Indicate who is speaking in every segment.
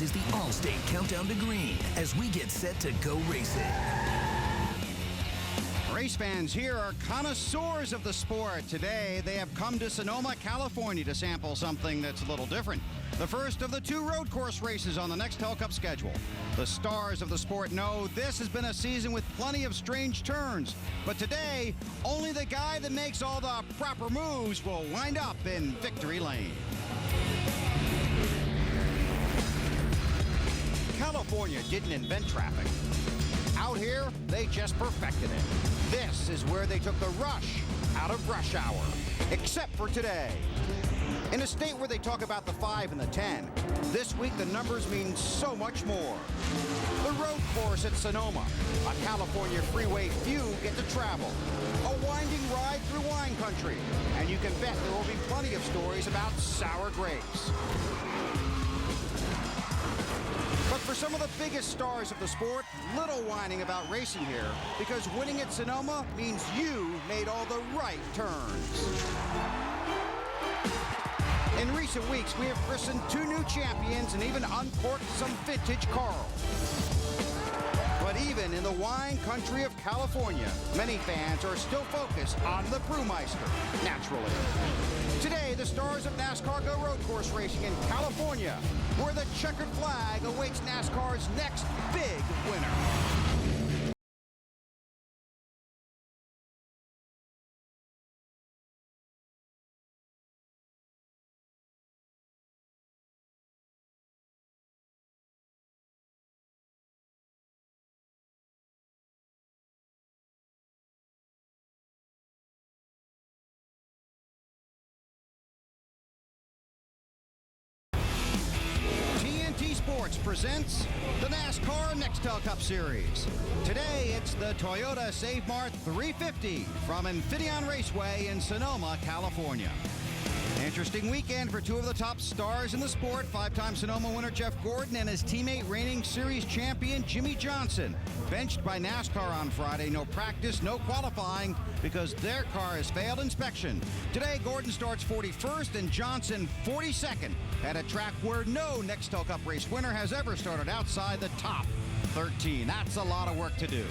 Speaker 1: is the Allstate Countdown to Green as we get set to go racing.
Speaker 2: Race fans here are connoisseurs of the sport. Today, they have come to Sonoma, California to sample something that's a little different. The first of the 2 road course races on the Nextel Cup schedule. The stars of the sport know this has been a season with plenty of strange turns. But today, only the guy that makes all the proper moves will wind up in victory lane. California didn't invent traffic. Out here, they just perfected it. This is where they took the rush out of rush hour, except for today. In a state where they talk about the 5 and the 10, this week the numbers mean so much more. The road course at Sonoma, a California freeway few get to travel. A winding ride through wine country, and you can bet there will be plenty of stories about sour grapes. But for some of the biggest stars of the sport, little whining about racing here, because winning at Sonoma means you made all the right turns. In recent weeks, we have christened 2 new champions and even uncorked some vintage Carl. But even in the wine country of California, many fans are still focused on the Brewmeister, naturally. Today, the stars of NASCAR Go Road Course racing in California, where the checkered flag awaits NASCAR's next big winner. Sports presents the NASCAR Nextel Cup Series. Today, it's the Toyota Save Mart 350 from Infineon Raceway in Sonoma, California. Interesting weekend for 2 of the top stars in the sport, 5-time Sonoma winner Jeff Gordon and his teammate reigning series champion Jimmie Johnson. Benched by NASCAR on Friday, no practice, no qualifying because their car has failed inspection. Today, Gordon starts 41st and Johnson 42nd at a track where no Nextel Cup race winner has ever started outside the top 13. That's a lot of work to do.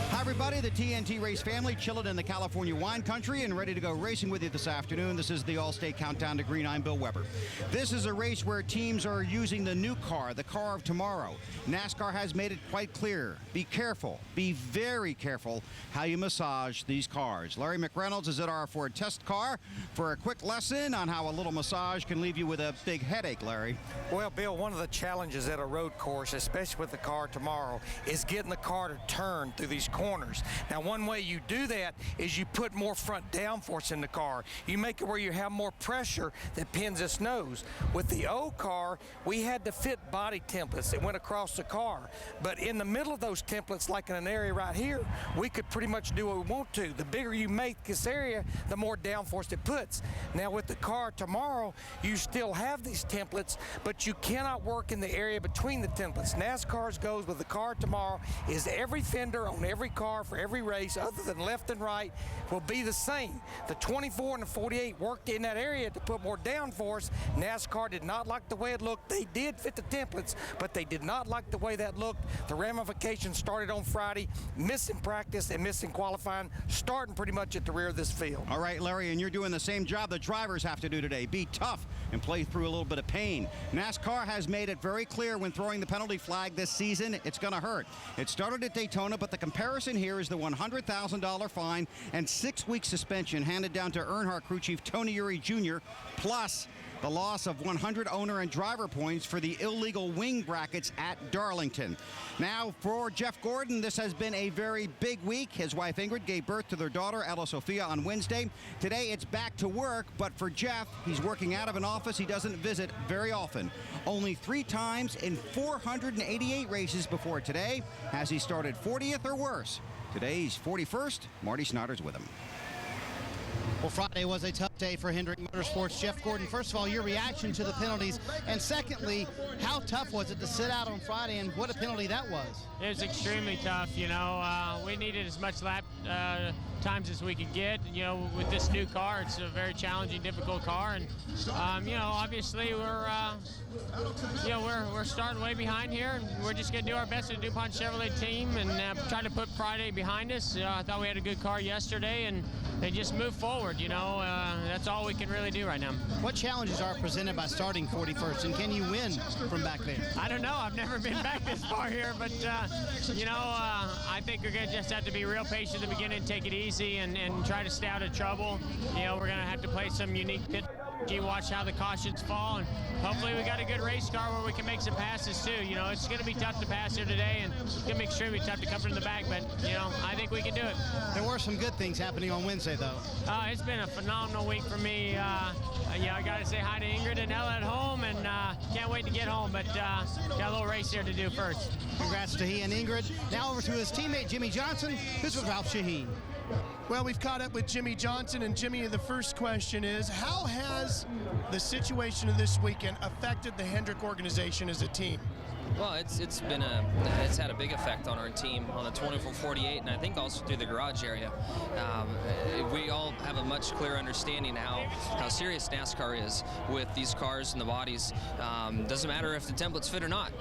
Speaker 2: Hi, everybody. The TNT Race family chilling in the California wine country and ready to go racing with you this afternoon. This is the Allstate Countdown to Green. I'm Bill Weber. This is a race where teams are using the new car, the car of tomorrow. NASCAR has made it quite clear. Be careful. Be very careful how you massage these cars. Larry McReynolds is at our Ford test car for a quick lesson on how a little massage can leave you with a big headache, Larry.
Speaker 3: Well, Bill, one of the challenges at a road course, especially with the car tomorrow, is getting the car to turn through these corners. Now, one way you do that is you put more front downforce in the car. You make it where you have more pressure that pins its nose. With the old car, we had to fit body templates that went across the car. But in the middle of those templates, like in an area right here, we could pretty much do what we want to. The bigger you make this area, the more downforce it puts. Now, with the car tomorrow, you still have these templates, but you cannot work in the area between the templates. NASCAR's goes with the car tomorrow is every fender on every car for every race, other than left and right, will be the same. The 24 and the 48 worked in that area to put more downforce. NASCAR did not like the way it looked. They did fit the templates, but they did not like the way that looked. The ramifications started on Friday, missing practice and missing qualifying, starting pretty much at the rear of this field.
Speaker 2: All right, Larry, and you're doing the same job the drivers have to do today. Be tough and play through a little bit of pain. NASCAR has made it very clear when throwing the penalty flag this season, it's going to hurt. It started at Daytona, but the comparison here is the $100,000 fine and 6-week suspension handed down to Earnhardt crew chief Tony Eury Jr., plus the loss of 100 owner and driver points for the illegal wing brackets at Darlington. Now, for Jeff Gordon, this has been a very big week. His wife Ingrid gave birth to their daughter, Ella Sophia, on Wednesday. Today, it's back to work, but for Jeff, he's working out of an office he doesn't visit very often. Only 3 times in 488 races before today has he started 40th or worse. Today, he's 41st. Marty Snyder's with him.
Speaker 4: Well, Friday was a tough day for Hendrick Motorsports. Jeff Gordon, first of all, your reaction to the penalties, and secondly, how tough was it to sit out on Friday, and what a penalty that was?
Speaker 5: It was extremely tough. You know, we needed as much lap times as we could get. You know, with this new car, it's a very challenging, difficult car, and you know, obviously we're starting way behind here, and we're just going to do our best as a DuPont Chevrolet team and try to put Friday behind us. I thought we had a good car yesterday, and they just move forward. You know, that's all we can really do right now.
Speaker 4: What challenges are presented by starting 41st, and can you win from back there?
Speaker 5: I don't know. I've never been back this far here, but you know, I think we're going to just have to be real patient at the beginning, take it easy, and try to stay out of trouble. You know, we're going to have to play some unique pit. You watch how the cautions fall, and hopefully we got a good race car where we can make some passes too. You know, it's going to be tough to pass here today, and it's going to be extremely tough to come from the back, but you know, I think we can do it.
Speaker 4: There were some good things happening on Wednesday, though.
Speaker 5: It's been a phenomenal week for me. Yeah, I got to say hi to Ingrid and Ella at home, and can't wait to get home, but got a little race here to do first.
Speaker 4: Congrats to he and Ingrid. Now over to his teammate, Jimmy Johnson, who's with Ralph Shaheen.
Speaker 6: Well, we've caught up with Jimmy Johnson, and Jimmy, the first question is, how has the situation of this weekend affected the Hendrick organization as a team?
Speaker 7: Well, it's had a big effect on our team on the 24-48, and I think also through the garage area. We all have a much clearer understanding how serious NASCAR is with these cars and the bodies. Doesn't matter if the templates fit or not.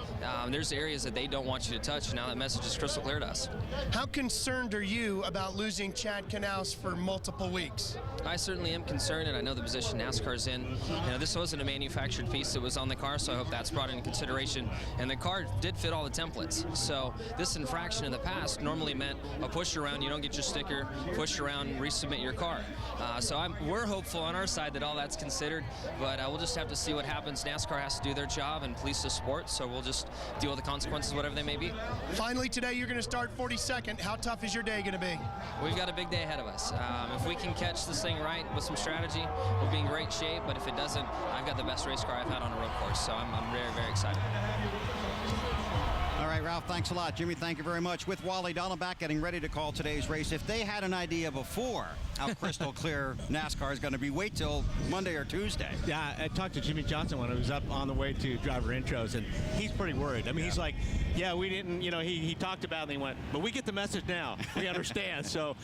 Speaker 7: There's areas that they don't want you to touch. Now that message is crystal clear to us.
Speaker 6: How concerned are you about losing Chad Knaus for multiple weeks?
Speaker 7: I certainly am concerned, and I know the position NASCAR's in. You know, this wasn't a manufactured piece that was on the car, so I hope that's brought into consideration. And the car did fit all the templates. So this infraction in the past normally meant a push around, you don't get your sticker, push around, resubmit your car. So we're hopeful on our side that all that's considered, but we'll just have to see what happens. NASCAR has to do their job and police the sport, so we'll just deal with the consequences, whatever they may be.
Speaker 6: Finally, today you're going to start 42nd. How tough is your day going to be?
Speaker 7: We've got a big day ahead of us. If we can catch this thing right with some strategy, we'll be in great shape, but if it doesn't, I've got the best race car I've had on a road course, so I'm very, very excited.
Speaker 2: All right, Ralph, thanks a lot. Jimmy, thank you very much. With Wally Dallenbach getting ready to call today's race, if they had an idea before how crystal clear NASCAR is going to be, wait till Monday or Tuesday.
Speaker 8: Yeah, I talked to Jimmy Johnson when I was up on the way to driver intros, and he's pretty worried. I mean, he's like, yeah, we didn't, you know, he talked about it, and he went, but we get the message now. We understand. So,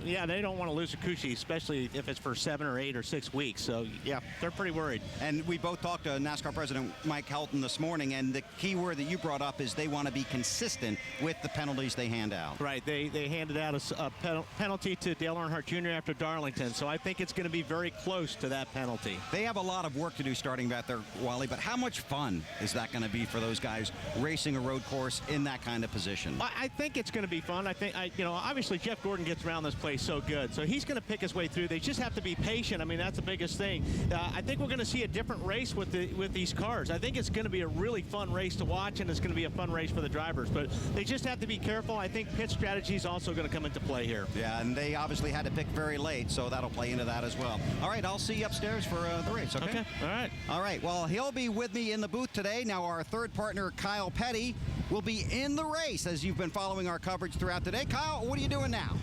Speaker 8: yeah, they don't want to lose Akushi, especially if it's for 7 or 8 or 6 weeks. So, yeah, they're pretty worried.
Speaker 2: And we both talked to NASCAR President Mike Helton this morning, and the key word that you brought up is they want to be consistent with the penalties they hand out.
Speaker 8: Right. They handed out a penalty to Dale Earnhardt Jr. after Darlington, so I think it's going to be very close to that penalty.
Speaker 2: They have a lot of work to do starting back there, Wally, but how much fun is that going to be for those guys racing a road course in that kind of position?
Speaker 8: I think it's going to be fun. I think, you know, obviously Jeff Gordon gets around this place so good, so he's going to pick his way through. They just have to be patient. I mean, that's the biggest thing. I think we're going to see a different race with these cars. I think it's going to be a really fun race to watch, and it's going to be a fun race for the drivers, but they just have to be careful. I think pit strategy is also going to come into play here.
Speaker 2: Yeah, and they obviously had to pick very late, so that'll play into that as well. All right, I'll see you upstairs for the race, okay?
Speaker 8: Okay, all right.
Speaker 2: All right, well, he'll be with me in the booth today. Now, our third partner, Kyle Petty, will be in the race as you've been following our coverage throughout the day. Kyle, what are you doing now?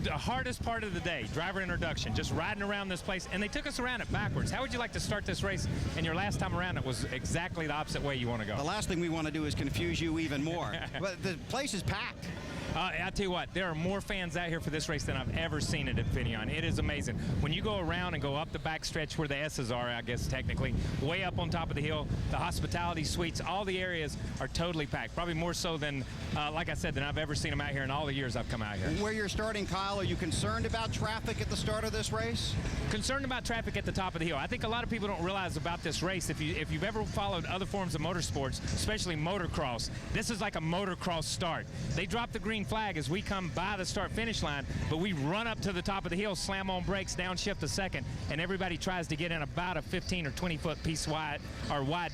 Speaker 9: The hardest part of the day, driver introduction, just riding around this place, and they took us around it backwards. How would you like to start this race, and your last time around it was exactly the opposite way you want to go?
Speaker 2: The last thing we want to do is confuse you even more. But the place is packed.
Speaker 9: I'll tell you what, there are more fans out here for this race than I've ever seen at Infineon. It is amazing. When you go around and go up the back stretch where the S's are, I guess technically, way up on top of the hill, the hospitality suites, all the areas are totally packed. Probably more so than, like I said, than I've ever seen them out here in all the years I've come out here.
Speaker 2: Where you're starting, Kyle, are you concerned about traffic at the start of this race?
Speaker 9: Concerned about traffic at the top of the hill. I think a lot of people don't realize about this race. If you've ever followed other forms of motorsports, especially motocross, this is like a motocross start. They drop the green flag as we come by the start-finish line, but we run up to the top of the hill, slam on brakes, downshift a second, and everybody tries to get in about a 15 or 20-foot piece wide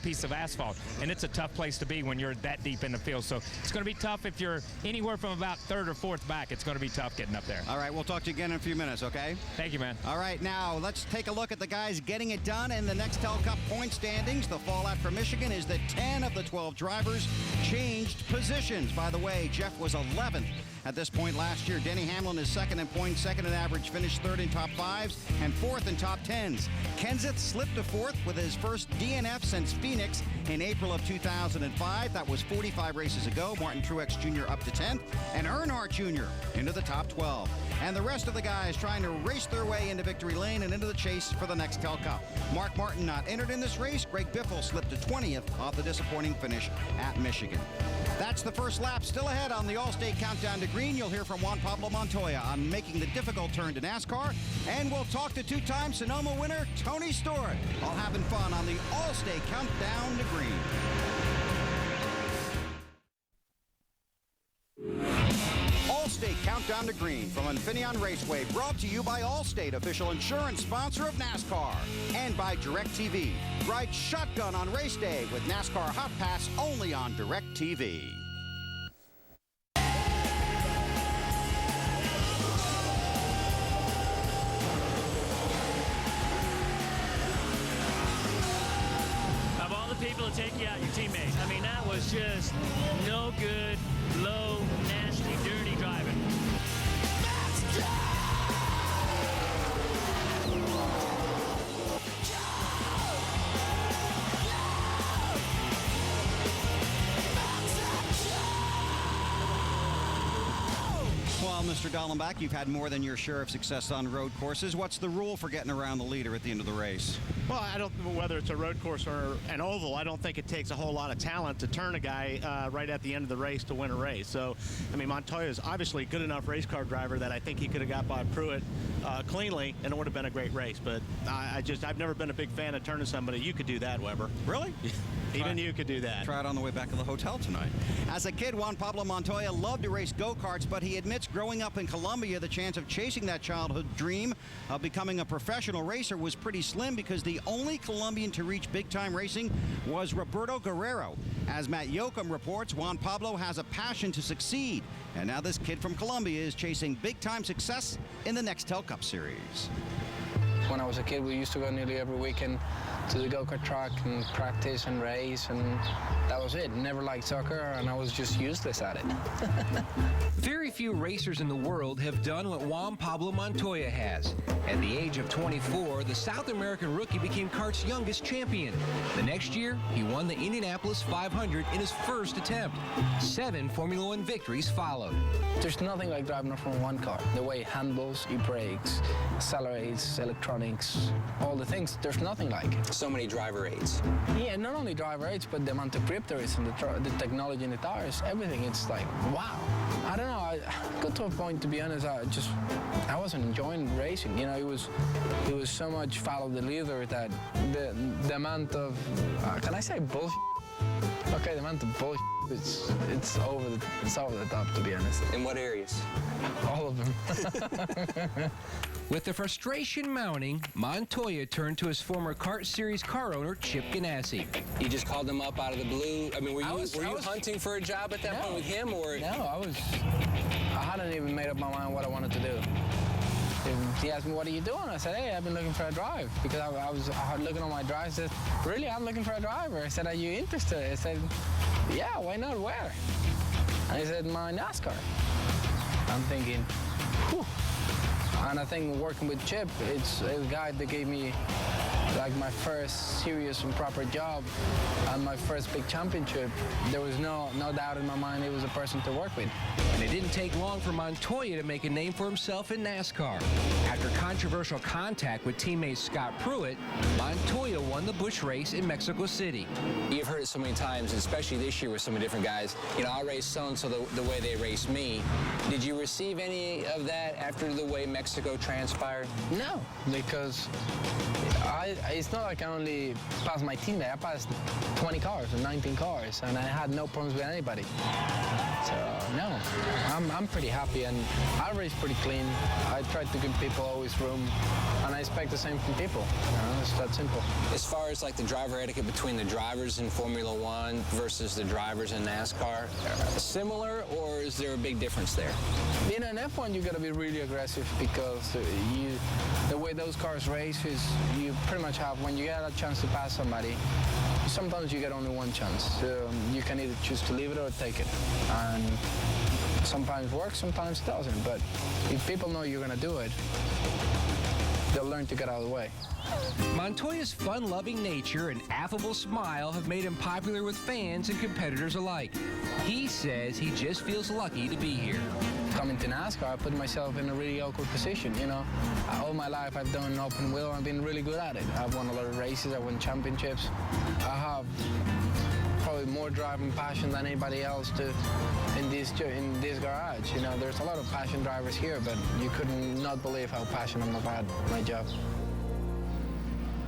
Speaker 9: piece of asphalt. And it's a tough place to be when you're that deep in the field. So it's going to be tough if you're anywhere from about third or fourth back. It's going to be tough getting up there.
Speaker 2: All right, we'll talk to you again in a few minutes, okay?
Speaker 9: Thank you, man.
Speaker 2: All right, now let's take a look at the guys getting it done in the Nextel Cup point standings. The fallout for Michigan is that 10 of the 12 drivers changed positions. By the way, Jeff was 11th At this point last year, Denny Hamlin is second in points, second in average, finished third in top fives, and fourth in top tens. Kenseth slipped to fourth with his first DNF since Phoenix in April of 2005. That was 45 races ago. Martin Truex Jr. up to 10th, and Earnhardt Jr. into the top 12. And the rest of the guys trying to race their way into victory lane and into the chase for the Nextel Cup. Mark Martin not entered in this race. Greg Biffle slipped to 20th off the disappointing finish at Michigan. That's the first lap. Still ahead on the Allstate Countdown to Green. You'll hear from Juan Pablo Montoya on making the difficult turn to NASCAR. And we'll talk to two-time Sonoma winner Tony Stewart. All having fun on the Allstate Countdown to Green. Allstate Countdown to Green from Infineon Raceway, brought to you by Allstate, official insurance sponsor of NASCAR, and by DirecTV. Ride shotgun on race day with NASCAR Hot Pass only on DirecTV.
Speaker 10: Of all the people to take you out, your teammates, I mean, that was just no good, low, nasty, dirty driving.
Speaker 2: Well, Mr. Dallenbach, you've had more than your share of success on road courses. What's the rule for getting around the leader at the end of the race?
Speaker 8: Well, I don't know whether it's a road course or an oval. I don't think it takes a whole lot of talent to turn a guy right at the end of the race to win a race. So, I mean, Montoya is obviously a good enough race car driver that I think he could have got by Pruitt cleanly, and it would have been a great race. But I've never been a big fan of turning somebody. You could do that, Weber.
Speaker 2: Really?
Speaker 8: Even you could do that.
Speaker 2: Try it on the way back to the hotel tonight. As a kid, Juan Pablo Montoya loved to race go-karts, but he admits growing up in Colombia, the chance of chasing that childhood dream of becoming a professional racer was pretty slim because the only Colombian to reach big-time racing was Roberto Guerrero. As Matt Yoakum reports, Juan Pablo has a passion to succeed, and now this kid from Colombia is chasing big-time success in the Nextel Cup Series.
Speaker 11: When I was a kid, we used to go nearly every weekend to the go-kart track and practice and race, and that was it. Never liked soccer, and I was just useless at it.
Speaker 12: Very few racers in the world have done what Juan Pablo Montoya has. At the age of 24, the South American rookie became kart's youngest champion. The next year, he won the Indianapolis 500 in his first attempt. 7 Formula One victories followed.
Speaker 11: There's nothing like driving a Formula One car. The way it handles, it brakes, accelerates, electronics, all the things. There's nothing like it.
Speaker 13: So many driver aids.
Speaker 11: Yeah, not only driver aids, but the amount of grip there is and the technology in the tires, everything. It's like, wow. I don't know. I got to a point, to be honest, I wasn't enjoying racing. You know, it was so much follow the leader that the amount of, can I say bullshit? Okay, the amount of bullshit, it's over the top, to be honest.
Speaker 13: In what areas?
Speaker 11: All of them.
Speaker 12: With the frustration mounting, Montoya turned to his former kart series car owner, Chip Ganassi.
Speaker 13: You just called him up out of the blue? I mean, were you hunting for a job at that point with him, or?
Speaker 11: No, I hadn't even made up my mind what I wanted to do. He asked me, what are you doing? I said, hey, I've been looking for a drive. Because I was looking on my drive. I said, really, I'm looking for a driver. I said, are you interested? I said, yeah, why not? Where? And he said, my NASCAR. I'm thinking, whew. And I think working with Chip, it's a guy that gave me like my first serious and proper job and my first big championship. There was no doubt in my mind he was a person to work with.
Speaker 12: And it didn't take long for Montoya to make a name for himself in NASCAR. After controversial contact with teammate Scott Pruitt, Montoya won the Busch race in Mexico City.
Speaker 13: You've heard it so many times, especially this year with so many different guys. You know, I'll race so-and-so the way they race me. Did you receive any of that after the way Mexico transpired?
Speaker 11: No, because it's not like I only passed my teammate. I passed 20 cars or 19 cars, and I had no problems with anybody. So, no, I'm pretty happy, and I race pretty clean. I try to give people always room, and I expect the same from people. You know, it's that simple.
Speaker 13: As far as like the driver etiquette between the drivers in Formula One versus the drivers in NASCAR, similar, or is there a big difference there?
Speaker 11: In an F1, you got to be really aggressive because the way those cars race is you pretty much have, when you get a chance to pass somebody, sometimes you get only one chance. You can either choose to leave it or take it. And Sometimes works, sometimes it doesn't. But if people know you're going to do it, they'll learn to get out of the way.
Speaker 12: Montoya's fun-loving nature and affable smile have made him popular with fans and competitors alike. He says he just feels lucky to be here.
Speaker 11: Coming to NASCAR, I put myself in a really awkward position, you know. All my life I've done open wheel and I've been really good at it. I've won a lot of races, I've won championships. I have probably more driving passion than anybody else in this garage. You know, there's a lot of passion drivers here, but you could not believe how passionate I'm about my job.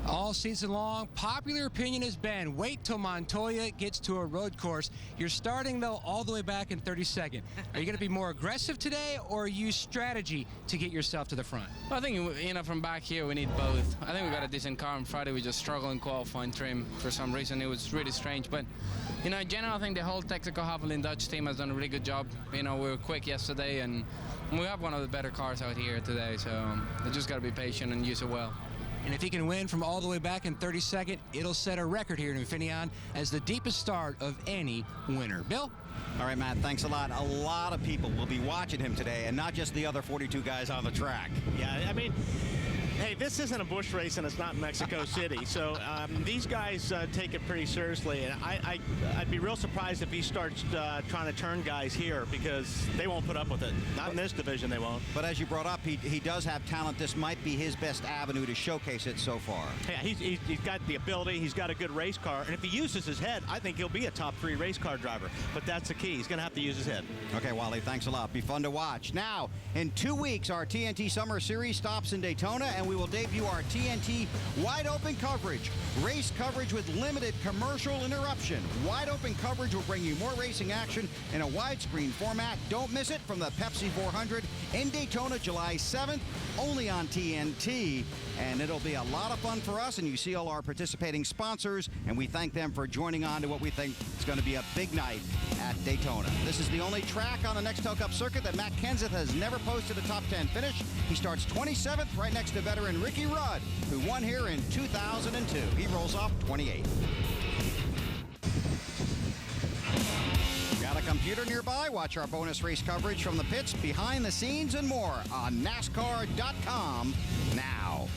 Speaker 12: All season long, popular opinion has been, wait till Montoya gets to a road course. You're starting, though, all the way back in 32nd. Are you going to be more aggressive today or use strategy to get yourself to the front?
Speaker 11: Well, I think, you know, from back here, we need both. I think we got a decent car on Friday. We just struggled in qualifying trim for some reason. It was really strange. But, you know, in general, I think the whole Texaco Havilland Dutch team has done a really good job. You know, we were quick yesterday, and we have one of the better cars out here today. So we just got to be patient and use it well.
Speaker 12: And if he can win from all the way back in 32nd, it'll set a record here in Infineon as the deepest start of any winner. Bill?
Speaker 2: All right, Matt, thanks a lot. A lot of people will be watching him today, and not just the other 42 guys on the track.
Speaker 8: Yeah, I mean, hey, this isn't a bush race and it's not Mexico City, so these guys take it pretty seriously. And I'd be real surprised if he starts trying to turn guys here, because they won't put up with it. Not in this division, they won't.
Speaker 2: But as you brought up, he does have talent. This might be his best avenue to showcase it so far.
Speaker 8: Yeah, he's got the ability. He's got a good race car. And if he uses his head, I think he'll be a top 3 race car driver. But that's the key. He's going to have to use his head.
Speaker 2: Okay, Wally, thanks a lot. Be fun to watch. Now, in 2 weeks, our TNT Summer Series stops in Daytona, and we will debut our TNT Wide Open coverage. Race coverage with limited commercial interruption. Wide Open coverage will bring you more racing action in a widescreen format. Don't miss it from the Pepsi 400 in Daytona, July 7th, only on TNT. And it'll be a lot of fun for us, and you see all our participating sponsors, and we thank them for joining on to what we think is going to be a big night at Daytona. This is the only track on the Nextel Cup circuit that Matt Kenseth has never posted a top 10 finish. He starts 27th, right next to veteran Ricky Rudd, who won here in 2002. He rolls off 28th. Got a computer nearby? Watch our bonus race coverage from the pits, behind the scenes, and more on NASCAR.com now.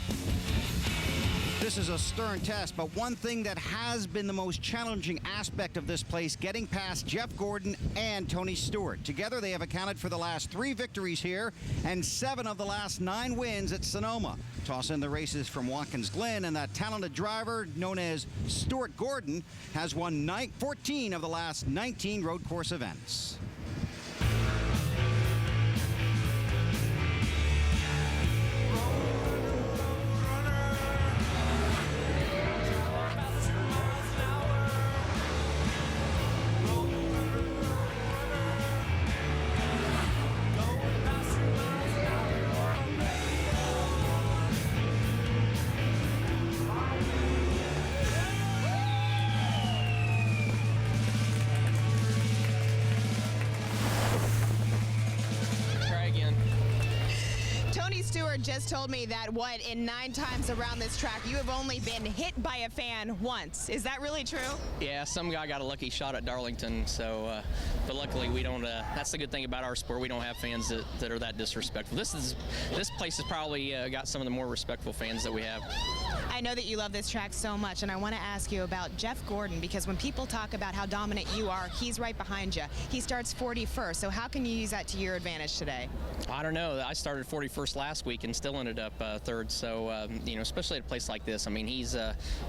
Speaker 2: This is a stern test, but one thing that has been the most challenging aspect of this place, getting past Jeff Gordon and Tony Stewart. Together, they have accounted for the last 3 victories here and 7 of the last 9 wins at Sonoma. Toss in the races from Watkins Glen, and that talented driver known as Stuart Gordon has won 14 of the last 19 road course events.
Speaker 14: Just told me that in 9 times around this track you have only been hit by a fan once. Is that really true?
Speaker 7: Yeah, some guy got a lucky shot at Darlington, so but luckily we don't. That's the good thing about our sport. We don't have fans that are that disrespectful. This place has probably got some of the more respectful fans that we have.
Speaker 14: I know that you love this track so much, and I want to ask you about Jeff Gordon, because when people talk about how dominant you are, he's right behind you. He starts 41st, so how can you use that to your advantage today?
Speaker 7: I don't know. I started 41st last week and still ended up 3rd. So, you know, especially at a place like this, I mean, he's,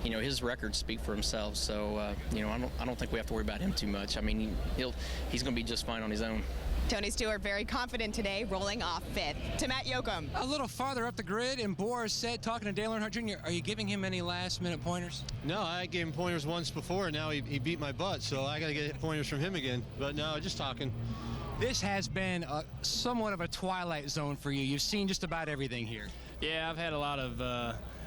Speaker 7: you know, his records speak for himself. So, you know, I don't think we have to worry about him too much. I mean, he's going to be just fine on his own.
Speaker 14: Tony Stewart very confident today, rolling off 5th. To Matt Yoakum.
Speaker 12: A little farther up the grid, and Boris said, talking to Dale Earnhardt Jr., are you giving him any last-minute pointers?
Speaker 15: No, I gave him pointers once before, and now he beat my butt, so I got to get pointers from him again. But no, just talking.
Speaker 12: This has been somewhat of a twilight zone for you. You've seen just about everything here.
Speaker 5: Yeah, I've had a lot of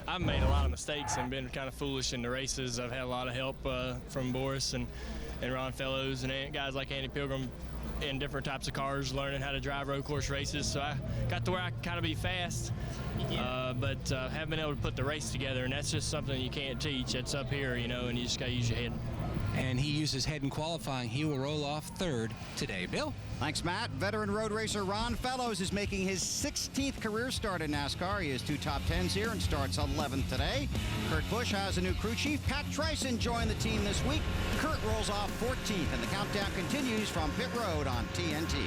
Speaker 5: I've made a lot of mistakes and been kind of foolish in the races. I've had a lot of help from Boris and Ron Fellows and guys like Andy Pilgrim in different types of cars, learning how to drive road course races. So I got to where I can kind of be fast, but haven't been able to put the race together, and that's just something you can't teach. It's up here, you know, and you just got to use your head.
Speaker 12: and he used his head in qualifying. He will roll off third today. Bill?
Speaker 2: Thanks, Matt. Veteran road racer Ron Fellows is making his 16th career start in NASCAR. He has 2 top 10s here and starts 11th today. Kurt Busch has a new crew chief. Pat Tryson joined the team this week. Kurt rolls off 14th, and the countdown continues from pit road on TNT.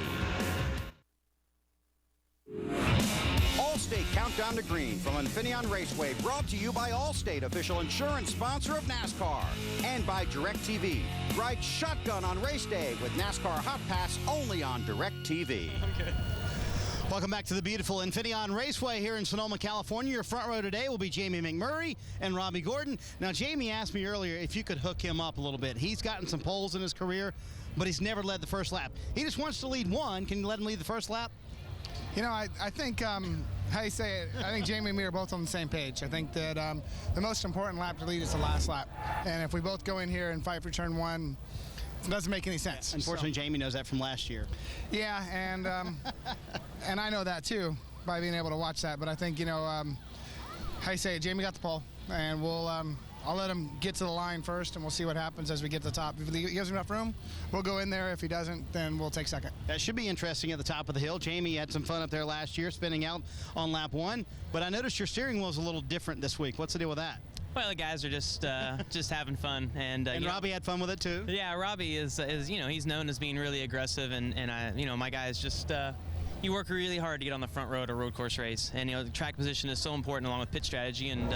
Speaker 2: Allstate Countdown to Green from Infineon Raceway, brought to you by Allstate, official insurance sponsor of NASCAR, and by DirecTV. Ride shotgun on race day with NASCAR Hot Pass only on DirecTV.
Speaker 4: Okay. Welcome back to the beautiful Infineon Raceway here in Sonoma, California. Your front row today will be Jamie McMurray and Robbie Gordon. Now, Jamie asked me earlier if you could hook him up a little bit. He's gotten some poles in his career, but he's never led the first lap. He just wants to lead one. Can you let him lead the first lap?
Speaker 16: You know, I think, how you say it, I think Jamie and me are both on the same page. I think that the most important lap to lead is the last lap. And if we both go in here and fight for turn one, it doesn't make any sense.
Speaker 4: Unfortunately, Jamie knows that from last year.
Speaker 16: Yeah, and and I know that too by being able to watch that. But I think, you know, how you say it, Jamie got the pole, and we'll I'll let him get to the line first, and we'll see what happens as we get to the top. If he gives enough room, we'll go in there. If he doesn't, then we'll take second.
Speaker 4: That should be interesting at the top of the hill. Jamie had some fun up there last year, spinning out on lap 1. But I noticed your steering wheel is a little different this week. What's the deal with that?
Speaker 17: Well, the guys are just having fun, and
Speaker 4: Robbie had fun with it too.
Speaker 17: Yeah, Robbie is you know, he's known as being really aggressive, and I, you know, my guys just you work really hard to get on the front row at a road course race, and you know, the track position is so important along with pit strategy. And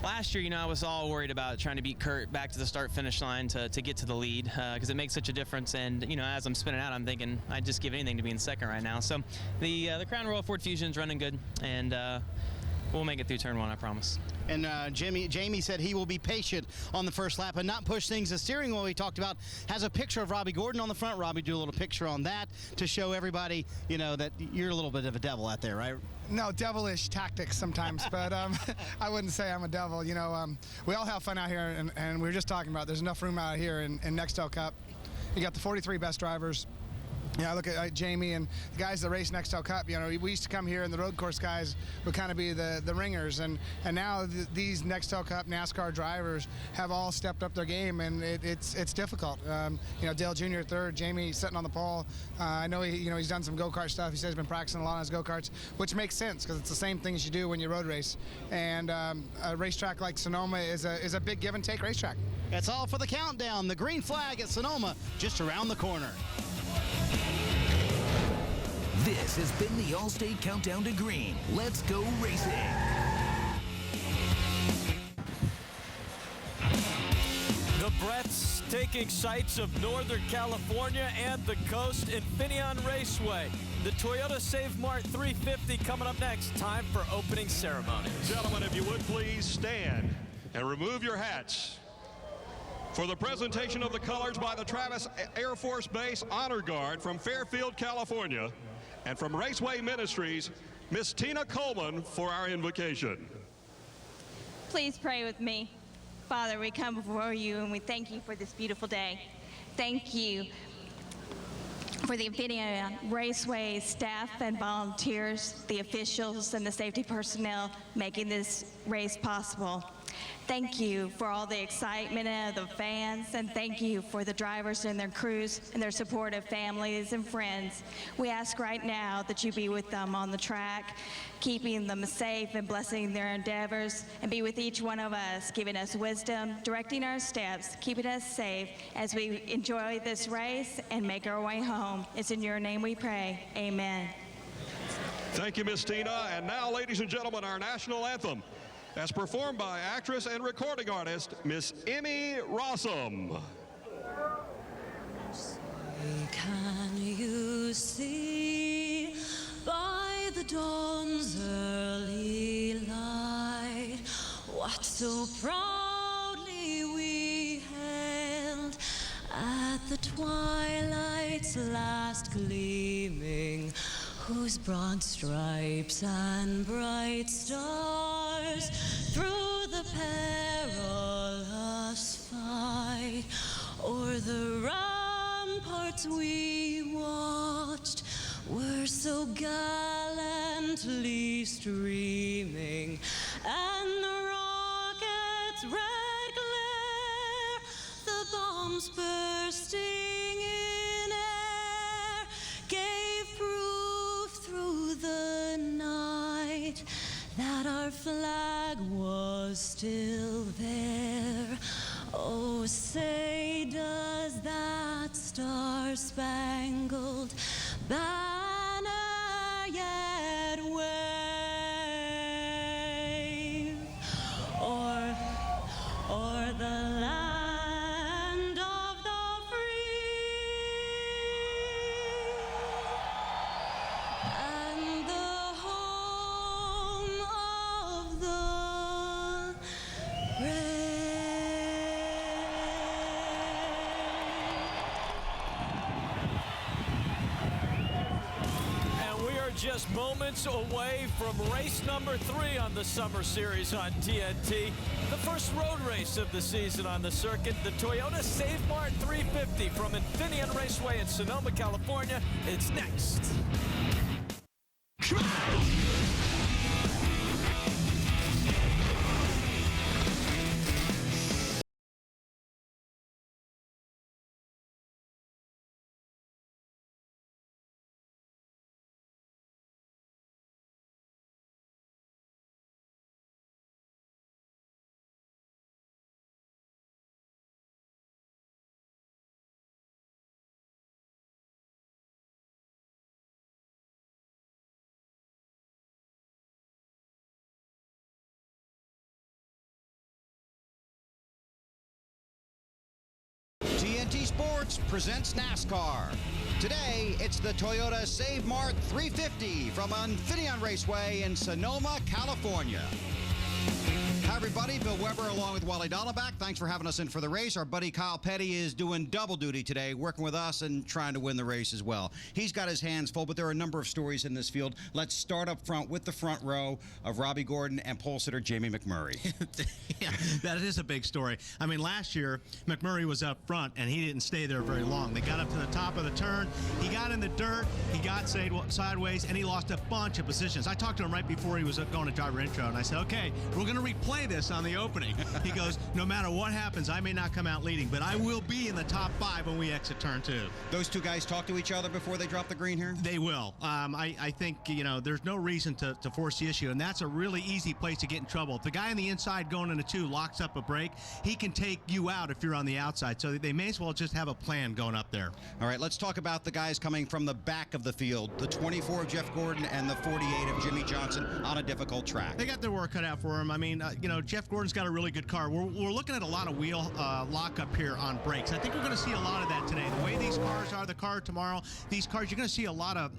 Speaker 17: last year, you know, I was all worried about trying to beat Kurt back to the start-finish line to get to the lead, because it makes such a difference. And you know, as I'm spinning out, I'm thinking I'd just give anything to be in second right now. So the Crown Royal Ford Fusion's running good, and we'll make it through turn one, I promise.
Speaker 4: And Jamie said he will be patient on the first lap and not push things. The steering wheel we talked about has a picture of Robbie Gordon on the front. Robbie, do a little picture on that to show everybody, you know, that you're a little bit of a devil out there, right?
Speaker 16: No, devilish tactics sometimes, but I wouldn't say I'm a devil. You know, we all have fun out here, and we were just talking about there's enough room out here in Nextel Cup. You got the 43 best drivers. Yeah, I look at Jamie and the guys that race Nextel Cup. You know, we used to come here, and the road course guys would kind of be the ringers, and now these Nextel Cup NASCAR drivers have all stepped up their game, and it's difficult. You know, Dale Jr. third, Jamie sitting on the pole. I know he's done some go-kart stuff. He says he's been practicing a lot on his go-karts, which makes sense because it's the same things you do when you road race. And a racetrack like Sonoma is a big give and take racetrack.
Speaker 4: That's all for the countdown. The green flag at Sonoma just around the corner.
Speaker 1: This has been the Allstate Countdown to Green. Let's go racing.
Speaker 18: The breathtaking sights of Northern California and the coast, Infineon Raceway. The Toyota Save Mart 350 coming up next. Time for opening ceremonies.
Speaker 19: Gentlemen, if you would please stand and remove your hats for the presentation of the colors by the Travis Air Force Base Honor Guard from Fairfield, California, and from Raceway Ministries, Miss Tina Coleman for our invocation.
Speaker 20: Please pray with me. Father, we come before you and we thank you for this beautiful day. Thank you for the Infineon Raceway staff and volunteers, the officials and the safety personnel making this race possible. Thank you for all the excitement of the fans, and thank you for the drivers and their crews and their supportive families and friends. We ask right now that you be with them on the track, keeping them safe and blessing their endeavors, and be with each one of us, giving us wisdom, directing our steps, keeping us safe as we enjoy this race and make our way home. It's in your name we pray. Amen.
Speaker 19: Thank you, Miss Tina. And now, ladies and gentlemen, our national anthem, as performed by actress and recording artist, Miss Emmy Rossum.
Speaker 21: Can you see by the dawn's early light what so proudly we hailed at the twilight's last gleaming, whose broad stripes and bright stars through the perilous fight o'er the ramparts we watched were so gallantly streaming, and the rocket's red glare, the bombs bursting in air gave proof through the night that our flag was still there. Oh, say does that star-spangled banner yet wave o'er the land of the free and the home of the brave?
Speaker 18: Just moments away from race number 3 on the Summer Series on TNT. The first road race of the season on the circuit, the Toyota Save Mart 350 from Infineon Raceway in Sonoma, California. It's next.
Speaker 2: TNT Sports presents NASCAR. Today, it's the Toyota Save Mart 350 from Infineon Raceway in Sonoma, California. Hi, everybody. Bill Weber along with Wally Dollabach. Thanks for having us in for the race. Our buddy Kyle Petty is doing double duty today, working with us and trying to win the race as well. He's got his hands full, but there are a number of stories in this field. Let's start up front with the front row of Robbie Gordon and pole sitter Jamie McMurray.
Speaker 8: Yeah, that is a big story. I mean, last year, McMurray was up front, and he didn't stay there very long. They got up to the top of the turn. He got in the dirt. He got sideways, and he lost a bunch of positions. I talked to him right before he was going to driver intro, and I said, okay, we're going to replay this on the opening. He goes, no matter what happens, I may not come out leading, but I will be in the top 5 when we exit turn 2.
Speaker 2: Those two guys talk to each other before they drop the green here?
Speaker 8: They will. I think, you know, there's no reason to force the issue, and that's a really easy place to get in trouble. If the guy on the inside going into 2 locks up a brake, he can take you out if you're on the outside, so they may as well just have a plan going up there.
Speaker 2: All right, let's talk about the guys coming from the back of the field, the 24 of Jeff Gordon and the 48 of Jimmy Johnson on a difficult track.
Speaker 8: They got their work cut out for them. I mean, you know, Jeff Gordon's got a really good car. We're looking at a lot of wheel lockup here on brakes. I think we're going to see a lot of that today. The way these cars are, the car tomorrow, these cars, you're going to see a lot of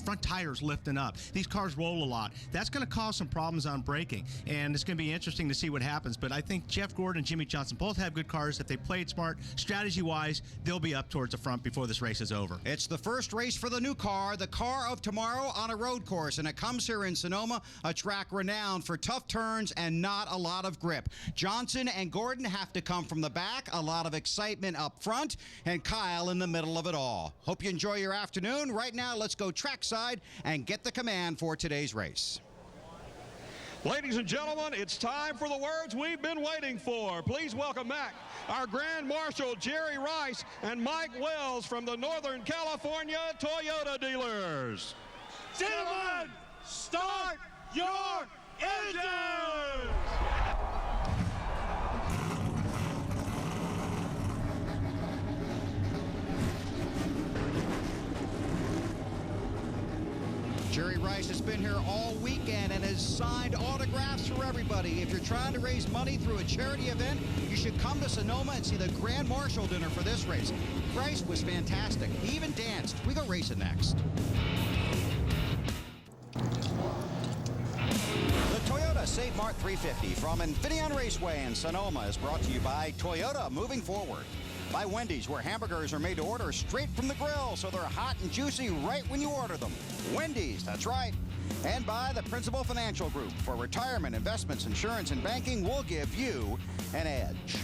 Speaker 8: front tires lifting up. These cars roll a lot. That's going to cause some problems on braking, and it's going to be interesting to see what happens. But I think Jeff Gordon and Jimmy Johnson both have good cars. If they played smart, strategy-wise, they'll be up towards the front before this race is over.
Speaker 2: It's the first race for the new car, the car of tomorrow on a road course, and it comes here in Sonoma, a track renowned for tough turns and not a lot of grip. Johnson and Gordon have to come from the back, a lot of excitement up front, and Kyle in the middle of it all. Hope you enjoy your afternoon. Right now, let's go trackside and get the command for today's race.
Speaker 19: Ladies and gentlemen, it's time for the words we've been waiting for. Please welcome back our Grand Marshal, Jerry Rice, and Mike Wells from the Northern California Toyota dealers.
Speaker 3: Gentlemen, start your engines!
Speaker 2: Jerry Rice has been here all weekend and has signed autographs for everybody. If you're trying to raise money through a charity event, you should come to Sonoma and see the Grand Marshal dinner for this race. Rice was fantastic. He even danced. We go racing next. The Toyota Save Mart 350 from Infineon Raceway in Sonoma is brought to you by Toyota Moving Forward. By Wendy's, where hamburgers are made to order straight from the grill, so they're hot and juicy right when you order them. Wendy's, that's right. And by the Principal Financial Group. For retirement, investments, insurance, and banking, we'll give you an edge.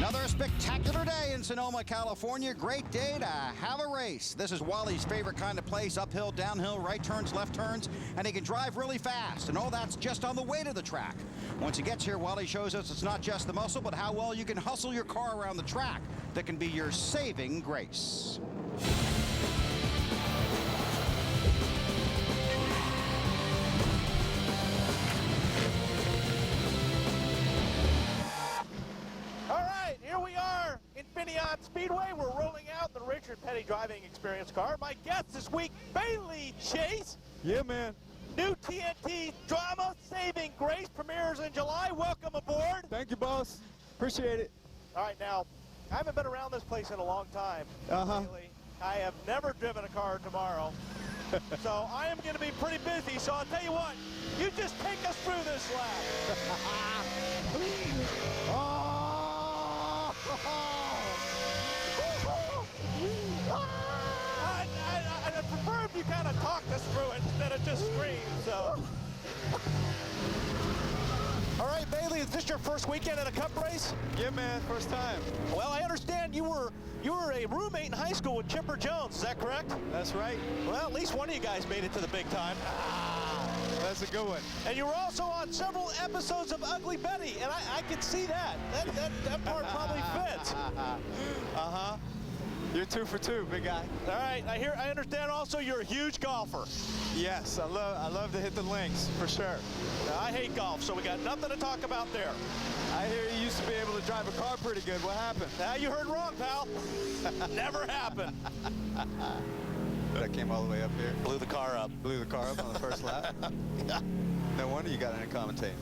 Speaker 2: Another spectacular day in Sonoma, California. Great day to have a race. This is Wally's favorite kind of place. Uphill, downhill, right turns, left turns, and he can drive really fast. And all that's just on the way to the track. Once he gets here, Wally shows us it's not just the muscle, but how well you can hustle your car around the track that can be your saving grace.
Speaker 8: Here we are, Infineon Speedway. We're rolling out the Richard Petty driving experience car. My guest this week, Bailey Chase.
Speaker 6: Yeah, man.
Speaker 8: New TNT drama, Saving Grace, premieres in July. Welcome aboard.
Speaker 6: Thank you, boss. Appreciate it.
Speaker 8: All right, now, I haven't been around this place in a long time. Bailey. I have never driven a car tomorrow. So I am going to be pretty busy. So I'll tell you what, you just take us through this lap. I'd prefer if you kind of talked us through it instead of just scream, so. All right, Bailey, is this your first weekend at a cup race?
Speaker 6: Yeah, man, first time.
Speaker 8: Well, I understand you were a roommate in high school with Chipper Jones, is that correct?
Speaker 6: That's right.
Speaker 8: Well, at least one of you guys made it to the big time.
Speaker 6: That's a good one.
Speaker 8: And you were also on several episodes of Ugly Betty, and I could see that. That part probably fits.
Speaker 6: Uh-huh. You're 2 for 2, big guy.
Speaker 8: All right, I understand also you're a huge golfer.
Speaker 6: Yes, I love to hit the links, for sure.
Speaker 8: Now, I hate golf, so we got nothing to talk about there.
Speaker 6: I hear you used to be able to drive a car pretty good. What happened?
Speaker 8: Now you heard wrong, pal. Never happened.
Speaker 6: That came all the way up here.
Speaker 8: Blew the car up.
Speaker 6: Blew the car up on the first lap. No wonder you got into commentating.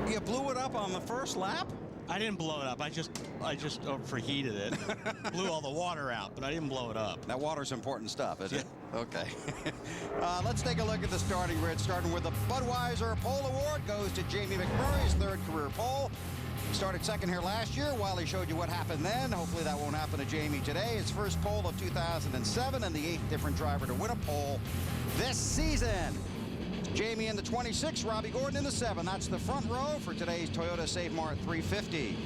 Speaker 2: You blew it up on the first lap?
Speaker 8: I didn't blow it up. I just overheated it. Blew all the water out, but I didn't blow it up.
Speaker 2: That water's important stuff, isn't it? Okay. Let's take a look at the starting grid. Starting with the Budweiser Pole Award goes to Jamie McMurray's third career pole. Started second here last year. Wally showed you what happened then. Hopefully that won't happen to Jamie today. His first pole of 2007 and the 8th different driver to win a pole this season. Jamie in the 26, Robbie Gordon in the 7. That's the front row for today's Toyota Save Mart 350.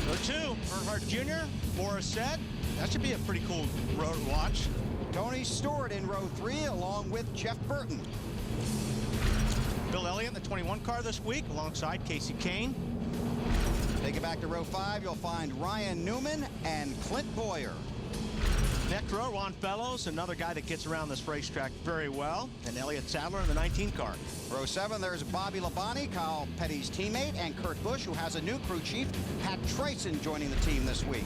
Speaker 8: Number 2, Earnhardt Jr., Morissette. That should be a pretty cool road to watch.
Speaker 2: Tony Stewart in row 3 along with Jeff Burton.
Speaker 8: Bill Elliott in the 21 car this week alongside Casey Kane.
Speaker 2: Take it back to row 5. You'll find Ryan Newman and Clint Boyer.
Speaker 8: Next row, Ron Fellows, another guy that gets around this racetrack very well, and Elliott Sadler in the 19 car.
Speaker 2: Row 7, there's Bobby Labonte, Kyle Petty's teammate, and Kurt Busch, who has a new crew chief, Pat Trayson, joining the team this week.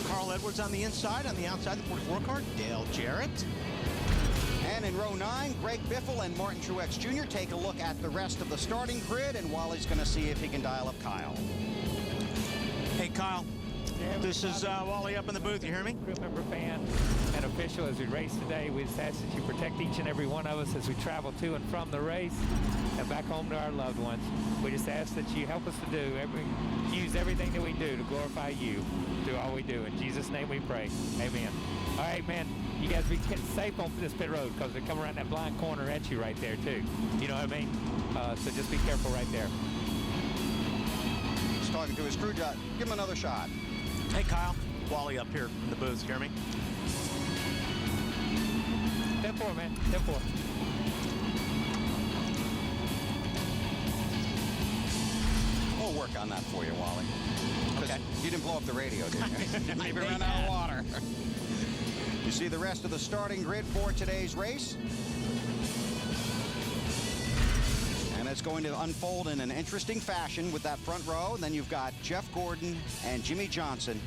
Speaker 8: Carl Edwards on the inside. On the outside, the 44 car, Dale Jarrett.
Speaker 2: And in row 9, Greg Biffle and Martin Truex Jr. take a look at the rest of the starting grid, and Wally's going to see if he can dial up Kyle.
Speaker 8: Hey, Kyle. This is Wally up in the booth. You hear me?
Speaker 9: Crew member, fan, and official as we race today. We just ask that you protect each and every one of us as we travel to and from the race and back home to our loved ones. We just ask that you help us to use everything that we do to glorify you through all we do. In Jesus' name we pray. Amen. All right, man. You guys be safe on this pit road because they come around that blind corner at you right there, too. You know what I mean? So just be careful right there.
Speaker 2: He's talking to his crew judge. Give him another shot.
Speaker 8: Hey, Kyle. Wally up here in the booth. Hear me?
Speaker 9: 10-4, man. 10-4.
Speaker 2: We'll work on that for you, Wally.
Speaker 8: Okay.
Speaker 2: You didn't blow up the radio, did you? Maybe ran out of water. You see the rest of the starting grid for today's race. And it's going to unfold in an interesting fashion with that front row. And then you've got Jeff Gordon and Jimmy Johnson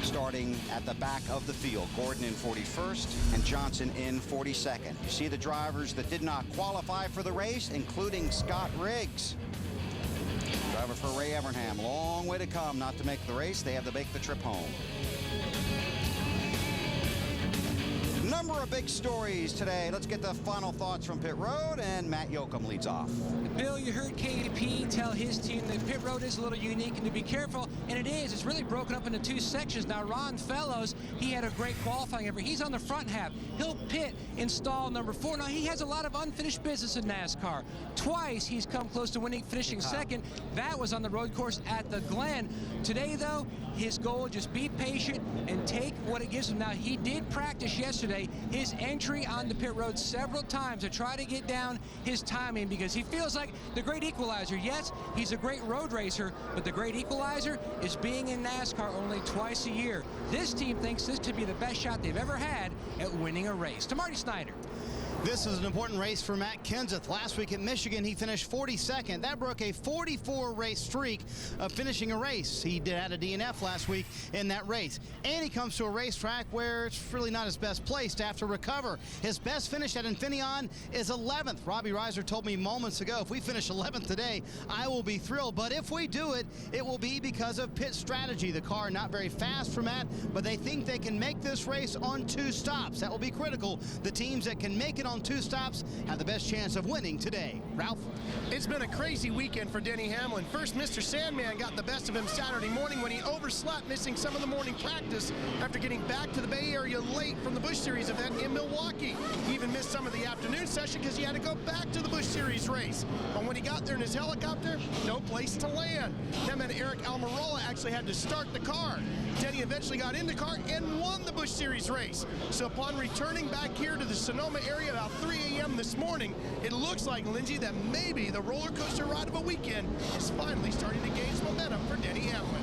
Speaker 2: starting at the back of the field. Gordon in 41st and Johnson in 42nd. You see the drivers that did not qualify for the race, including Scott Riggs. Driver for Ray Evernham. Long way to come not to make the race. They have to make the trip home. number of big stories today. Let's get the final thoughts from pit road, and Matt Yoakum leads off.
Speaker 12: Bill, you heard KDP tell his team that pit road is a little unique and to be careful, and it is. It's really broken up into two sections. Now, Ron Fellows, he had a great qualifying effort. He's on the front half. He'll pit in stall number 4. Now, he has a lot of unfinished business in NASCAR. Twice he's come close to finishing second. That was on the road course at the Glen. Today, though, his goal, just be patient and take what it gives him. Now, he did practice yesterday his entry on the pit road several times to try to get down his timing because he feels like the great equalizer. Yes, he's a great road racer, but the great equalizer is being in NASCAR only twice a year. This team thinks this could be the best shot they've ever had at winning a race. To Marty Snyder.
Speaker 4: This is an important race for Matt Kenseth. Last week at Michigan, he finished 42nd. That broke a 44-race streak of finishing a race. He had a DNF last week in that race. And he comes to a racetrack where it's really not his best place to have to recover. His best finish at Infineon is 11th. Robbie Reiser told me moments ago, if we finish 11th today, I will be thrilled. But if we do it, it will be because of pit strategy. The car not very fast for Matt, but they think they can make this race on 2 stops. That will be critical. The teams that can make it on 2 stops have the best chance of winning today. Ralph?
Speaker 10: It's been a crazy weekend for Denny Hamlin. First, Mr. Sandman got the best of him Saturday morning when he overslept, missing some of the morning practice after getting back to the Bay Area late from the Busch Series event in Milwaukee. He even missed some of the afternoon session because he had to go back to the Busch Series race. But when he got there in his helicopter, no place to land. Him and Eric Almirola actually had to start the car. Denny eventually got in the car and won the Busch Series race. So upon returning back here to the Sonoma area about 3 a.m. this morning, it looks like, Lindsay, that maybe the roller coaster ride of a weekend is finally starting to gain momentum for Denny Hamlin.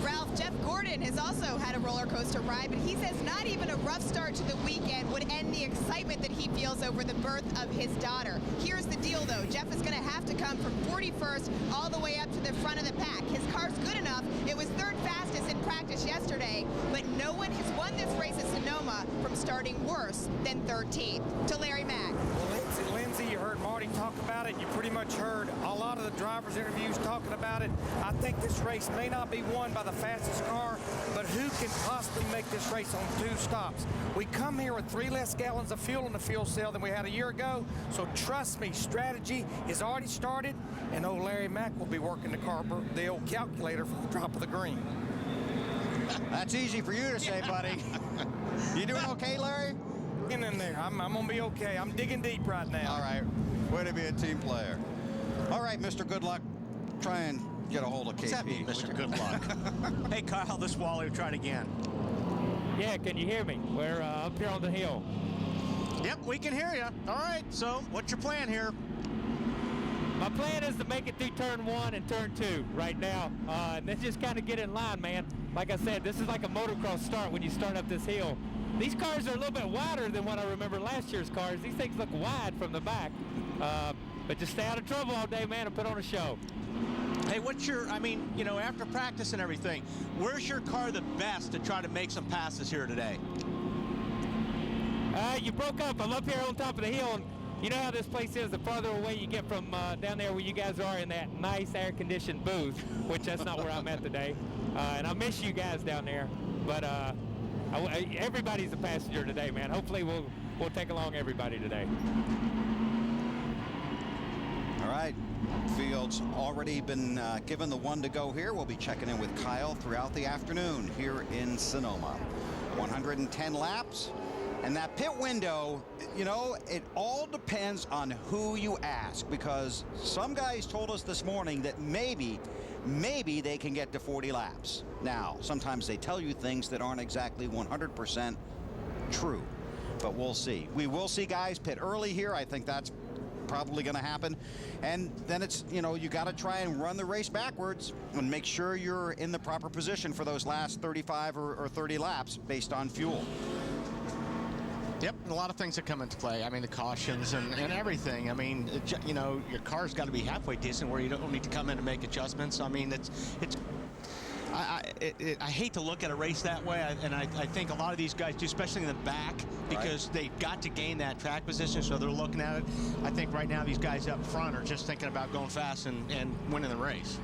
Speaker 14: Ralph, Jeff Gordon has also had a roller coaster ride, but he says not even a rough start to the weekend would end the excitement that he feels over the birth of his daughter. Here's the deal, though. Jeff is going to have to come from 41st all the way up to the front of the pack. His car's good enough. It was 3rd fastest in practice yesterday, but no one has won this race at Sonoma from starting worse than 13th. To Larry Mack.
Speaker 22: Well, Lindsay, you heard Marty talk about it. You pretty much heard a lot of the drivers' interviews talking about it. I think this race may not be won by the fastest car, but who can possibly make this race on 2 stops? We come here with 3 less gallons of fuel in the fuel cell than we had a year ago, so trust me, strategy is already started, and old Larry Mack will be working the old calculator for the drop of the green.
Speaker 2: That's easy for you to say, buddy. You doing okay, Larry?
Speaker 22: In there. I'm going to be okay. I'm digging deep right now.
Speaker 2: All right. Way to be a team player. All right, Mr. Good Luck. Try and get a hold of KP.
Speaker 8: What's that mean, Mr. Good Luck? Hey, Kyle, this is Wally. We'll try it again.
Speaker 9: Yeah, can you hear me? We're up here on the hill.
Speaker 8: Yep, we can hear you. All right, so what's your plan here?
Speaker 9: My plan is to make it through turn 1 and turn 2 right now. And then just kind of get in line, man. Like I said, this is like a motocross start when you start up this hill. These cars are a little bit wider than what I remember last year's cars. These things look wide from the back. But just stay out of trouble all day, man, and put on a show.
Speaker 8: Hey, what's your, after practice and everything, where's your car the best to try to make some passes here today?
Speaker 9: You broke up. I'm up here on top of the hill, and you know how this place is. The farther away you get from down there where you guys are in that nice air-conditioned booth, which that's not where I'm at today. And I miss you guys down there. But everybody's a passenger today, man. Hopefully we'll take along everybody today.
Speaker 2: All right. Field's already been given the 1 to go here. We'll be checking in with Kyle throughout the afternoon here in Sonoma. 110 laps. And that pit window, it all depends on who you ask, because some guys told us this morning that maybe they can get to 40 laps. Now, sometimes they tell you things that aren't exactly 100% true, but we'll see. We will see guys pit early here. I think that's probably going to happen. And then it's, you got to try and run the race backwards and make sure you're in the proper position for those last 35 or 30 laps based on fuel.
Speaker 8: Yep, a lot of things that come into play. I mean, the cautions and everything. I mean, your car's got to be halfway decent where you don't need to come in and make adjustments. I mean, I hate to look at a race that way, and I think a lot of these guys do, especially in the back, because they've got to gain that track position, so they're looking at it. I think right now these guys up front are just thinking about going fast and winning the race.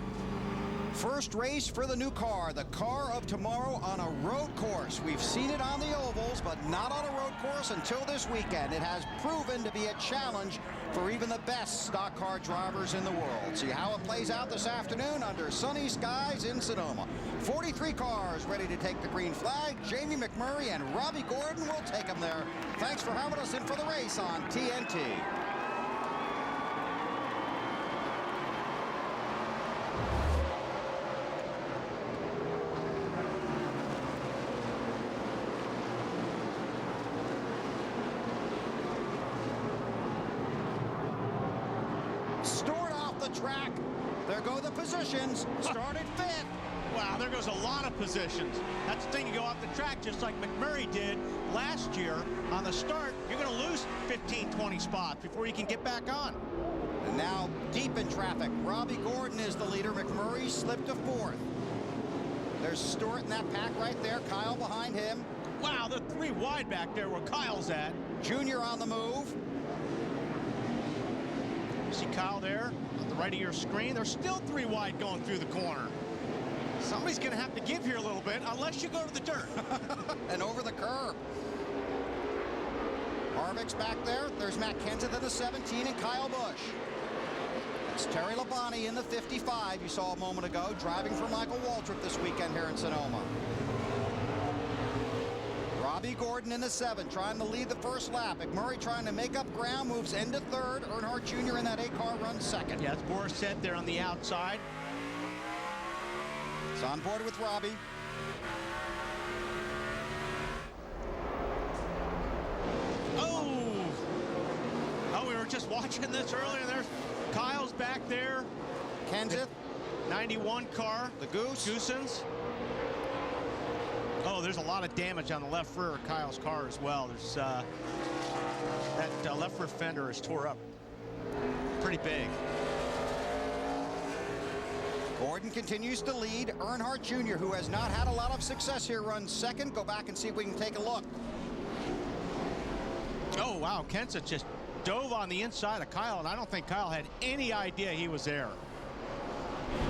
Speaker 2: First race for the new car, the car of tomorrow on a road course. We've seen it on the ovals, but not on a road course until this weekend. It has proven to be a challenge for even the best stock car drivers in the world. See how it plays out this afternoon under sunny skies in Sonoma. 43 cars ready to take the green flag. Jamie McMurray and Robbie Gordon will take them there. Thanks for having us in for the race on TNT. Stewart off the track. There go the positions. Started fifth.
Speaker 8: Wow, there goes a lot of positions. That's the thing, you go off the track just like McMurray did last year. On the start, you're going to lose 15, 20 spots before you can get back on.
Speaker 2: And now deep in traffic. Robbie Gordon is the leader. McMurray slipped to fourth. There's Stewart in that pack right there. Kyle behind him.
Speaker 8: Wow, they're 3 wide back there where Kyle's at.
Speaker 2: Junior on the move.
Speaker 8: See Kyle there on the right of your screen. There's still 3 wide going through the corner. Somebody's going to have to give here a little bit unless you go to the dirt.
Speaker 2: And over the curb. Harvick's back there. There's Matt Kenseth in the 17 and Kyle Busch. It's Terry Labonte in the 55 you saw a moment ago, driving for Michael Waltrip this weekend here in Sonoma. Robbie Gordon in the 7, trying to lead the first lap. McMurray trying to make up ground, moves into third. Earnhardt Jr. in that 8-car runs second.
Speaker 8: Yeah, it's Boris said there on the outside.
Speaker 2: It's on board with Robbie.
Speaker 8: Oh, we were just watching this earlier. There's Kyle's back there.
Speaker 2: Kenseth.
Speaker 8: 91 car.
Speaker 2: The Goosens.
Speaker 8: Oh, there's a lot of damage on the left rear of Kyle's car as well. There's that left rear fender is tore up pretty big.
Speaker 2: Gordon continues to lead. Earnhardt Jr., who has not had a lot of success here, runs second. Go back and see if we can take a look.
Speaker 8: Oh, wow. Kenseth just dove on the inside of Kyle, and I don't think Kyle had any idea he was there.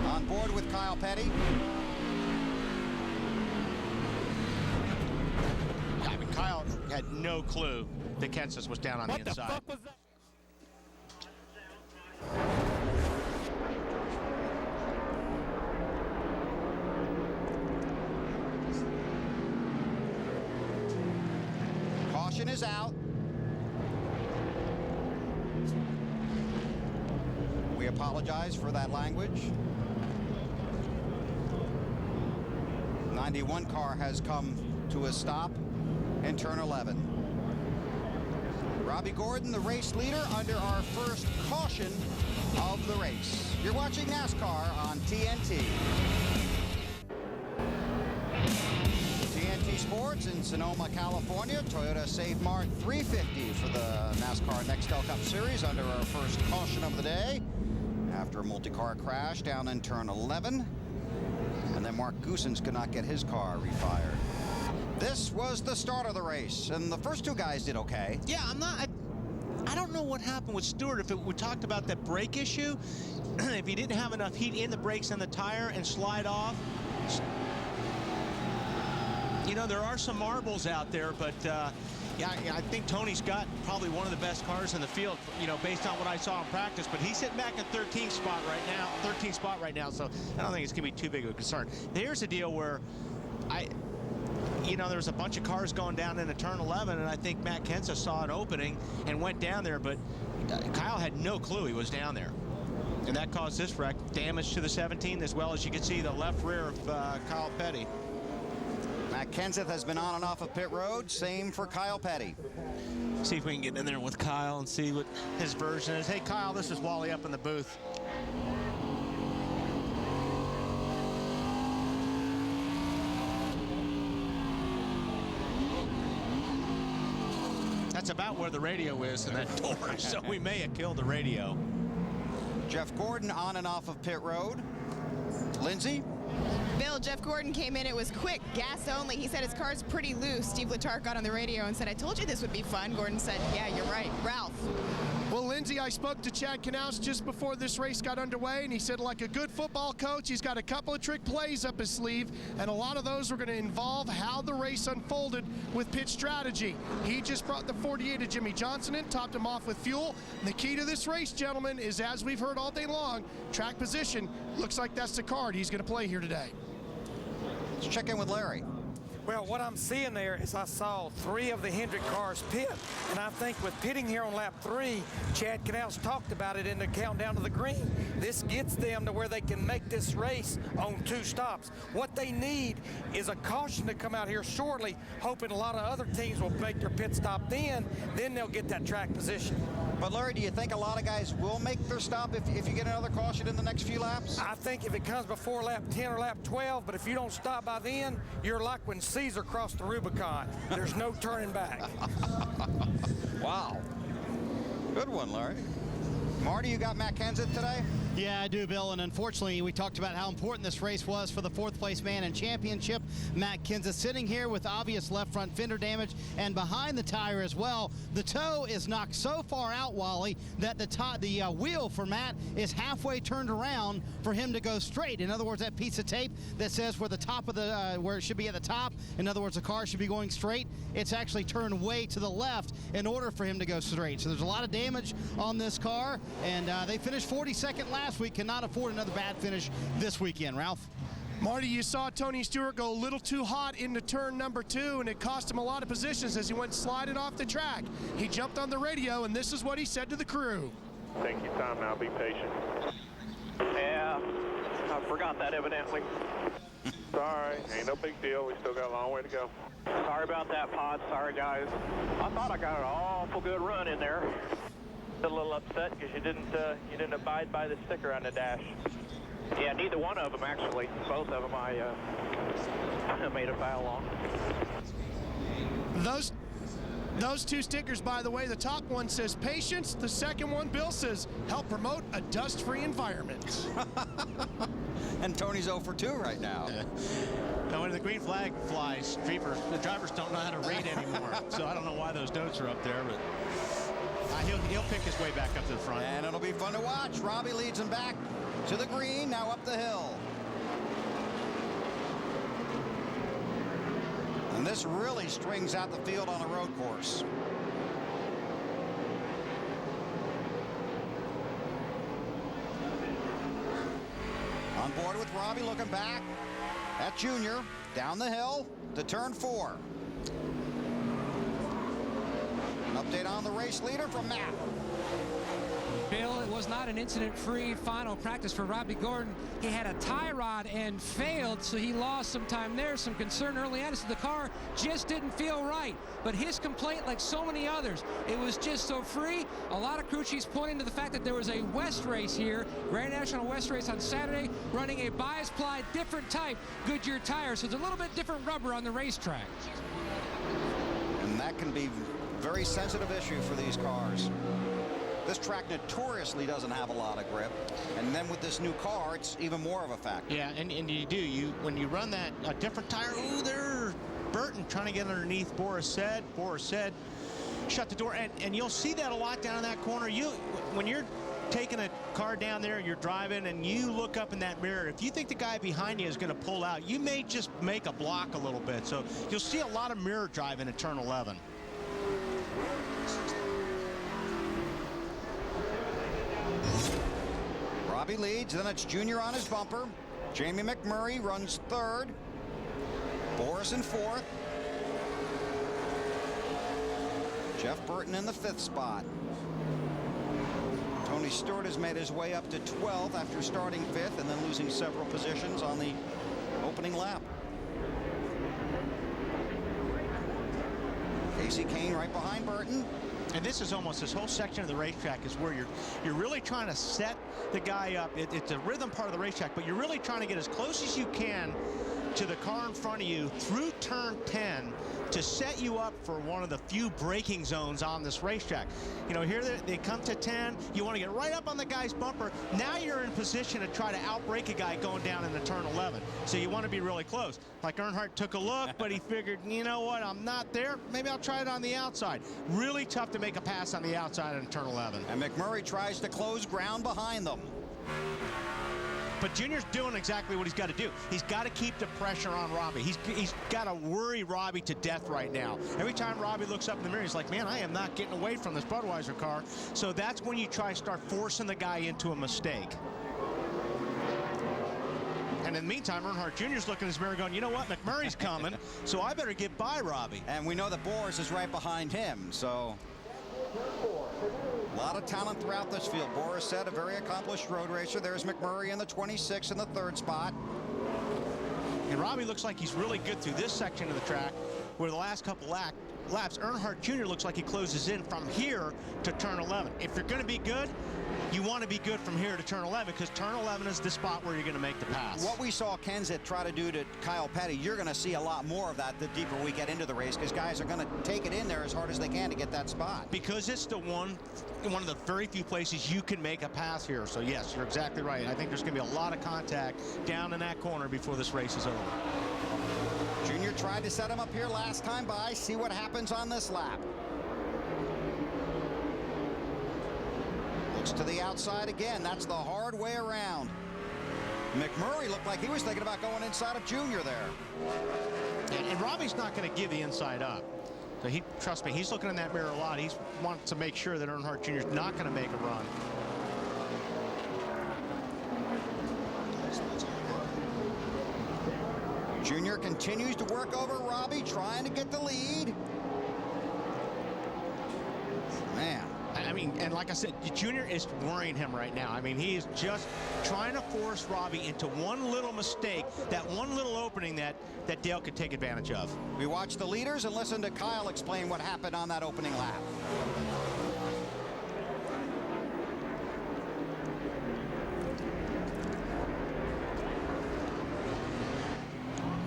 Speaker 2: On board with Kyle Petty.
Speaker 8: I mean, Kyle had no clue that Kenseth was down on the inside.
Speaker 9: What the fuck was that?
Speaker 2: Caution is out. We apologize for that language. 91 car has come to a stop in turn 11. Robbie Gordon, the race leader, under our first caution of the race. You're watching NASCAR on TNT. TNT Sports in Sonoma, California. Toyota Save Mart 350 for the NASCAR Nextel Cup Series under our first caution of the day. After a multi-car crash down in turn 11. And then Mark Goosens could not get his car refired. This was the start of the race, and the first 2 guys did okay.
Speaker 8: Yeah, I don't know what happened with Stewart. If we talked about that brake issue, if he didn't have enough heat in the brakes and the tire and slide off. You know, there are some marbles out there, but yeah, I think Tony's got probably one of the best cars in the field, you know, based on what I saw in practice. But he's sitting back at 13th spot right now, so I don't think it's going to be too big of a concern. Here's the deal where you know, there was a bunch of cars going down into turn 11, and I think Matt Kenseth saw an opening and went down there, but Kyle had no clue he was down there. And that caused this wreck, damage to the 17, as well as you can see the left rear of Kyle Petty.
Speaker 2: Matt Kenseth has been on and off of pit road. Same for Kyle Petty.
Speaker 8: See if we can get in there with Kyle and see what his version is. Hey, Kyle, this is Wally up in the booth. That's about where the radio is in that door, so we may have killed the radio.
Speaker 2: Jeff Gordon on and off of pit road. Lindsay?
Speaker 14: Bill, Jeff Gordon came in. It was quick, gas only. He said his car's pretty loose. Steve Letarte got on the radio and said, "I told you this would be fun." Gordon said, "Yeah, you're right." Ralph?
Speaker 10: Well, Lindsay, I spoke to Chad Knaus just before this race got underway, and he said, like a good football coach, he's got a couple of trick plays up his sleeve, and a lot of those were going to involve how the race unfolded with pit strategy. He just brought the 48 of Jimmy Johnson in, topped him off with fuel. And the key to this race, gentlemen, is, as we've heard all day long, track position. Looks like that's the card he's going to play here today.
Speaker 2: Let's check in with Larry.
Speaker 22: Well, what I'm seeing there is I saw 3 of the Hendrick cars pit, and I think with pitting here on lap 3, Chad Knaus talked about it in the countdown to the green. This gets them to where they can make this race on 2 stops. What they need is a caution to come out here shortly, hoping a lot of other teams will make their pit stop then they'll get that track position.
Speaker 2: But Larry, do you think a lot of guys will make their stop if you get another caution in the next few laps?
Speaker 22: I think if it comes before lap 10 or lap 12, but if you don't stop by then, you're like when Caesar crossed the Rubicon. There's no turning back.
Speaker 2: Wow. Good one, Larry. Marty, you got Matt Kenseth today?
Speaker 4: Yeah, I do, Bill, and unfortunately, we talked about how important this race was for the 4th place man in championship. Matt Kenseth sitting here with obvious left front fender damage and behind the tire as well. The toe is knocked so far out, Wally, that the wheel for Matt is halfway turned around for him to go straight. In other words, that piece of tape that says where the top of the where it should be at the top, in other words, the car should be going straight, it's actually turned way to the left in order for him to go straight. So there's a lot of damage on this car, and they finished 42nd last week. Cannot afford another bad finish this weekend. Ralph?
Speaker 10: Marty, you saw Tony Stewart go a little too hot into turn number 2, and it cost him a lot of positions as he went sliding off the track. He jumped on the radio, and this is what he said to the crew.
Speaker 11: Take your time now, be patient.
Speaker 13: Yeah, I forgot that evidently.
Speaker 11: Sorry, ain't no big deal. We still got a long way to go.
Speaker 13: Sorry about that, Pod. Sorry, guys. I thought I got an awful good run in there. A little upset because you didn't abide by the sticker on the dash. Yeah, neither one of them actually. Both of them I made a foul on.
Speaker 10: Those 2 stickers, by the way, the top one says patience. The second one, Bill, says help promote a dust-free environment.
Speaker 2: And Tony's 0 for 2 right now.
Speaker 8: Yeah. Now, when the green flag flies, the drivers don't know how to read anymore. So I don't know why those notes are up there, but he'll pick his way back up to the front.
Speaker 2: And it'll be fun to watch. Robbie leads him back to the green, now up the hill. And this really strings out the field on a road course. On board with Robbie, looking back at Junior, down the hill to turn 4. An update on the race leader from Matt.
Speaker 23: Bill, it was not an incident-free final practice for Robbie Gordon. He had a tie rod and failed, so he lost some time there. Some concern early on as to the car just didn't feel right. But his complaint, like so many others, it was just so free. A lot of crew chiefs pointing to the fact that there was a West race here, Grand National West race on Saturday, running a bias-ply, different type Goodyear tire. So it's a little bit different rubber on the racetrack.
Speaker 2: And that can be a very sensitive issue for these cars. This track notoriously doesn't have a lot of grip, and then with this new car, it's even more of a factor.
Speaker 8: Yeah, and when you run that a different tire, ooh, there, Burton trying to get underneath Boris said, shut the door, and you'll see that a lot down in that corner. When you're taking a car down there, you're driving, and you look up in that mirror, if you think the guy behind you is going to pull out, you may just make a block a little bit. So you'll see a lot of mirror driving at turn 11.
Speaker 2: Robbie leads, then it's Junior on his bumper. Jamie McMurray runs 3rd. Boris in 4th. Jeff Burton in the 5th spot. Tony Stewart has made his way up to 12th after starting 5th and then losing several positions on the opening lap. Casey Kane right behind Burton.
Speaker 8: And this is almost, this whole section of the racetrack is where you're really trying to set the guy up. It's a rhythm part of the racetrack, but you're really trying to get as close as you can to the car in front of you through turn 10 to set you up for one of the few braking zones on this racetrack. You know, here they come to 10. You want to get right up on the guy's bumper. Now you're in position to try to outbrake a guy going down into turn 11. So you want to be really close. Like Earnhardt took a look, but he figured, you know what, I'm not there. Maybe I'll try it on the outside. Really tough to make a pass on the outside in turn 11.
Speaker 2: And McMurray tries to close ground behind them.
Speaker 8: But Junior's doing exactly what he's got to do. He's got to keep the pressure on Robbie. He's got to worry Robbie to death right now. Every time Robbie looks up in the mirror, he's like, man, I am not getting away from this Budweiser car. So that's when you try to start forcing the guy into a mistake. And in the meantime, Earnhardt Jr.'s looking in his mirror going, you know what, McMurray's coming, so I better get by Robbie.
Speaker 2: And we know that Boris is right behind him, so a lot of talent throughout this field. Boris said, a very accomplished road racer. There's McMurray in the 26 in the 3rd spot.
Speaker 8: And Robbie looks like he's really good through this section of the track, where the last couple laps, Earnhardt Jr. looks like he closes in from here to turn 11. If you're going to be good, you want to be good from here to turn 11, because turn 11 is the spot where you're going to make the pass.
Speaker 2: What we saw Kenseth try to do to Kyle Petty, you're going to see a lot more of that the deeper we get into the race, because guys are going to take it in there as hard as they can to get that spot.
Speaker 8: Because it's the one of the very few places you can make a pass here. So yes, you're exactly right. I think there's going to be a lot of contact down in that corner before this race is over.
Speaker 2: Junior tried to set him up here last time by. See what happens on this lap. Looks to the outside again. That's the hard way around. McMurray looked like he was thinking about going inside of Junior there.
Speaker 8: And Robbie's not going to give the inside up. So trust me, he's looking in that mirror a lot. He wants to make sure that Earnhardt Jr. is not going to make a run.
Speaker 2: Junior continues to work over Robbie, trying to get the lead. Man.
Speaker 8: I mean, and like I said, Junior is worrying him right now. I mean, he is just trying to force Robbie into one little mistake, that one little opening that Dale could take advantage of.
Speaker 2: We watch the leaders and listen to Kyle explain what happened on that opening lap.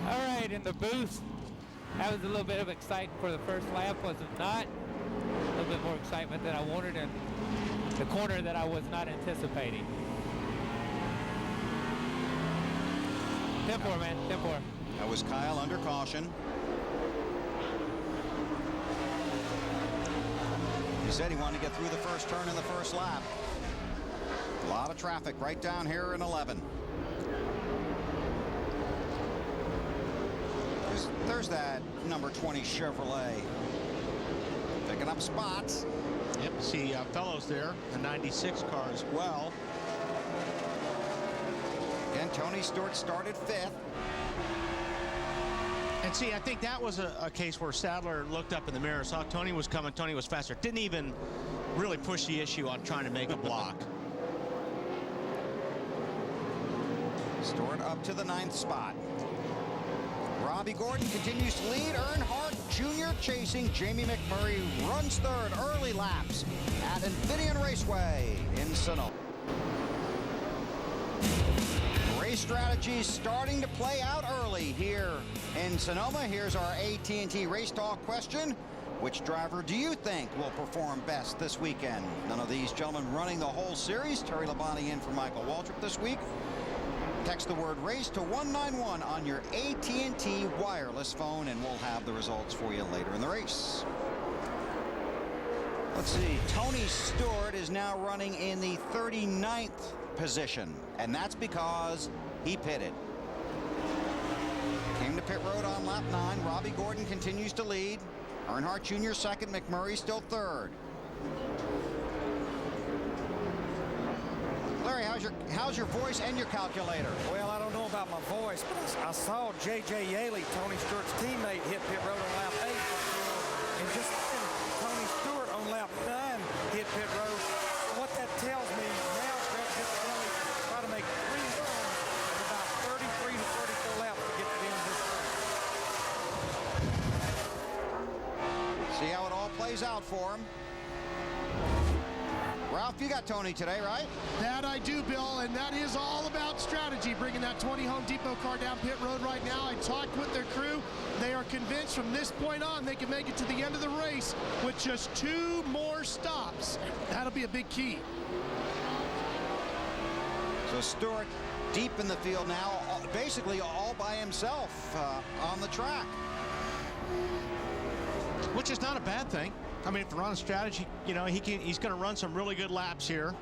Speaker 5: All right, in the booth, that was a little bit of excitement for the first lap, was it not? A little bit more excitement than I wanted in the corner that I was not anticipating. 10-4, man, 10-4.
Speaker 2: That was Kyle under caution. He said he wanted to get through the first turn in the first lap. A lot of traffic right down here in 11. There's that number 20 Chevrolet. Picking up spots.
Speaker 8: Yep, see Fellows there, the 96 car as well.
Speaker 2: Again, Tony Stewart started 5th.
Speaker 8: And see, I think that was a case where Sadler looked up in the mirror, saw Tony was coming, Tony was faster. Didn't even really push the issue on trying to make a block.
Speaker 2: Stewart up to the 9th spot. Robbie Gordon continues to lead. Earnhardt Jr. chasing. Jamie McMurray runs 3rd. Early laps at Infineon Raceway in Sonoma. Race strategy starting to play out early here in Sonoma. Here's our AT&T Race Talk question. Which driver do you think will perform best this weekend? None of these gentlemen running the whole series. Terry Labonte in for Michael Waltrip this week. Text the word race to 191 on your AT&T wireless phone, and we'll have the results for you later in the race. Let's see. Tony Stewart is now running in the 39th position, and that's because he pitted. Came to pit road on lap 9. Robbie Gordon continues to lead. Earnhardt Jr. 2nd. McMurray still 3rd. Larry, how's your voice and your calculator?
Speaker 22: Well, I don't know about my voice, but I saw J.J. Yaley, Tony Stewart's teammate, hit pit road on lap 8. And just then, Tony Stewart on lap 9 hit pit road. What that tells me now, Greg Ciccatelli try to make 3 runs in about 33 to 34 laps to get to the end of this race.
Speaker 2: See how it all plays out for him. Ralph, you got Tony today, right?
Speaker 10: That I do, Bill, and that is all about strategy, bringing that 20 Home Depot car down pit road right now. I talked with their crew. They are convinced from this point on they can make it to the end of the race with just 2 more stops. That'll be a big key.
Speaker 2: So Stewart deep in the field now, basically all by himself on the track.
Speaker 8: Which is not a bad thing. I mean, if you're on a strategy, you know, he's going to run some really good laps here.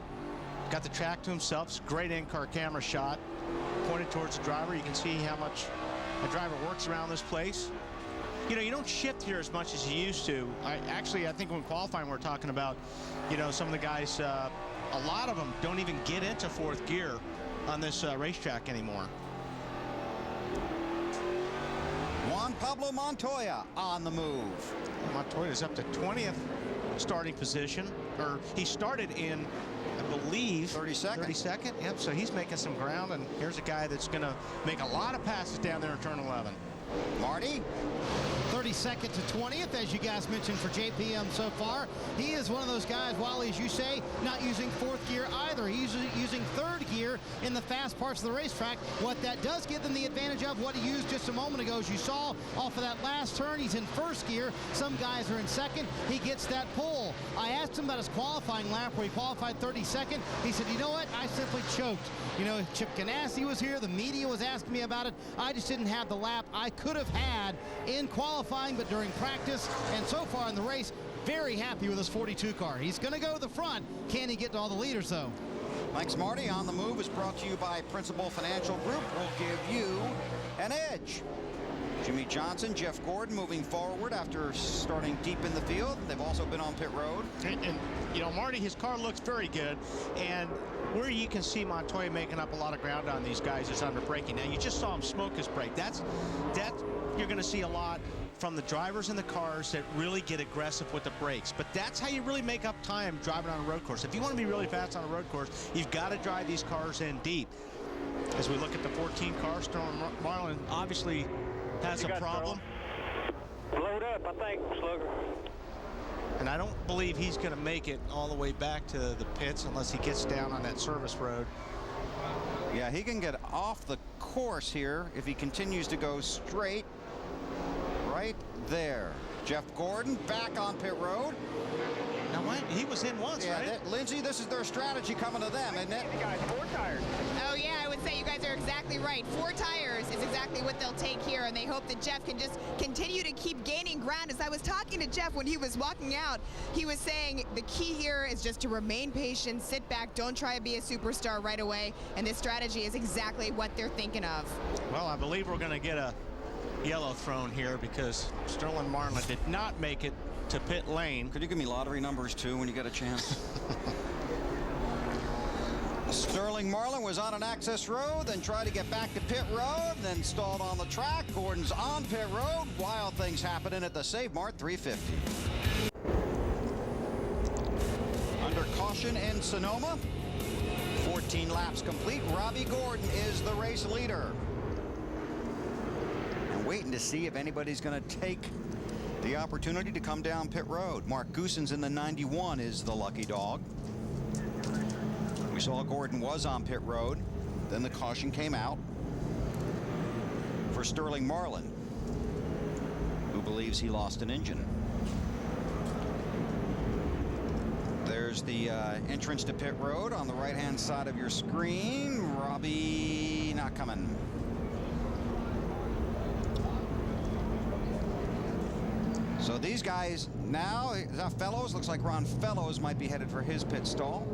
Speaker 8: Got the track to himself. It's a great in-car camera shot pointed towards the driver. You can see how much the driver works around this place. You know, you don't shift here as much as you used to. I think when qualifying we're talking about, you know, some of the guys, a lot of them don't even get into 4th gear on this racetrack anymore.
Speaker 2: Juan Pablo Montoya on the move.
Speaker 8: Montoya's up to 20th starting position, or he started in, I believe, 32nd. Yep, so he's making some ground, and here's a guy that's going to make a lot of passes down there in turn 11.
Speaker 2: Marty?
Speaker 4: 32nd to 20th, as you guys mentioned, for JPM so far. He is one of those guys, Wally, as you say, not using 4th gear either. He's using 3rd gear in the fast parts of the racetrack. What that does give them the advantage of what he used just a moment ago, as you saw off of that last turn, he's in 1st gear. Some guys are in 2nd. He gets that pull. I asked him about his qualifying lap where he qualified 32nd. He said, you know what? I simply choked. You know, Chip Ganassi was here. The media was asking me about it. I just didn't have the lap I could have had in qualifying, but during practice and so far in the race, very happy with his 42 car. He's going to go to the front. Can he get to all the leaders, though?
Speaker 2: Thanks, Marty. On the Move is brought to you by Principal Financial Group. Will give you an edge. Jimmy Johnson, Jeff Gordon moving forward after starting deep in the field. They've also been on pit road.
Speaker 8: And you know, Marty, his car looks very good. And where you can see Montoya making up a lot of ground on these guys is under braking. Now, you just saw him smoke his brake. That you're going to see a lot from the drivers in the cars that really get aggressive with the brakes. But that's how you really make up time driving on a road course. If you want to be really fast on a road course, you've got to drive these cars in deep. As we look at the 14 car, Sterling Marlin obviously has a problem.
Speaker 13: Load up, I think, Slugger.
Speaker 8: And I don't believe he's going to make it all the way back to the pits unless he gets down on that service road.
Speaker 2: Yeah, he can get off the course here if he continues to go straight. Right there. Jeff Gordon back on pit road.
Speaker 8: Now, what? He was in once, right?
Speaker 2: Lindsay, this is their strategy coming to them, isn't it?
Speaker 13: Guys, 4 tires.
Speaker 14: Oh, yeah, I would say you guys are exactly right. 4 tires is exactly what they'll take here, and they hope that Jeff can just continue to keep gaining ground. As I was talking to Jeff when he was walking out, he was saying the key here is just to remain patient, sit back, don't try to be a superstar right away, and this strategy is exactly what they're thinking of.
Speaker 8: Well, I believe we're going to get a yellow thrown here because Sterling Marlin did not make it to pit lane.
Speaker 2: Could you give me lottery numbers too when you get a chance? Sterling Marlin was on an access road, then tried to get back to pit road, then stalled on the track. Gordon's on pit road. Wild things happening at the Save Mart 350. Under caution in Sonoma. 14 laps complete. Robbie Gordon is the race leader. And waiting to see if anybody's going to take the opportunity to come down pit road. Mark Goossens in the 91 is the lucky dog. We saw Gordon was on pit road. Then the caution came out for Sterling Marlin, who believes he lost an engine. There's the entrance to pit road on the right-hand side of your screen. Robbie not coming. So these guys now, Fellows, looks like Ron Fellows might be headed for his pit stall.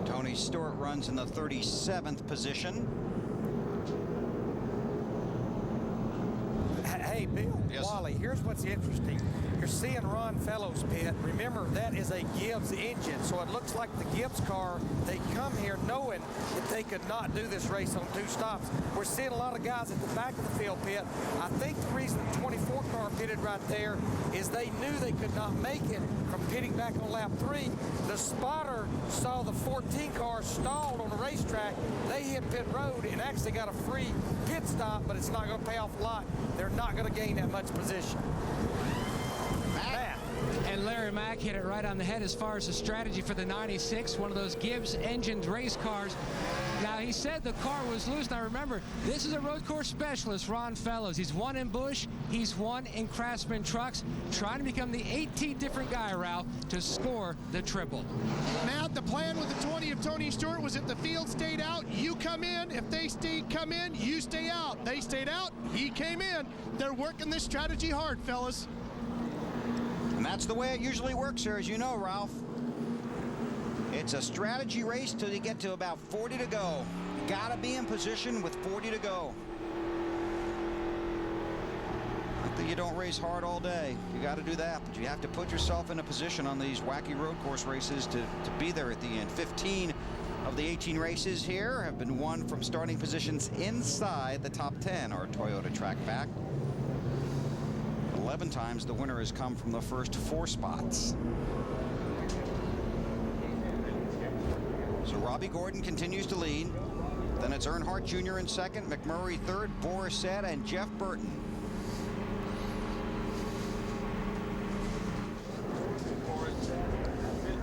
Speaker 2: Tony Stewart runs in the 37th position.
Speaker 7: Hey, Bill,
Speaker 2: yes.
Speaker 7: Wally, here's what's interesting.
Speaker 22: you're seeing Ron Fellows pit, remember that is a Gibbs engine, so it looks like the Gibbs car, they come here knowing that they could not do this race on 2 stops. We're seeing a lot of guys at the back of the field pit. I think the reason the 24 car pitted right there is they knew they could not make it from pitting back on lap 3. The spotter saw the 14 car stalled on the racetrack. They hit pit road and actually got a free pit stop, but it's not going to pay off a lot. They're not going to gain that much position.
Speaker 23: And Larry Mack hit it right on the head as far as the strategy for the 96, one of those Gibbs engined race cars. Now, he said the car was loose. Now, remember, this is a road course specialist, Ron Fellows. He's won in Busch. He's won in Craftsman trucks, trying to become the 18th different guy, Ralph, to score the triple.
Speaker 10: Matt, the plan with the 20 of Tony Stewart was if the field stayed out, you come in. If they come in, you stay out. They stayed out, he came in. They're working this strategy hard, fellas.
Speaker 2: And that's the way it usually works here, as you know, Ralph. It's a strategy race till you get to about 40 to go. Gotta be in position with 40 to go. Not that you don't race hard all day. You got to do that, but you have to put yourself in a position on these wacky road course races to be there at the end. 15 of the 18 races here have been won from starting positions inside the top 10, our Toyota track fact. 11 times the winner has come from the first 4 spots. So Robbie Gordon continues to lead. Then it's Earnhardt Jr. in second, McMurray third, Borisset, and Jeff Burton.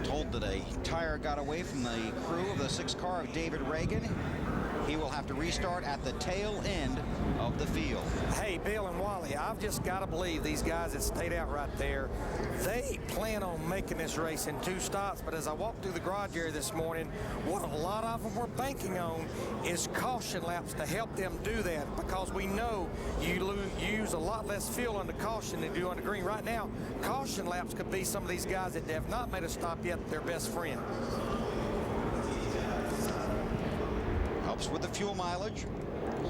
Speaker 2: Told that a tire got away from the crew of the 6 car of David Reagan. He will have to restart at the tail end of the field.
Speaker 22: Hey, Bill and Wally, I've just got to believe these guys that stayed out right there, they plan on making this race in 2 stops. But as I walked through the garage area this morning, what a lot of them were banking on is caution laps to help them do that, because we know you use a lot less fuel under caution than you do under green. Right now, caution laps could be some of these guys that have not made a stop yet, their best friend.
Speaker 2: Helps with the fuel mileage,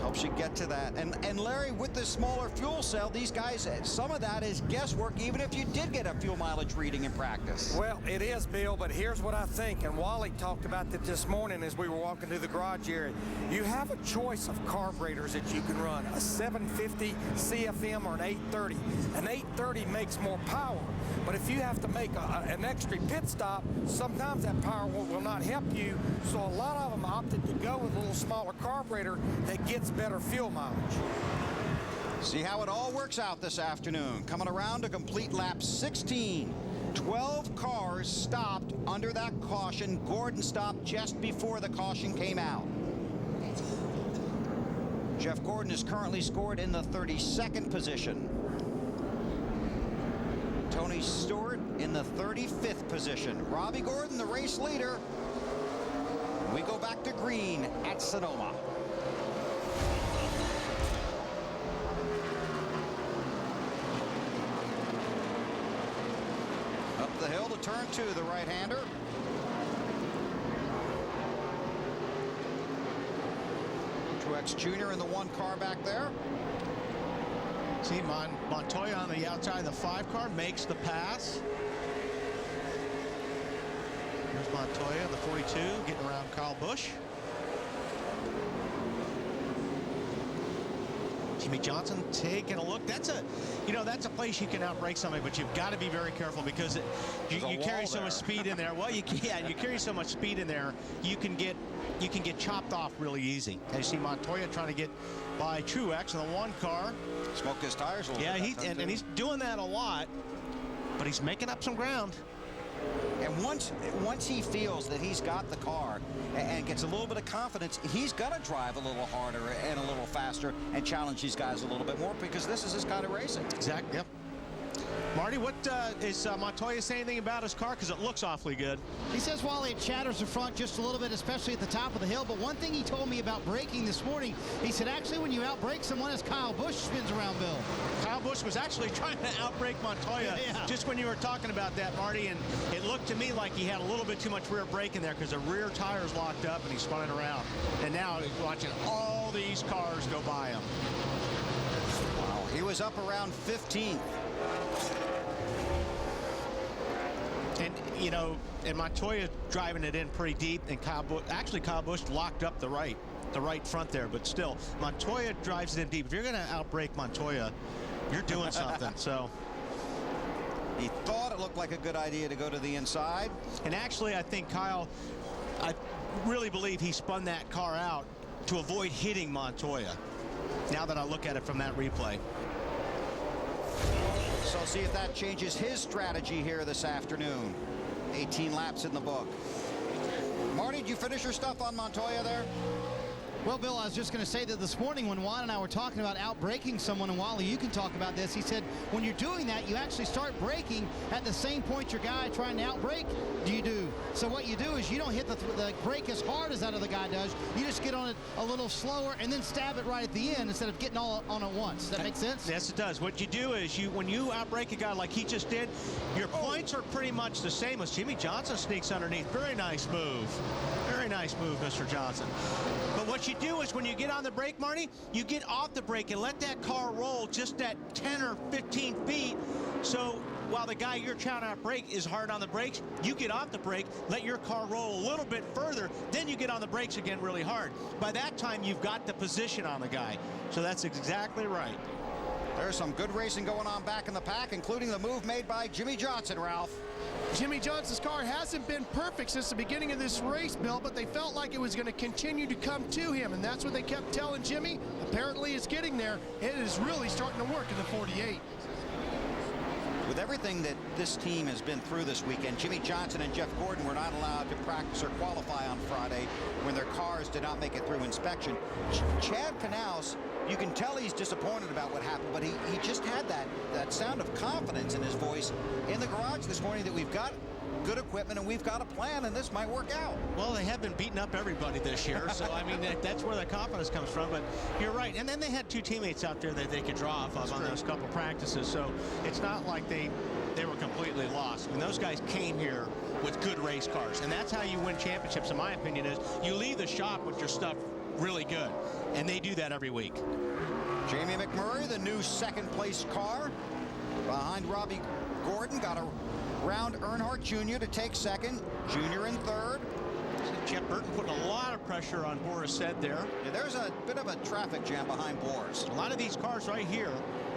Speaker 2: helps you get to that. And Larry, with the smaller fuel cell, these guys, some of that is guesswork, even if you did get a fuel mileage reading in practice.
Speaker 22: Well, it is, Bill, but here's what I think, and Wally talked about that this morning as we were walking through the garage area. You have a choice of carburetors that you can run, a 750 CFM or an 830. An 830 makes more power, but if you have to make an extra pit stop, sometimes that power will not help you, so a lot of them opted to go with a little smaller carburetor that gets better fuel mileage.
Speaker 2: See how it all works out this afternoon. Coming around to complete lap 16. 12 cars stopped under that caution. Gordon stopped just before the caution came out. Jeff Gordon is currently scored in the 32nd position. Tony Stewart in the 35th position. Robbie Gordon, the race leader. We go back to green at Sonoma. Up the hill to turn 2, the right-hander. Truex Jr. in the 1 car back there.
Speaker 8: See, Montoya on the outside of the 5 car makes the pass. Here's Montoya, the 42, getting around Kyle Busch. Jimmy Johnson taking a look. That's a place you can outbrake somebody, but you've got to be very careful because you carry so much speed in there. Well, you carry so much speed in there, you can get chopped off really easy. And you see Montoya trying to get by Truex in the 1 car.
Speaker 2: Smoke his tires a little bit.
Speaker 8: Yeah, and he's doing that a lot, but he's making up some ground.
Speaker 2: And once he feels that he's got the car and gets a little bit of confidence, he's going to drive a little harder and a little faster and challenge these guys a little bit more, because this is his kind of racing.
Speaker 8: Exactly. Yep. Marty, what is Montoya saying anything about his car? Because it looks awfully good.
Speaker 4: He says, Wally, it chatters the front just a little bit, especially at the top of the hill. But one thing he told me about braking this morning, he said, actually, when you outbrake someone, as Kyle Busch spins around, Bill.
Speaker 8: Kyle Busch was actually trying to outbrake Montoya just when you were talking about that, Marty. And it looked to me like he had a little bit too much rear braking there because the rear tire's locked up and he's spinning around. And now he's watching all these cars go by him.
Speaker 2: Wow, he was up around 15th.
Speaker 8: And, you know, and Montoya driving it in pretty deep, and Kyle Busch locked up the right front there, but still, Montoya drives it in deep. If you're going to outbrake Montoya, you're doing something. So
Speaker 2: he thought it looked like a good idea to go to the inside.
Speaker 8: And actually, I think Kyle, I really believe he spun that car out to avoid hitting Montoya, now that I look at it from that replay.
Speaker 2: So see if that changes his strategy here this afternoon. 18 laps in the book. Marty, did you finish your stuff on Montoya there?
Speaker 4: Well, Bill, I was just going to say that this morning when Juan and I were talking about outbraking someone, and Wally, you can talk about this, he said when you're doing that, you actually start braking at the same point your guy trying to outbrake you do. So what you do is you don't hit the brake as hard as that other guy does. You just get on it a little slower and then stab it right at the end instead of getting all on at once. Does that make sense?
Speaker 8: Yes, it does. What you do is when you outbrake a guy like he just did, your points are pretty much the same as Jimmy Johnson sneaks underneath. Very nice move. Very nice move, Mr. Johnson. But what you do is when you get on the brake, Marty, you get off the brake and let that car roll just at 10 or 15 feet. So while the guy you're trying to brake is hard on the brakes, you get off the brake, let your car roll a little bit further, then you get on the brakes again really hard. By that time, you've got the position on the guy. So that's exactly right.
Speaker 2: There's some good racing going on back in the pack, including the move made by Jimmy Johnson, Ralph.
Speaker 10: Jimmy Johnson's car hasn't been perfect since the beginning of this race, Bill, but they felt like it was going to continue to come to him, and that's what they kept telling Jimmy. Apparently it's getting there. It is really starting to work in the 48.
Speaker 2: With everything that this team has been through this weekend, Jimmy Johnson and Jeff Gordon were not allowed to practice or qualify on Friday when their cars did not make it through inspection. Chad Knaus, you can tell he's disappointed about what happened, but he just had that sound of confidence in his voice in the garage this morning that we've got good equipment and we've got a plan and this might work out.
Speaker 8: Well, they have been beating up everybody this year, so I mean that's where the confidence comes from. But you're right, and then they had two teammates out there that they could draw off of on those couple practices, so it's not like they were completely lost. I mean, those guys came here with good race cars, and that's how you win championships, in my opinion, is you leave the shop with your stuff really good, and they do that every week.
Speaker 2: Jamie McMurray, the new second-place car behind Robbie Gordon, got around Earnhardt Jr. to take second, Junior in third.
Speaker 8: Jeff Burton putting a lot of pressure on Boris Said there.
Speaker 2: Yeah, there's a bit of a traffic jam behind Boris.
Speaker 8: A lot of these cars right here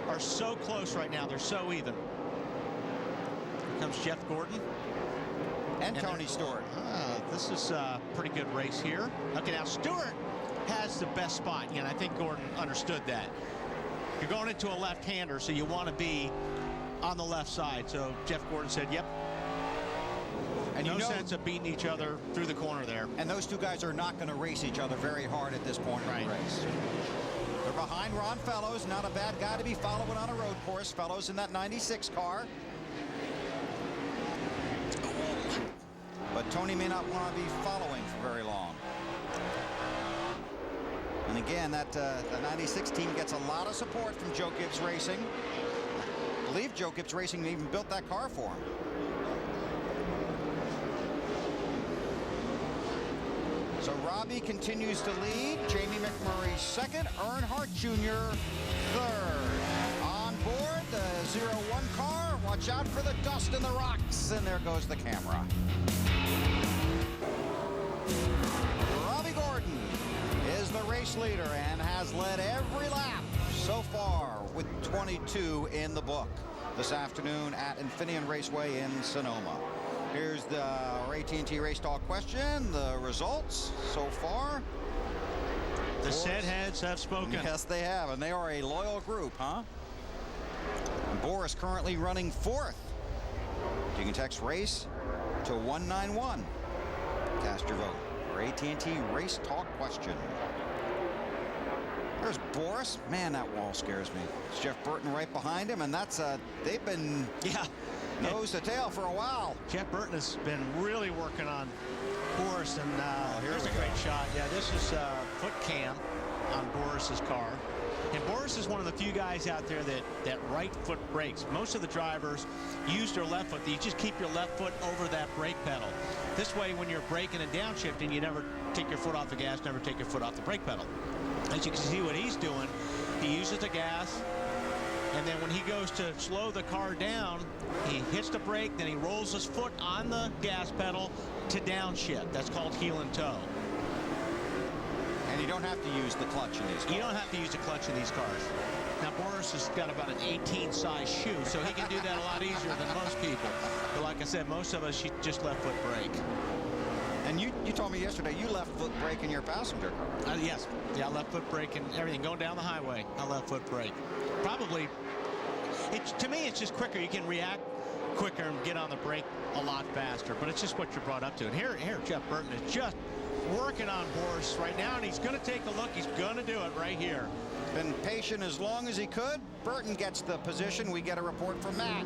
Speaker 8: are so close right now. They're so even. Here comes Jeff Gordon.
Speaker 2: And Tony Stewart.
Speaker 8: This is a pretty good race here. Okay, now Stewart has the best spot, and I think Gordon understood that. You're going into a left-hander, so you want to be on the left side. So Jeff Gordon said, yep. And no sense of beating each other through the corner there.
Speaker 2: And those two guys are not going to race each other very hard at this point in the race. They're behind Ron Fellows, not a bad guy to be following on a road course. Fellows in that 96 car. But Tony may not want to be following for very long. And again, the 96 team gets a lot of support from Joe Gibbs Racing. I believe Joe Gibbs Racing even built that car for him. So Robbie continues to lead. Jamie McMurray second. Earnhardt Jr. third. On board the 0-1 car. Watch out for the dust and the rocks. And there goes the camera. Robbie Gordon is the race leader and has led every lap so far with 22 in the book this afternoon at Infineon Raceway in Sonoma. Here's the AT&T Race Talk question. The results so far.
Speaker 8: The set heads have spoken.
Speaker 2: Yes, they have, and they are a loyal group, huh? And Boris currently running fourth. You can text RACE to 191. Cast your vote for AT&T Race Talk question. There's Boris. Man, that wall scares me. It's Jeff Burton right behind him, and that's they've been nose to tail for a while.
Speaker 8: Jeff Burton has been really working on Boris, and here's a great shot. Yeah, this is foot cam on Boris's car. And Boris is one of the few guys out there that right foot brakes. Most of the drivers use their left foot. You just keep your left foot over that brake pedal. This way, when you're braking and downshifting, you never take your foot off the gas, never take your foot off the brake pedal. As you can see what he's doing, he uses the gas, And then when he goes to slow the car down, he hits the brake, then he rolls his foot on the gas pedal to downshift. That's called heel and toe.
Speaker 2: And you don't have to use the clutch in these cars.
Speaker 8: You don't have to use the clutch in these cars. Now, Boris has got about an 18-size shoe, so he can do that a lot easier than most people. But like I said, most of us, you just left foot brake.
Speaker 2: And you told me yesterday you left foot brake in your passenger car.
Speaker 8: Yes. Yeah, I left foot brake and everything. Going down the highway, I left foot brake. Probably, to me, it's just quicker. You can react quicker and get on the brake a lot faster. But it's just what you're brought up to. And here Jeff Burton is just working on Boris right now, and he's going to take a look. He's going to do it right here.
Speaker 2: Been patient as long as he could. Burton gets the position. We get a report from Matt.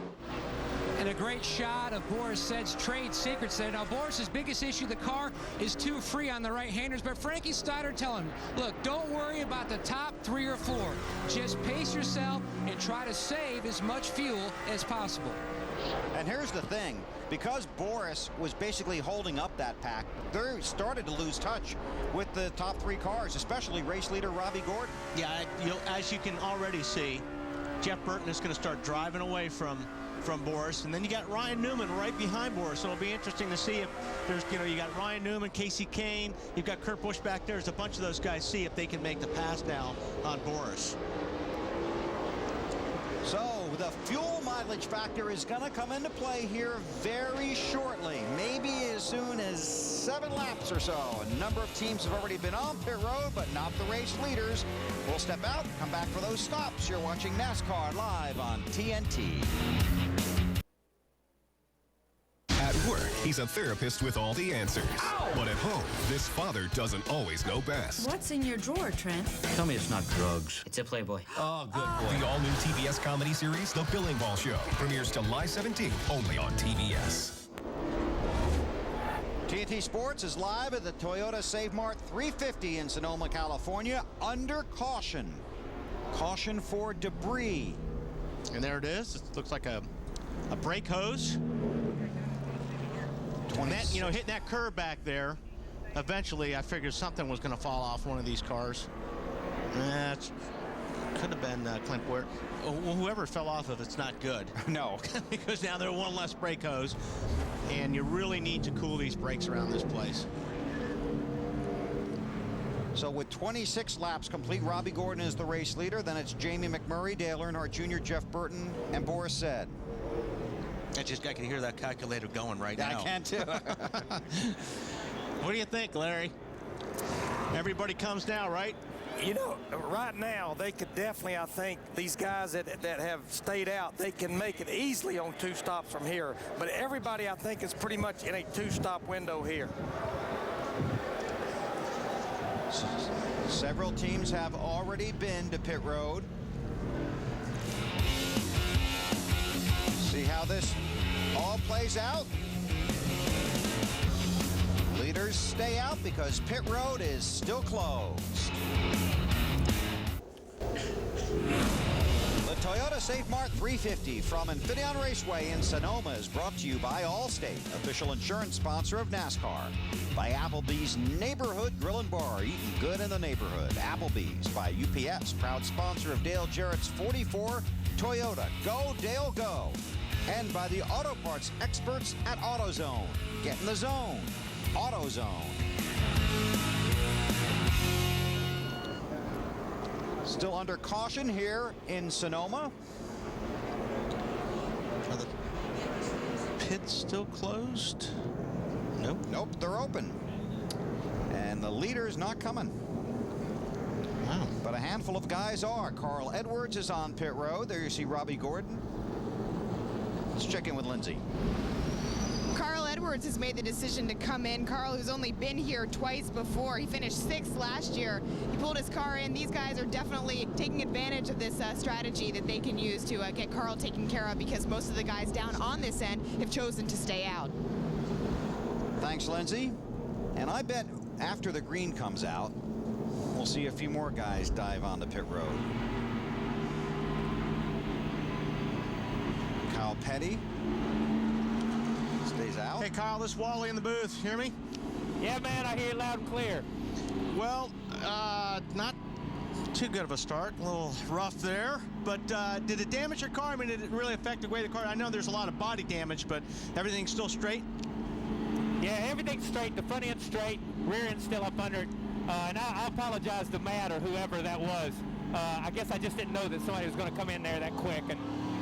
Speaker 23: And a great shot of Boris Said's trade secrets there. Now, Boris's biggest issue, the car is too free on the right-handers, but Frankie Stoddard telling him, look, don't worry about the top 3 or 4. Just pace yourself and try to save as much fuel as possible.
Speaker 2: And here's the thing. Because Boris was basically holding up that pack, they started to lose touch with the top 3 cars, especially race leader Robbie Gordon.
Speaker 8: Yeah, as you can already see, Jeff Burton is going to start driving away from Boris, and then you got Ryan Newman right behind Boris, so it'll be interesting to see if there's, you got Ryan Newman, Casey Kane, you've got Kurt Busch back there. There's a bunch of those guys. See if they can make the pass now on Boris.
Speaker 2: So the fuel mileage factor is going to come into play here very shortly, maybe as soon as 7 laps or so. A number of teams have already been on pit road, but not the race leaders. We'll step out, come back for those stops. You're watching NASCAR live on TNT.
Speaker 7: At work, he's a therapist with all the answers. Ow! But at home, this father doesn't always know best.
Speaker 15: What's in your drawer, Trent?
Speaker 17: Tell me it's not drugs. It's a Playboy.
Speaker 7: Oh, good boy. The all-new TBS comedy series, The Billing Ball Show, premieres July 17th, only on TBS.
Speaker 2: TNT Sports is live at the Toyota Save Mart 350 in Sonoma, California, under caution. Caution for debris.
Speaker 8: And there it is. It looks like a brake hose. And that, hitting that curb back there, eventually I figured something was going to fall off one of these cars. That could have been Clint Ware. Whoever fell off of it's not good.
Speaker 2: No.
Speaker 8: Because now they're one less brake hose, and you really need to cool these brakes around this place.
Speaker 2: So with 26 laps complete, Robbie Gordon is the race leader. Then it's Jamie McMurray, Dale Earnhardt Jr., Jeff Burton, and I
Speaker 8: can hear that calculator going right now.
Speaker 2: I can too.
Speaker 8: What do you think, Larry? Everybody comes now, right?
Speaker 22: Right now, they could definitely, I think, these guys that have stayed out, they can make it easily on 2 stops from here. But everybody, I think, is pretty much in a 2-stop window here.
Speaker 2: Several teams have already been to pit road. See how this all plays out. Leaders stay out because pit road is still closed. The Toyota Save Mart 350 from Infineon Raceway in Sonoma is brought to you by Allstate, official insurance sponsor of NASCAR. By Applebee's Neighborhood Grill and Bar, eating good in the neighborhood. Applebee's. By UPS, proud sponsor of Dale Jarrett's 44 Toyota. Go, Dale, go. And by the auto parts experts at AutoZone. Get in the zone. AutoZone. Still under caution here in Sonoma.
Speaker 8: Are the pits still closed? Nope.
Speaker 2: Nope, they're open. And the leader's not coming.
Speaker 8: Wow.
Speaker 2: But a handful of guys are. Carl Edwards is on pit road. There you see Robbie Gordon. Let's check in with Lindsay.
Speaker 14: Carl Edwards has made the decision to come in. Carl, who's only been here twice before. He finished 6th last year. He pulled his car in. These guys are definitely taking advantage of this strategy that they can use to get Carl taken care of, because most of the guys down on this end have chosen to stay out.
Speaker 2: Thanks, Lindsay. And I bet after the green comes out, we'll see a few more guys dive on the pit road. Kyle Petty stays out.
Speaker 8: Hey, Kyle, this is Wally in the booth. Hear me?
Speaker 5: Yeah, man, I hear you loud and clear.
Speaker 8: Well, not too good of a start. A little rough there. But did it damage your car? I mean, did it really affect the way the car? I know there's a lot of body damage, but everything's still straight?
Speaker 5: Yeah, everything's straight. The front end's straight, rear end's still up under it. And I apologize to Matt or whoever that was. I guess I just didn't know that somebody was going to come in there that quick, and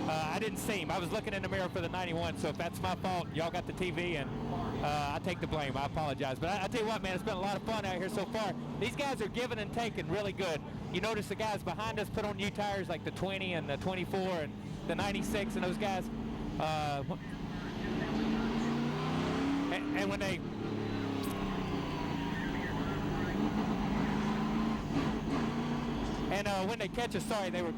Speaker 5: I didn't see him. I was looking in the mirror for the 91, so if that's my fault, y'all got the TV, and I take the blame. I apologize. But I tell you what, man, it's been a lot of fun out here so far. These guys are giving and taking really good. You notice the guys behind us put on new tires like the 20 and the 24 and the 96, and those guys, and when they... And when they catch us, sorry, they were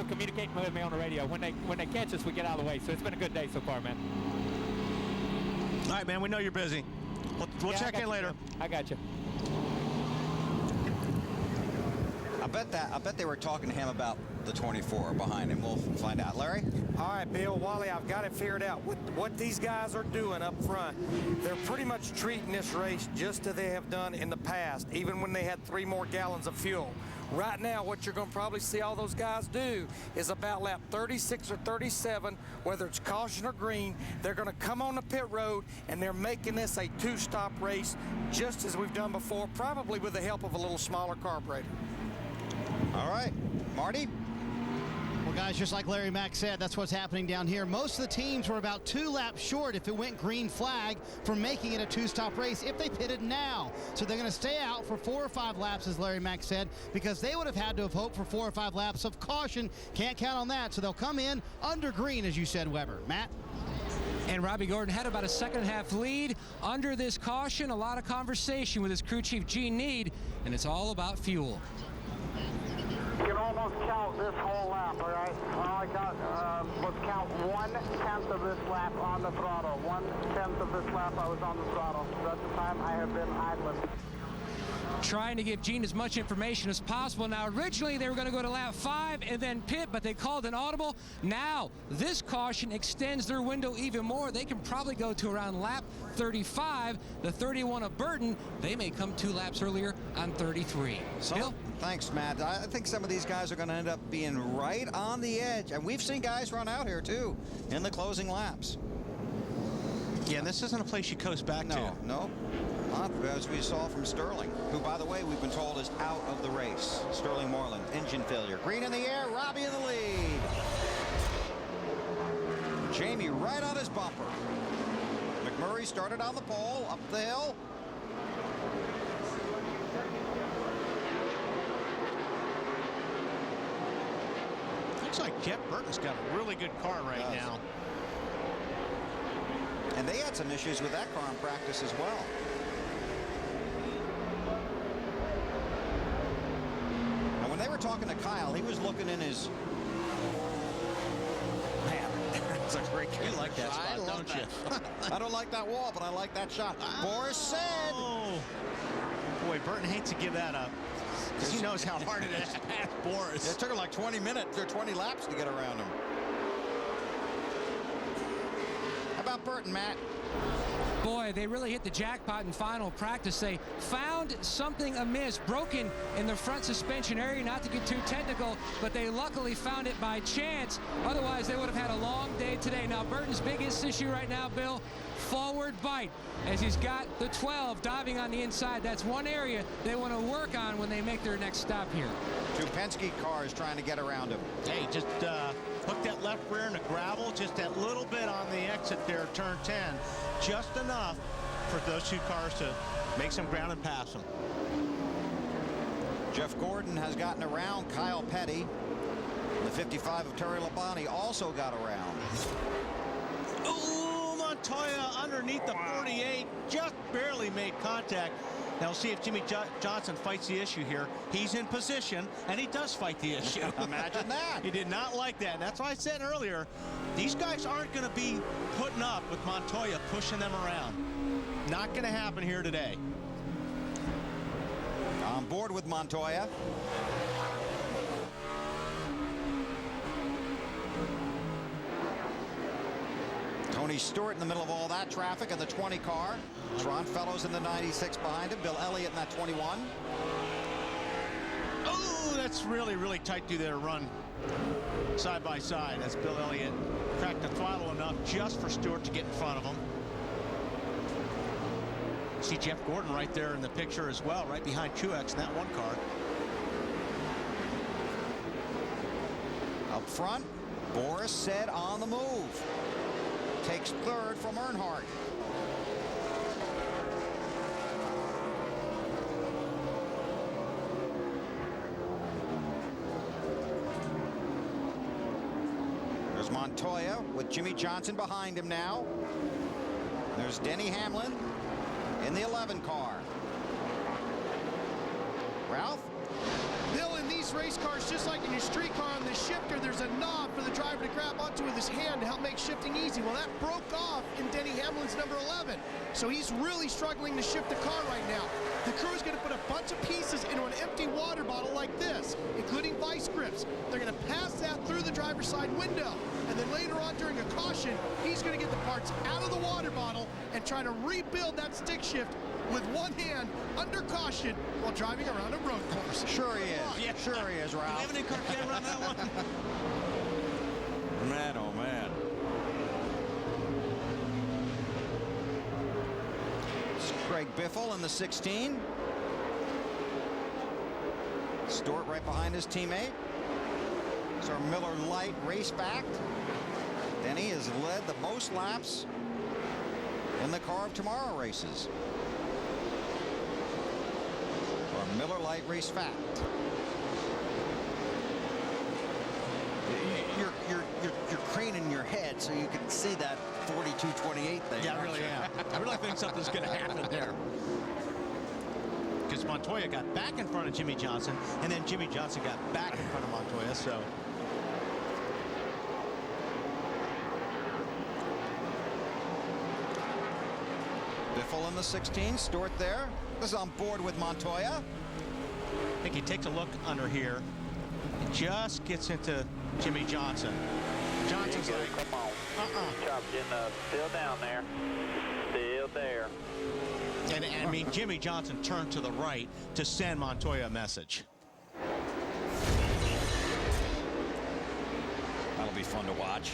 Speaker 5: communicating with me on the radio. When they catch us, we get out of the way. So it's been a good day so far, man.
Speaker 8: All right, man. We know you're busy. We'll check in later.
Speaker 5: I got you.
Speaker 2: I bet they were talking to him about the 24 behind him. We'll find out. Larry?
Speaker 22: All right, Bill, Wally, I've got it figured out. What these guys are doing up front, they're pretty much treating this race just as they have done in the past, even when they had 3 more gallons of fuel. Right now, what you're going to probably see all those guys do is about lap 36 or 37, whether it's caution or green, they're going to come on the pit road, and they're making this a 2-stop race, just as we've done before, probably with the help of a little smaller carburetor.
Speaker 2: All right, Marty?
Speaker 4: Well, guys, just like Larry Mack said, that's what's happening down here. Most of the teams were about 2 laps short if it went green flag from making it a 2-stop race if they pitted now. So they're going to stay out for 4 or 5 laps, as Larry Mack said, because they would have had to have hoped for 4 or 5 laps of caution. Can't count on that. So they'll come in under green, as you said, Weber. Matt?
Speaker 23: And Robbie Gordon had about a second-half lead under this caution. A lot of conversation with his crew chief, Gene Need, and it's all about fuel.
Speaker 1: You can almost count this whole lap, all right? Let's count 1/10 of this lap on the throttle. 1/10 of this lap I was on the throttle. That's the time I have been idling.
Speaker 23: Trying to give Gene as much information as possible. Now, originally they were going to go to lap 5 and then pit, but they called an audible. Now, this caution extends their window even more. They can probably go to around lap 35. The 31 of Burton, they may come 2 laps earlier on 33. Bill?
Speaker 2: Thanks, Matt. I think some of these guys are going to end up being right on the edge. And we've seen guys run out here, too, in the closing laps.
Speaker 8: Yeah, and this isn't a place you coast back to.
Speaker 2: No. Not as we saw from Sterling, who, by the way, we've been told is out of the race. Sterling Moreland, engine failure. Green in the air, Robbie in the lead. Jamie right on his bumper. McMurray started on the pole, up the hill.
Speaker 8: Looks like Jeff Burton's got a really good car right now.
Speaker 2: And they had some issues with that car in practice as well. And when they were talking to Kyle, he was looking in his... Man, that's a great
Speaker 8: You like that spot, don't you?
Speaker 2: I don't like that wall, but I like that shot. Boris said...
Speaker 8: Boy, Burton hates to give that up. Because he knows how hard it is to pass Boris.
Speaker 2: It took him like 20 minutes or 20 laps to get around him. How about Burton, Matt?
Speaker 23: Boy, they really hit the jackpot in final practice. They found something amiss, broken in the front suspension area, not to get too technical, but they luckily found it by chance. Otherwise, they would have had a long day today. Now, Burton's biggest issue right now, Bill, forward bite, as he's got the 12 diving on the inside. That's one area they want to work on when they make their next stop here.
Speaker 2: 2 Penske cars trying to get around him.
Speaker 8: Hey, just hook that left rear in the gravel, just that little bit on the exit there, turn 10. Just enough for those 2 cars to make some ground and pass them.
Speaker 2: Jeff Gordon has gotten around Kyle Petty. The 55 of Terry Labonte also got around.
Speaker 8: Ooh, Montoya underneath the 48, just barely made contact. Now we'll see if Jimmy Johnson fights the issue here. He's in position, and he does fight the issue.
Speaker 2: Imagine that.
Speaker 8: He did not like that. And that's why I said earlier, these guys aren't going to be putting up with Montoya pushing them around. Not going to happen here today.
Speaker 2: On board with Montoya. Tony Stewart in the middle of all that traffic in the 20 car. Tron Fellows in the 96 behind him. Bill Elliott in that 21.
Speaker 8: Oh, that's really, really tight through there, run side by side as Bill Elliott cracked the throttle enough just for Stewart to get in front of him. See Jeff Gordon right there in the picture as well, right behind Truex in that one car.
Speaker 2: Up front, Boris said on the move. Takes third from Earnhardt. There's Montoya with Jimmy Johnson behind him now. There's Denny Hamlin in the 11 car. Ralph?
Speaker 10: Bill, in these race cars, just like in your street car on the shifter, there's a knob for the driver to grab onto with his hand to help make shifting easy. Well, that broke off in Denny Hamlin's number 11. So he's really struggling to shift the car right now. The crew is going to put a bunch of pieces into an empty water bottle like this, including vice grips. They're going to pass that through the driver's side window. And then later on during a caution, he's going to get the parts out of the water bottle and try to rebuild that stick shift with one hand under caution while driving around a road course.
Speaker 2: Sure he is. Yeah, sure he is, Ralph.
Speaker 8: Do we have any car camera on that one?
Speaker 6: Man, oh man.
Speaker 2: It's Craig Biffle in the 16. Stewart right behind his teammate. It's our Miller Lite race back. Denny has led the most laps in the Car of Tomorrow races. Our Miller Lite race fact. You're craning your head so you can see that 42-28 thing.
Speaker 8: Yeah, I really am. I really think something's going to happen there. Because Montoya got back in front of Jimmy Johnson, and then Jimmy Johnson got back in front of Montoya, so.
Speaker 2: Biffle in the 16, Stewart there. Is on board with Montoya.
Speaker 8: I think he takes a look under here and just gets into Jimmy Johnson. Johnson's like,
Speaker 13: come on. Chopped in, still down there. Still there.
Speaker 8: And I mean, Jimmy Johnson turned to the right to send Montoya a message.
Speaker 2: That'll be fun to watch.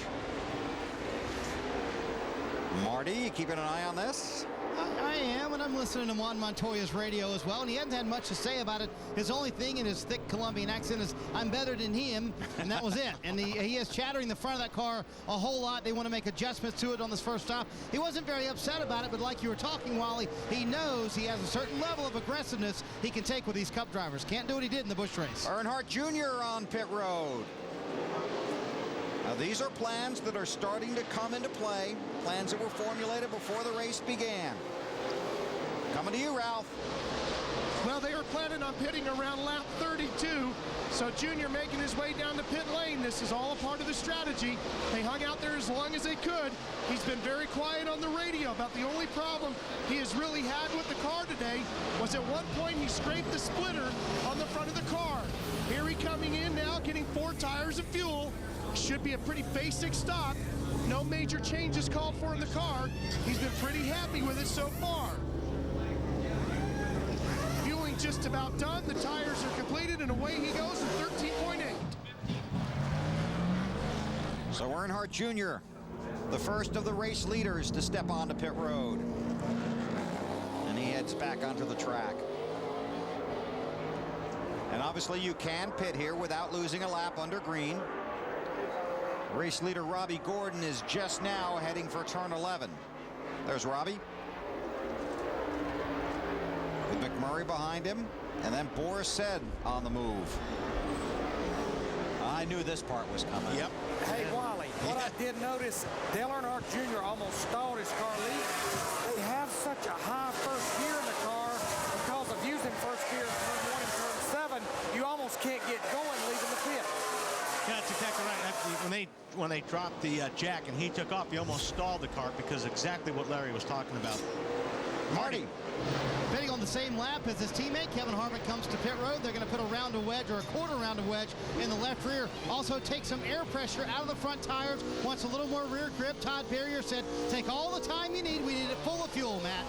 Speaker 2: Marty, you keeping an eye on this?
Speaker 4: I am, and I'm listening to Juan Montoya's radio as well, and he hasn't had much to say about it. His only thing in his thick Colombian accent is, I'm better than him, and that was it. And he is chattering the front of that car a whole lot. They want to make adjustments to it on this first stop. He wasn't very upset about it, but like you were talking, Wally, he knows he has a certain level of aggressiveness he can take with these Cup drivers. Can't do what he did in the Busch race.
Speaker 2: Earnhardt Jr. on pit road. Now, these are plans that are starting to come into play, plans that were formulated before the race began. Coming to you, Ralph.
Speaker 10: Well, they were planning on pitting around lap 32, so Junior making his way down the pit lane. This is all a part of the strategy. They hung out there as long as they could. He's been very quiet on the radio about the only problem he has really had with the car today was at one point he scraped the splitter on the front of the car. Here he coming in now, getting 4 tires of fuel. Should be a pretty basic stop. No major changes called for in the car. He's been pretty happy with it so far. Fueling just about done. The tires are completed, and away he goes in 13.8.
Speaker 2: So Earnhardt Jr., the first of the race leaders to step onto pit road. And he heads back onto the track. And obviously you can pit here without losing a lap under green. Race leader Robbie Gordon is just now heading for turn 11. There's Robbie. With McMurray behind him. And then Boris said on the move. I knew this part was coming.
Speaker 15: Yep. Hey, Wally, what I did notice, Dale Earnhardt Jr. almost stalled his car lead. They have such a high first gear in the car because of using first gear in turn 1 and turn 7. You almost can't get going leaving the pit.
Speaker 8: Yeah, that's exactly right. When they dropped the jack and he took off, he almost stalled the car because exactly what Larry was talking about.
Speaker 4: Marty. Bidding on the same lap as his teammate, Kevin Harvick comes to pit road. They're going to put a round of wedge or a quarter round of wedge in the left rear. Also take some air pressure out of the front tires. Wants a little more rear grip. Todd Berrier said, take all the time you need. We need it full of fuel, Matt.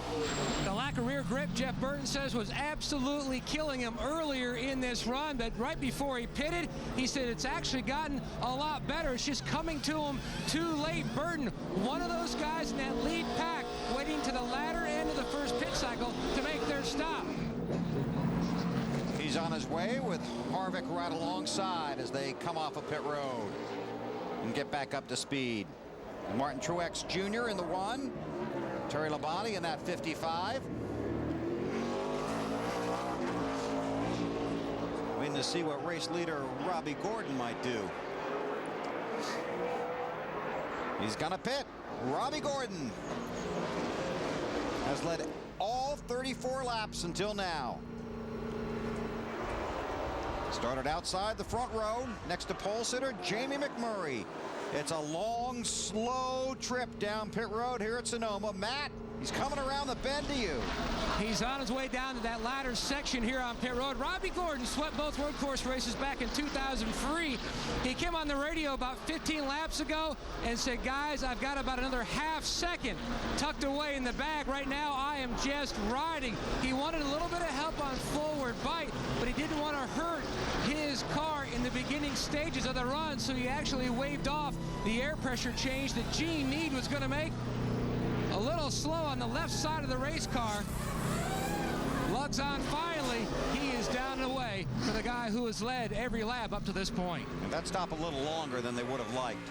Speaker 23: The lack of rear grip, Jeff Burton says, was absolutely killing him earlier in this run, but right before he pitted, he said it's actually gotten a lot better. It's just coming to him too late. Burton, one of those guys in that lead pack, waiting to the latter end of the first pit cycle to make their stop.
Speaker 2: He's on his way with Harvick right alongside as they come off of pit road and get back up to speed. Martin Truex Jr. in the 1. Terry Labonte in that 55. Waiting to see what race leader Robbie Gordon might do. He's gonna pit. Robbie Gordon has led all 34 laps until now. Started outside the front row next to pole sitter Jamie McMurray. It's a long, slow trip down pit road here at Sonoma. Matt, he's coming around the bend to you.
Speaker 23: He's on his way down to that latter section here on pit road. Robbie Gordon swept both road course races back in 2003. He came on the radio about 15 laps ago and said, guys, I've got about another half second tucked away in the bag. Right now, I am just riding. He wanted a little bit of help on forward bite, but he didn't want to hurt his car in the beginning stages of the run, so he actually waved off the air pressure change that Gene Meade was going to make. A little slow on the left side of the race car. Lugs on finally. He is down and away for the guy who has led every lap up to this point.
Speaker 2: And that stopped a little longer than they would have liked.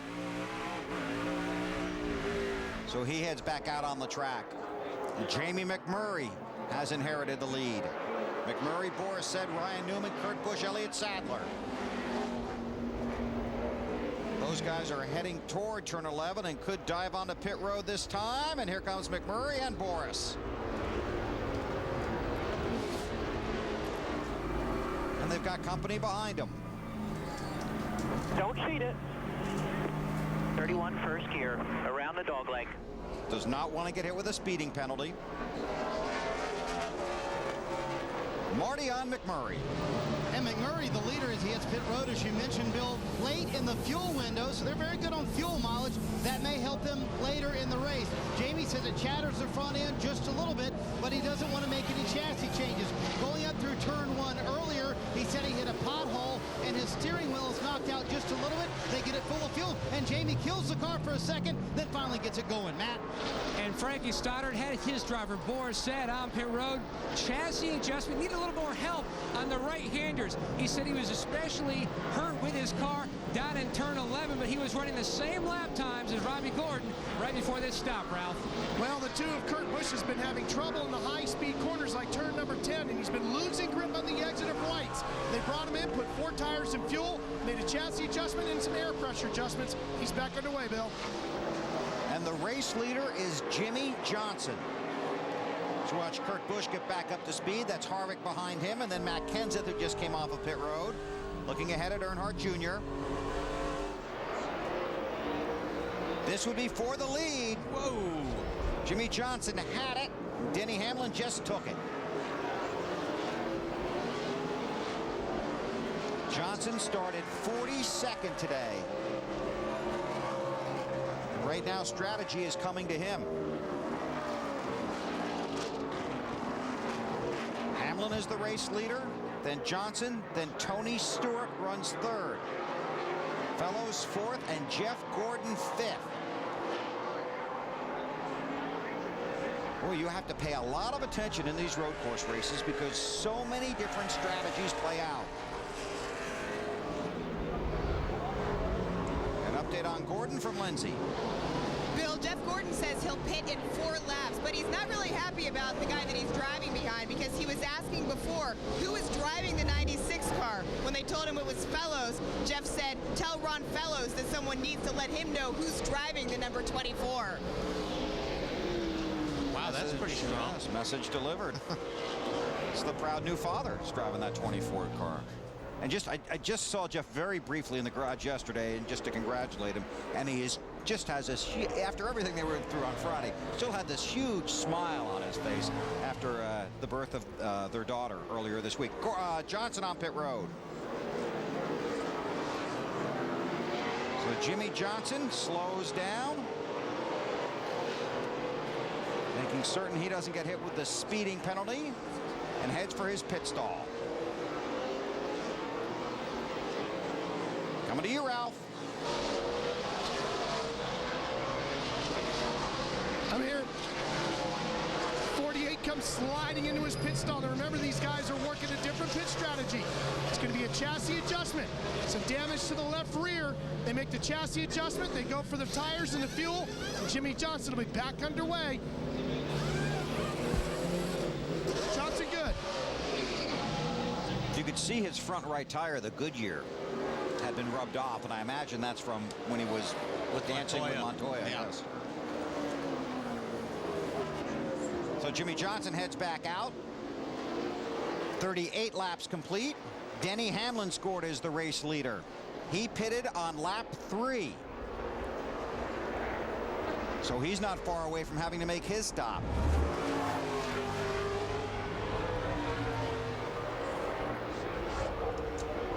Speaker 2: So he heads back out on the track. And Jamie McMurray has inherited the lead. McMurray, Boris said, Ryan Newman, Kurt Busch, Elliott Sadler. Those guys are heading toward turn 11 and could dive onto pit road this time. And here comes McMurray and Boris. And they've got company behind them.
Speaker 13: Don't cheat it. 31 first gear, around the dog leg.
Speaker 2: Does not want to get hit with a speeding penalty. Marty on McMurray.
Speaker 4: And McMurray, the leader, as he hits pit road, as you mentioned, Bill, late in the fuel window, so they're very good on fuel mileage. That may help them later in the race. Jamie says it chatters the front end just a little bit, but he doesn't want to make any chassis changes. Going up through turn 1 earlier, he said he hit a pothole, and his steering wheel is knocked out just a little bit. They get it full of fuel, and Jamie kills the car for a second, then finally gets it going. Matt?
Speaker 23: And Frankie Stoddard had his driver, Boris, said on pit road, chassis adjustment, need a little more help on the right-handers. He said he was especially hurt with his car down in turn 11, but he was running the same lap times as Robbie Gordon right before this stop, Ralph.
Speaker 10: Well, the two of Kurt Busch has been having trouble in the high-speed corners like turn number 10, and he's been losing grip on the exit of White's. They brought him in, put 4 tires and fuel, made a chassis adjustment and some air pressure adjustments. He's back underway, Bill.
Speaker 2: And the race leader is Jimmy Johnson. Let's watch Kurt Busch get back up to speed. That's Harvick behind him, and then Matt Kenseth, who just came off of pit road. Looking ahead at Earnhardt Jr. This would be for the lead. Whoa! Jimmy Johnson had it. Denny Hamlin just took it. Johnson started 42nd today. Right now, strategy is coming to him. Hamlin is the race leader, then Johnson, then Tony Stewart runs 3rd. Fellows 4th, and Jeff Gordon 5th. Well, you have to pay a lot of attention in these road course races because so many different strategies play out. An update on Gordon from Lindsay.
Speaker 14: Bill, Jeff Gordon says he'll pit in 4 laps, but he's not really happy about the guy that he's driving behind because he was asking before who was driving the 96 car. When they told him it was Fellows, Jeff said, tell Ron Fellows that someone needs to let him know who's driving the number 24.
Speaker 8: Wow, that's pretty strong.
Speaker 2: Yes, message delivered. It's the proud new father who's driving that 24 car. And I just saw Jeff very briefly in the garage yesterday, and just to congratulate him, and he just has this, after everything they went through on Friday, still had this huge smile on his face after the birth of their daughter earlier this week. Johnson on pit road. So Jimmy Johnson slows down. making certain he doesn't get hit with the speeding penalty, and heads for his pit stall. Coming to you, Ralph.
Speaker 10: I'm here. 48 comes sliding into his pit stall. Now remember, these guys are working a different pit strategy. It's going to be a chassis adjustment. Some damage to the left rear. They make the chassis adjustment. They go for the tires and the fuel. And Jimmy Johnson will be back underway. Johnson good.
Speaker 2: You could see his front right tire, the Goodyear, had been rubbed off, and I imagine that's from when he was dancing with Montoya.
Speaker 4: Yeah.
Speaker 2: Yes. So Jimmy Johnson heads back out. 38 laps complete. Denny Hamlin scored as the race leader. He pitted on lap 3. So he's not far away from having to make his stop.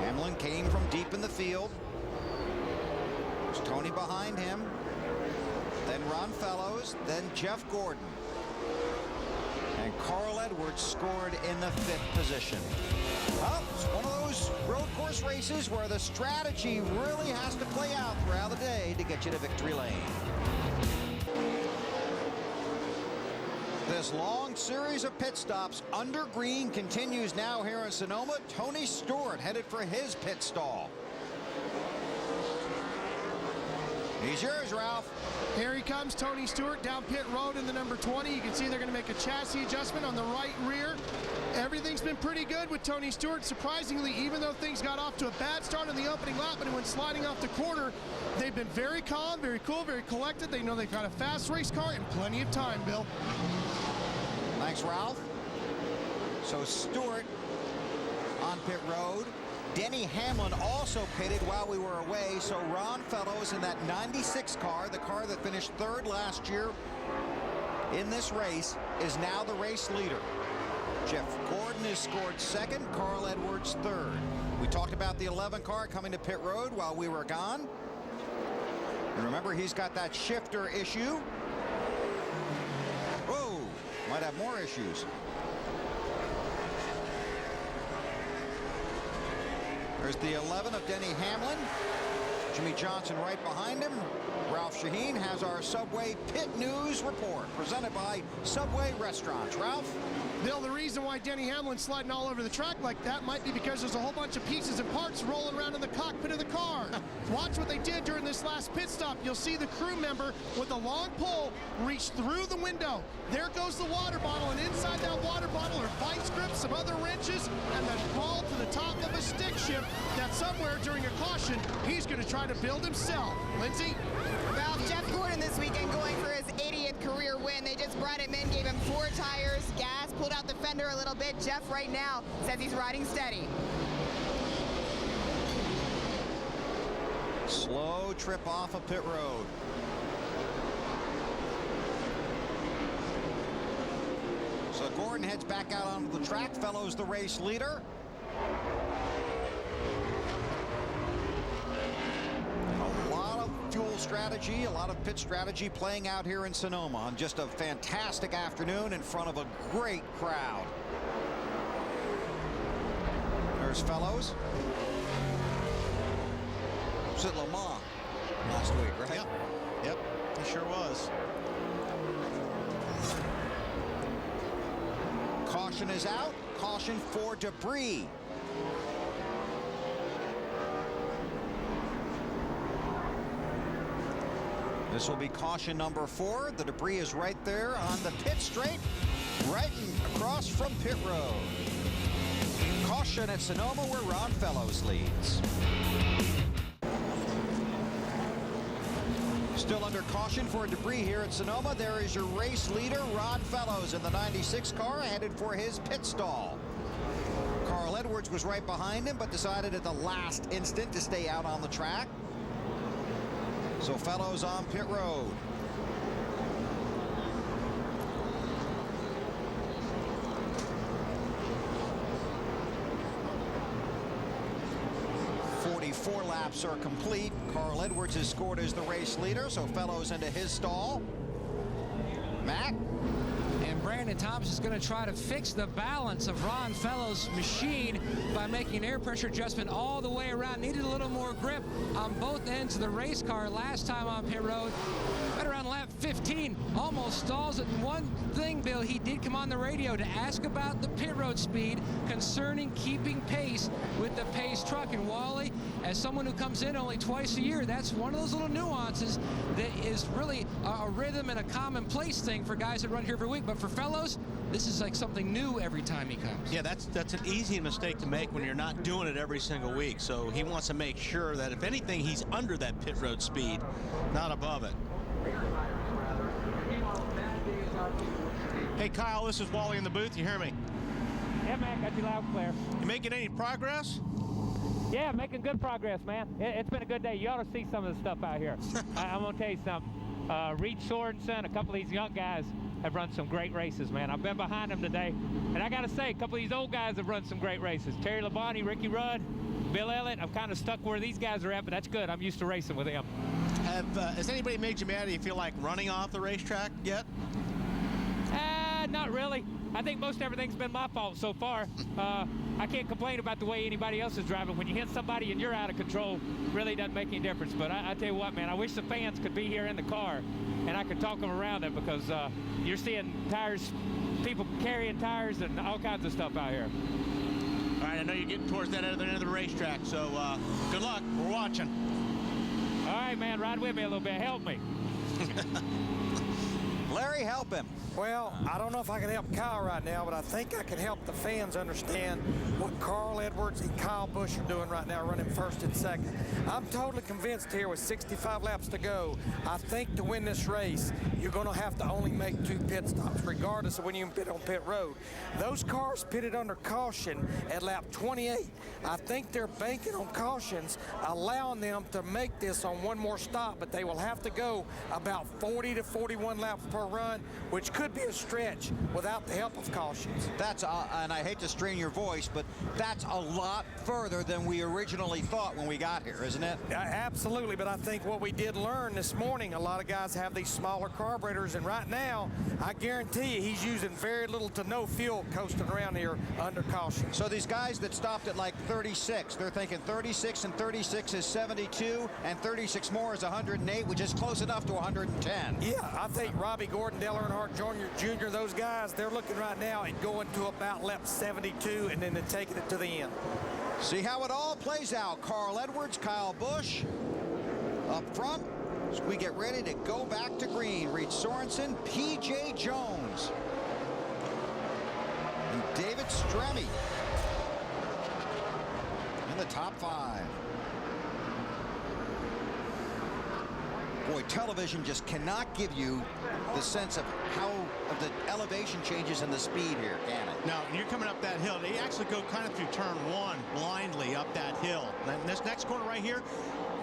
Speaker 2: Hamlin came from deep in the field. There's Tony behind him. Then Ron Fellows. Then Jeff Gordon. And Carl Edwards scored in the 5th position. Well, it's one of those road course races where the strategy really has to play out throughout the day to get you to victory lane. This long series of pit stops under green continues now here in Sonoma. Tony Stewart headed for his pit stall. He's yours, Ralph.
Speaker 10: Here he comes, Tony Stewart down pit road in the number 20. You can see they're going to make a chassis adjustment on the right rear. Everything's been pretty good with Tony Stewart. Surprisingly, even though things got off to a bad start on the opening lap, and when sliding off the corner, they've been very calm, very cool, very collected. They know they've got a fast race car and plenty of time, Bill.
Speaker 2: Thanks, Ralph. So Stewart on pit road. Denny Hamlin also pitted while we were away, so Ron Fellows in that 96 car, the car that finished 3rd last year in this race, is now the race leader. Jeff Gordon has scored 2nd, Carl Edwards 3rd. We talked about the 11 car coming to pit road while we were gone. And remember, he's got that shifter issue. Whoa, might have more issues. There's the 11 of Denny Hamlin. Jimmy Johnson right behind him. Ralph Shaheen has our Subway Pit News report presented by Subway Restaurants. Ralph?
Speaker 10: Bill, the reason why Denny Hamlin's sliding all over the track like that might be because there's a whole bunch of pieces and parts rolling around in the cockpit of the car. Watch what they did during this last pit stop. You'll see the crew member with a long pole reach through the window. There goes the water bottle, and inside that water bottle are vice grips, some other wrenches, and then crawl to the top of a stick shift that somewhere during a caution he's going to try to build himself. Lindsay?
Speaker 14: Ralph, Jeff Gordon this weekend going for his 80th career win. They just brought him in, gave him 4 tires, gas, pulled out the fender a little bit. Jeff right now says he's riding steady.
Speaker 2: Slow trip off of pit road. So Gordon heads back out onto the track. Fellows the race leader. A lot of fuel strategy, a lot of pit strategy playing out here in Sonoma on just a fantastic afternoon in front of a great crowd. There's Fellows. Was at Le Mans last week, right?
Speaker 4: Yep, he sure was.
Speaker 2: Caution is out. Caution for debris. This will be caution number 4. The debris is right there on the pit straight, right across from pit road. Caution at Sonoma, where Ron Fellows leads. Still under caution for debris here at Sonoma. There is your race leader, Ron Fellows, in the 96 car, headed for his pit stall. Carl Edwards was right behind him, but decided at the last instant to stay out on the track. So Fellows on pit road. Four laps are complete. Carl Edwards has scored as the race leader, so Fellows into his stall. Matt?
Speaker 23: Brandon Thomas is going to try to fix the balance of Ron Fellows' machine by making an air pressure adjustment all the way around. Needed a little more grip on both ends of the race car last time on pit road. Right around lap 15, almost stalls it. And one thing, Bill, he did come on the radio to ask about the pit road speed concerning keeping pace with the pace truck. And Wally, as someone who comes in only twice a year, that's one of those little nuances that is really a rhythm and a commonplace thing for guys that run here every week. But for Fellows, this is like something new every time he comes.
Speaker 8: Yeah, that's an easy mistake to make when you're not doing it every single week. So he wants to make sure that if anything, he's under that pit road speed, not above it. Hey, Kyle, this is Wally in the booth. You hear me?
Speaker 5: Yeah, man, got you loud and clear.
Speaker 8: You making any progress?
Speaker 5: Yeah, making good progress, man. It's been a good day. You ought to see some of the stuff out here. I'm going to tell you something. Reed Sorensen, a couple of these young guys have run some great races, man. I've been behind them today. And I got to say, a couple of these old guys have run some great races. Terry Labonte, Ricky Rudd, Bill Elliott. I'm kind of stuck where these guys are at, but that's good. I'm used to racing with them.
Speaker 8: Has anybody made you mad? Do you feel like running off the racetrack yet?
Speaker 5: Not really. I think most everything's been my fault so far. I can't complain about the way anybody else is driving. When you hit somebody and you're out of control, really doesn't make any difference. But I tell you what, man, I wish the fans could be here in the car and I could talk them around it, because you're seeing tires, people carrying tires and all kinds of stuff out here.
Speaker 8: All right, I know you're getting towards that other end of the racetrack, so good luck. We're watching.
Speaker 5: All right, man, ride with me a little bit. Help me.
Speaker 2: Larry, help him.
Speaker 15: Well, I don't know if I can help Kyle right now, but I think I can help the fans understand what Carl Edwards and Kyle Busch are doing right now, running first and second. I'm totally convinced here with 65 laps to go, I think to win this race, you're going to have to only make 2 pit stops, regardless of when you pit on pit road. Those cars pitted under caution at lap 28. I think they're banking on cautions, allowing them to make this on one more stop, but they will have to go about 40 to 41 laps per run, which could be a stretch without the help of cautions.
Speaker 2: That's, and I hate to strain your voice, but that's a lot further than we originally thought when we got here, isn't it?
Speaker 15: Absolutely, but I think what we did learn this morning, a lot of guys have these smaller carburetors, and right now, I guarantee you he's using very little to no fuel coasting around here under caution.
Speaker 2: So these guys that stopped at like 36, they're thinking 36 and 36 is 72, and 36 more is 108, which is close enough to 110.
Speaker 15: Yeah, I think Robbie Gordon, Dale Earnhardt Jr., those guys, they're looking right now at going to about lap 72 and then they're taking it to the end.
Speaker 2: See how it all plays out. Carl Edwards, Kyle Busch up front as we get ready to go back to green. Reed Sorensen, P.J. Jones, and David Stremme in the top 5. Boy, television just cannot give you the sense of how of the elevation changes and the speed here, can it?
Speaker 8: No, you're coming up that hill. They actually go kind of through turn 1 blindly up that hill. And this next corner right here,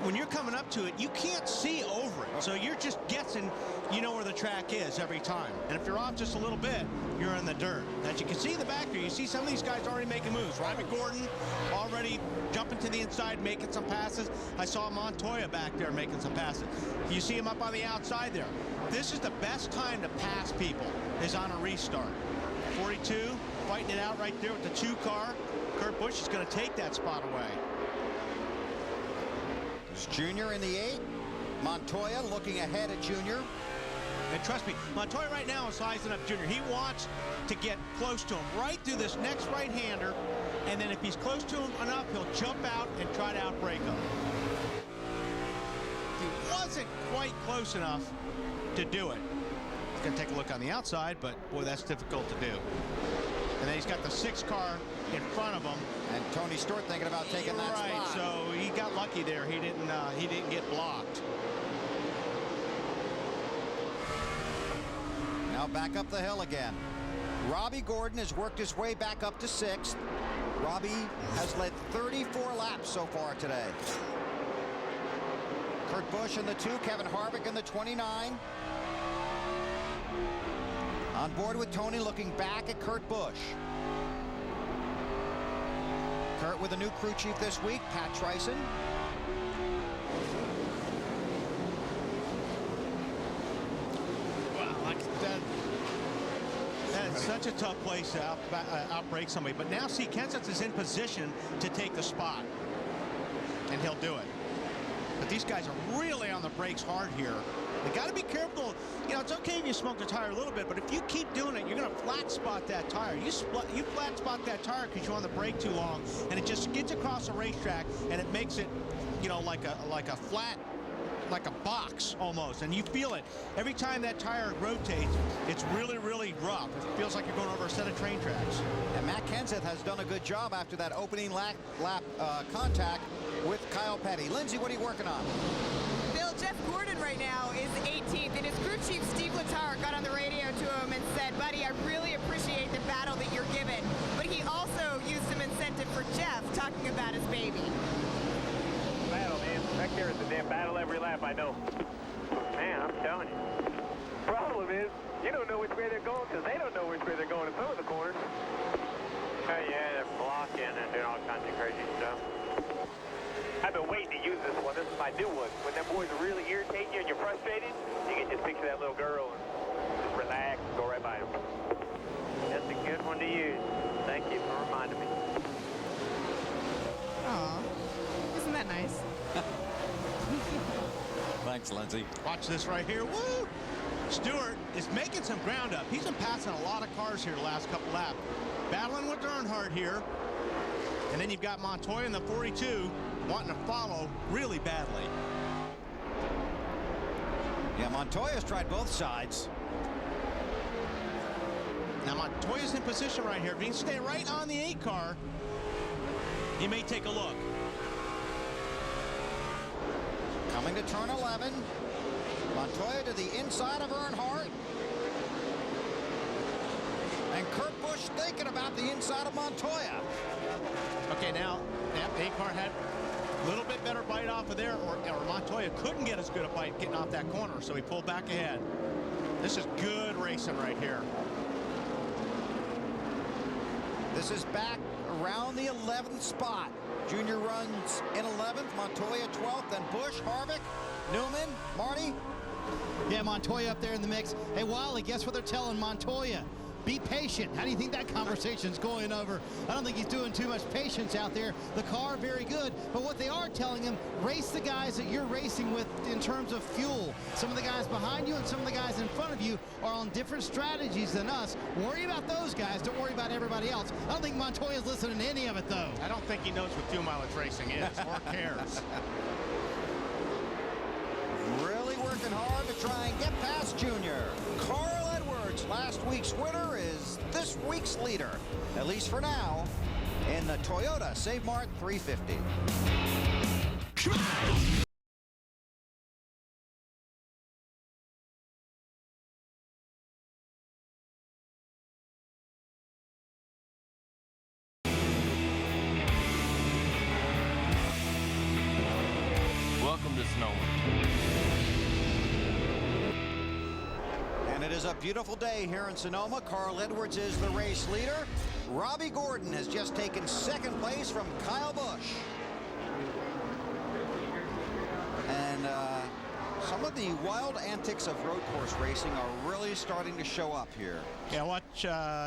Speaker 8: when you're coming up to it, you can't see over it. So you're just guessing, you know where the track is every time. And if you're off just a little bit, you're in the dirt. As you can see in the back here, you see some of these guys already making moves. Robbie Gordon already jumping to the inside, making some passes. I saw Montoya back there making some passes. You see him up on the outside there. This is the best time to pass people, is on a restart. 42, fighting it out right there with the 2 car. Kurt Busch is going to take that spot away.
Speaker 2: There's Junior in the 8. Montoya looking ahead at Junior.
Speaker 8: And trust me, Montoya right now is sizing up Junior. He wants to get close to him right through this next right-hander, and then if he's close to him enough, he'll jump out and try to outbrake him. He wasn't quite close enough to do it. He's going to take a look on the outside, but boy, that's difficult to do. And then he's got the 6 car in front of him.
Speaker 2: And Tony Stewart thinking about taking that spot.
Speaker 8: Right, so he got lucky there. He didn't get blocked.
Speaker 2: Now back up the hill again. Robbie Gordon has worked his way back up to 6th. Robbie has led 34 laps so far today. Kurt Busch in the 2, Kevin Harvick in the 29. On board with Tony, looking back at Kurt Busch. Kurt with a new crew chief this week, Pat Trison.
Speaker 8: Wow, it's such a tough place to outbrake somebody. But now, see, Kenseth is in position to take the spot, and he'll do it. But these guys are really on the brakes hard here. They got to be careful. You know, it's okay if you smoke the tire a little bit, but if you keep doing it, you're going to flat spot that tire. You flat spot that tire because you're on the brake too long, and it just skids across the racetrack, and it makes it, you know, like a flat, like a box almost, and you feel it every time that tire rotates. It's really, really rough. It feels like you're going over a set of train tracks.
Speaker 2: And Matt Kenseth has done a good job after that opening lap contact with Kyle Petty. Lindsay, what are you working on?
Speaker 14: Bill, Jeff Gordon right now is 18th, and his crew chief, Steve Letarte, got on the radio to him and said, buddy, I really appreciate the battle that you're given. But he also used some incentive for Jeff, talking about his baby.
Speaker 13: Battle, man. Back there is a damn battle every lap, I know. Man, I'm telling you. Problem is, you don't know which way they're going because they don't know which way they're going in some of the corners. Oh, yeah, they're blocking and doing all kinds of crazy stuff. I've been waiting to use this one. This is my new one. When them boys are really irritating you and you're frustrated, you can just picture that little girl and just relax and go right by them. That's a good one to use. Thank you for reminding me.
Speaker 14: Aw, isn't that nice?
Speaker 6: Thanks, Lindsay.
Speaker 8: Watch this right here. Woo! Stewart is making some ground up. He's been passing a lot of cars here the last couple laps. Battling with Earnhardt here. And then you've got Montoya in the 42 wanting to follow really badly.
Speaker 2: Yeah, Montoya's tried both sides.
Speaker 8: Now Montoya's in position right here. If he can stay right on the 8 car, he may take a look.
Speaker 2: Coming to turn 11. Montoya to the inside of Earnhardt. And Kurt Busch thinking about the inside of Montoya.
Speaker 8: Okay, now that 8 car had a little bit better bite off of there, or Montoya couldn't get as good a bite getting off that corner, so he pulled back ahead. This is good racing right here.
Speaker 2: This is back around the 11th spot. Junior runs in 11th, Montoya 12th, then Busch, Harvick, Newman, Marty.
Speaker 4: Yeah, Montoya up there in the mix. Hey, Wiley, guess what they're telling Montoya? Be patient. How do you think that conversation's going over? I don't think he's doing too much patience out there. The car, very good. But what they are telling him, race the guys that you're racing with in terms of fuel. Some of the guys behind you and some of the guys in front of you are on different strategies than us. Worry about those guys. Don't worry about everybody else. I don't think Montoya's listening to any of it, though.
Speaker 8: I don't think he knows what fuel mileage racing is or cares.
Speaker 2: Really working hard to try and get past Junior. Carl Edwards, last week's winner, is this week's leader, at least for now, in the Toyota Save Mart 350.
Speaker 16: Welcome to Sonoma.
Speaker 2: And it is a beautiful day here in Sonoma. Carl Edwards is the race leader. Robbie Gordon has just taken second place from Kyle Busch. And some of the wild antics of road course racing are really starting to show up here.
Speaker 8: Yeah, watch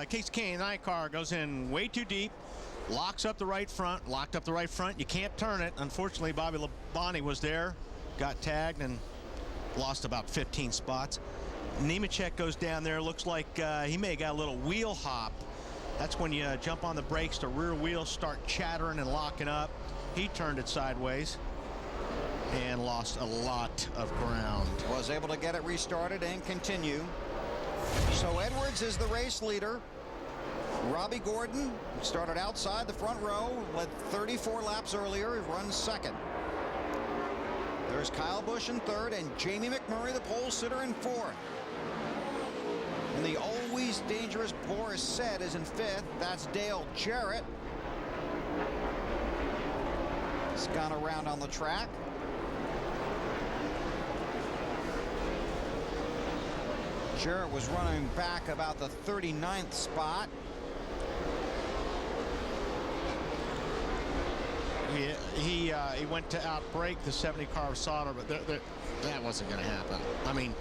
Speaker 8: Case K9 car goes in way too deep, locks up the right front, locked up the right front. You can't turn it. Unfortunately, Bobby Labonte was there, got tagged, and lost about 15 spots. Nemechek goes down there. Looks like he may have got a little wheel hop. That's when you jump on the brakes, the rear wheels start chattering and locking up. He turned it sideways and lost a lot of ground.
Speaker 2: Was able to get it restarted and continue. So Edwards is the race leader. Robbie Gordon started outside the front row, led 34 laps earlier. He runs second. There's Kyle Busch in third and Jamie McMurray, the pole sitter, in fourth. And the always dangerous Boris Said is in fifth. That's Dale Jarrett. He's gone around on the track. Jarrett was running back about the 39th spot.
Speaker 8: He went to outbrake the 70 car of Sauter, but that wasn't going to happen. I mean,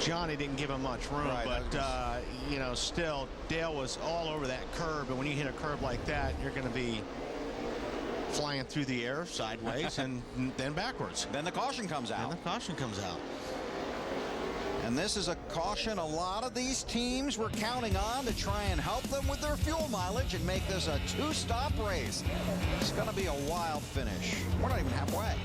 Speaker 8: Johnny didn't give him much room,
Speaker 4: Right,
Speaker 8: but you know, still Dale was all over that curb, and when you hit a curb like that, you're going to be flying through the air sideways and then backwards.
Speaker 2: Then the caution comes out.
Speaker 8: And the caution comes out.
Speaker 2: And this is a caution a lot of these teams were counting on to try and help them with their fuel mileage and make this a two-stop race. It's going to be a wild finish. We're not even halfway.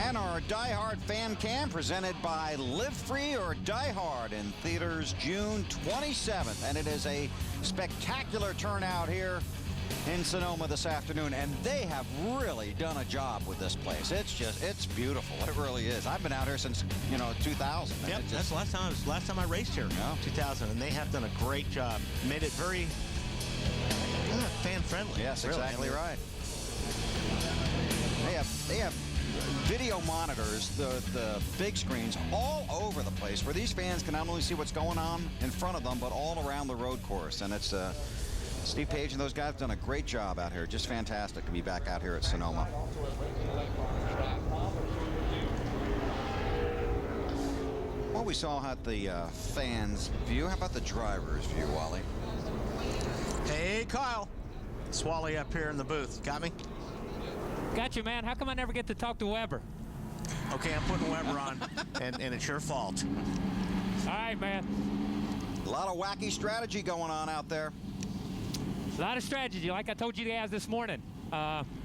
Speaker 2: And our Die Hard fan cam presented by Live Free or Die Hard in theaters June 27th. And it is a spectacular turnout here in Sonoma this afternoon, and they have really done a job with this place. It's beautiful. It really is. I've been out here since 2000.
Speaker 8: Yep, that's the last time I raced here.
Speaker 2: Yeah.
Speaker 8: 2000, and they have done a great job. Made it very fan friendly.
Speaker 2: Yes,
Speaker 8: really.
Speaker 2: exactly right. They have video monitors, the big screens all over the place where these fans can not only see what's going on in front of them, but all around the road course. And it's Steve Page and those guys have done a great job out here. Just fantastic to be back out here at Sonoma. Well, we saw how the fans' view. How about the driver's view, Wally?
Speaker 8: Hey, Kyle. Swally up here in the booth. Got me?
Speaker 5: Got you, man. How come I never get to talk to Weber?
Speaker 8: Okay, I'm putting Weber on, and it's your fault.
Speaker 5: All right, man.
Speaker 2: A lot of wacky strategy going on out there.
Speaker 5: A lot of strategy, like I told you guys this morning.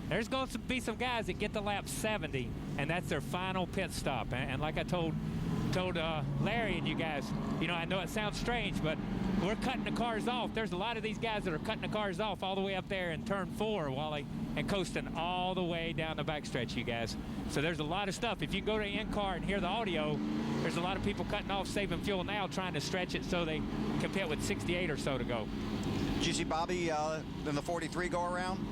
Speaker 5: There's going to be some guys that get to lap 70, and that's their final pit stop. And like I told Larry and you guys, I know it sounds strange, but we're cutting the cars off. There's a lot of these guys that are cutting the cars off all the way up there in turn 4, Wally, and coasting all the way down the backstretch, you guys. So there's a lot of stuff. If you go to in-car and hear the audio, there's a lot of people cutting off, saving fuel now, trying to stretch it so they can pit with 68 or so to go.
Speaker 2: Did you see Bobby in the 43 go around?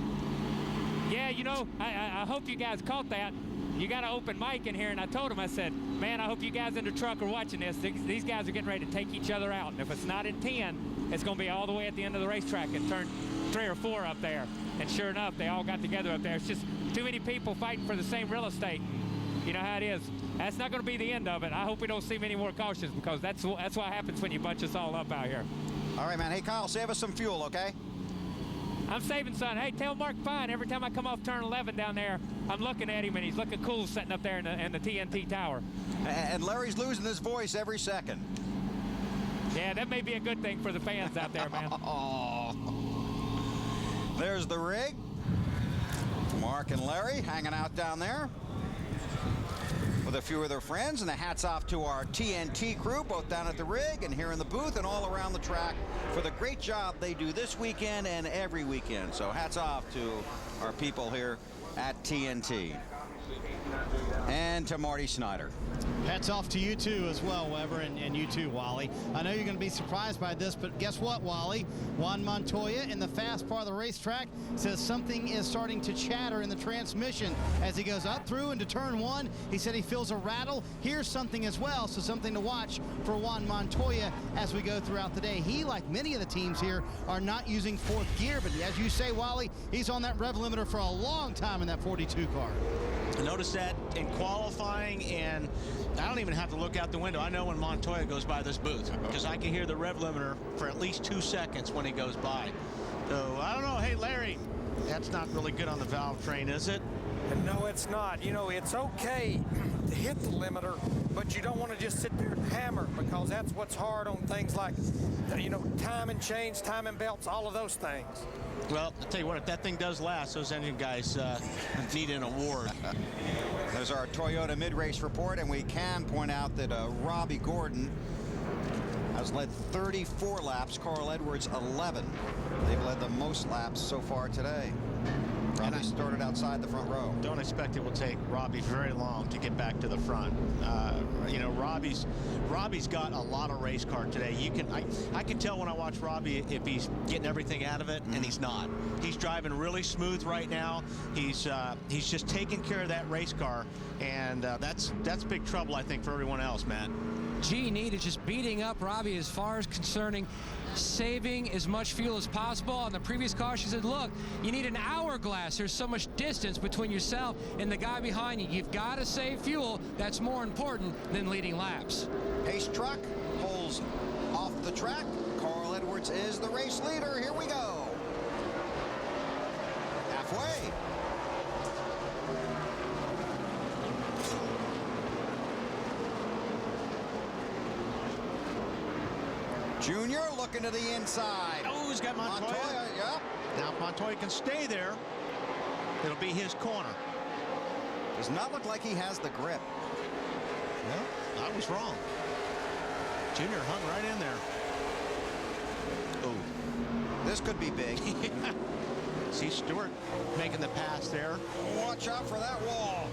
Speaker 5: Yeah, I hope you guys caught that. You got an open mic in here, and I told him, I said, man, I hope you guys in the truck are watching this. These guys are getting ready to take each other out. And if it's not in 10, it's going to be all the way at the end of the racetrack in turn 3 or 4 up there. And sure enough, they all got together up there. It's just too many people fighting for the same real estate. You know how it is. That's not going to be the end of it. I hope we don't see many more cautions, because that's what happens when you bunch us all up out here.
Speaker 2: All right, man. Hey, Kyle, save us some fuel, okay?
Speaker 5: I'm saving, son. Hey, tell Mark Fine, every time I come off turn 11 down there, I'm looking at him, and he's looking cool sitting up there in the TNT tower.
Speaker 2: And Larry's losing his voice every second.
Speaker 5: Yeah, that may be a good thing for the fans out there, man.
Speaker 2: There's the rig. Mark and Larry hanging out down there with a few of their friends, and a hats off to our TNT crew, both down at the rig and here in the booth and all around the track for the great job they do this weekend and every weekend. So hats off to our people here at TNT. And to Marty Snyder.
Speaker 4: Hats off to you too as well, Weber, and you too, Wally. I know you're going to be surprised by this, but guess what, Wally? Juan Montoya in the fast part of the racetrack says something is starting to chatter in the transmission as he goes up through into turn 1. He said he feels a rattle. Here's something as well, so something to watch for Juan Montoya as we go throughout the day. He, like many of the teams here, are not using 4th gear, but as you say, Wally, he's on that rev limiter for a long time in that 42 car.
Speaker 8: I noticed that in qualifying, and I don't even have to look out the window. I know when Montoya goes by this booth because I can hear the rev limiter for at least 2 seconds when he goes by. So I don't know. Hey, Larry, that's not really good on the valve train, is it?
Speaker 22: No, it's not. It's okay to hit the limiter, but you don't want to just sit there and hammer, because that's what's hard on things like, timing chains, timing belts, all of those things.
Speaker 8: Well, I'll tell you what, if that thing does last, those engine guys need an award.
Speaker 2: There's our Toyota mid-race report, and we can point out that Robbie Gordon has led 34 laps. Carl Edwards, 11. They've led the most laps so far today. Robbie started outside the front row.
Speaker 8: Don't expect it will take Robbie very long to get back to the front. Robbie's got a lot of race car today. I can tell when I watch Robbie if he's getting everything out of it, and he's not. He's driving really smooth right now. He's just taking care of that race car, and that's big trouble, I think, for everyone else, Matt.
Speaker 23: G. Need is just beating up Robbie as far as concerning saving as much fuel as possible. On the previous car, she said, look, you need an hourglass. There's so much distance between yourself and the guy behind you. You've got to save fuel. That's more important than leading laps.
Speaker 2: Pace truck pulls off the track. Carl Edwards is the race leader. Here we go. Halfway. Junior looking to the inside.
Speaker 8: Oh, he's got Montoya.
Speaker 2: Yeah.
Speaker 8: Now, if Montoya can stay there, it'll be his corner.
Speaker 2: Does not look like he has the grip.
Speaker 8: Well, I was wrong. Junior hung right in there.
Speaker 2: Oh, this could be big.
Speaker 8: See Stewart making the pass there.
Speaker 2: Watch out for that wall.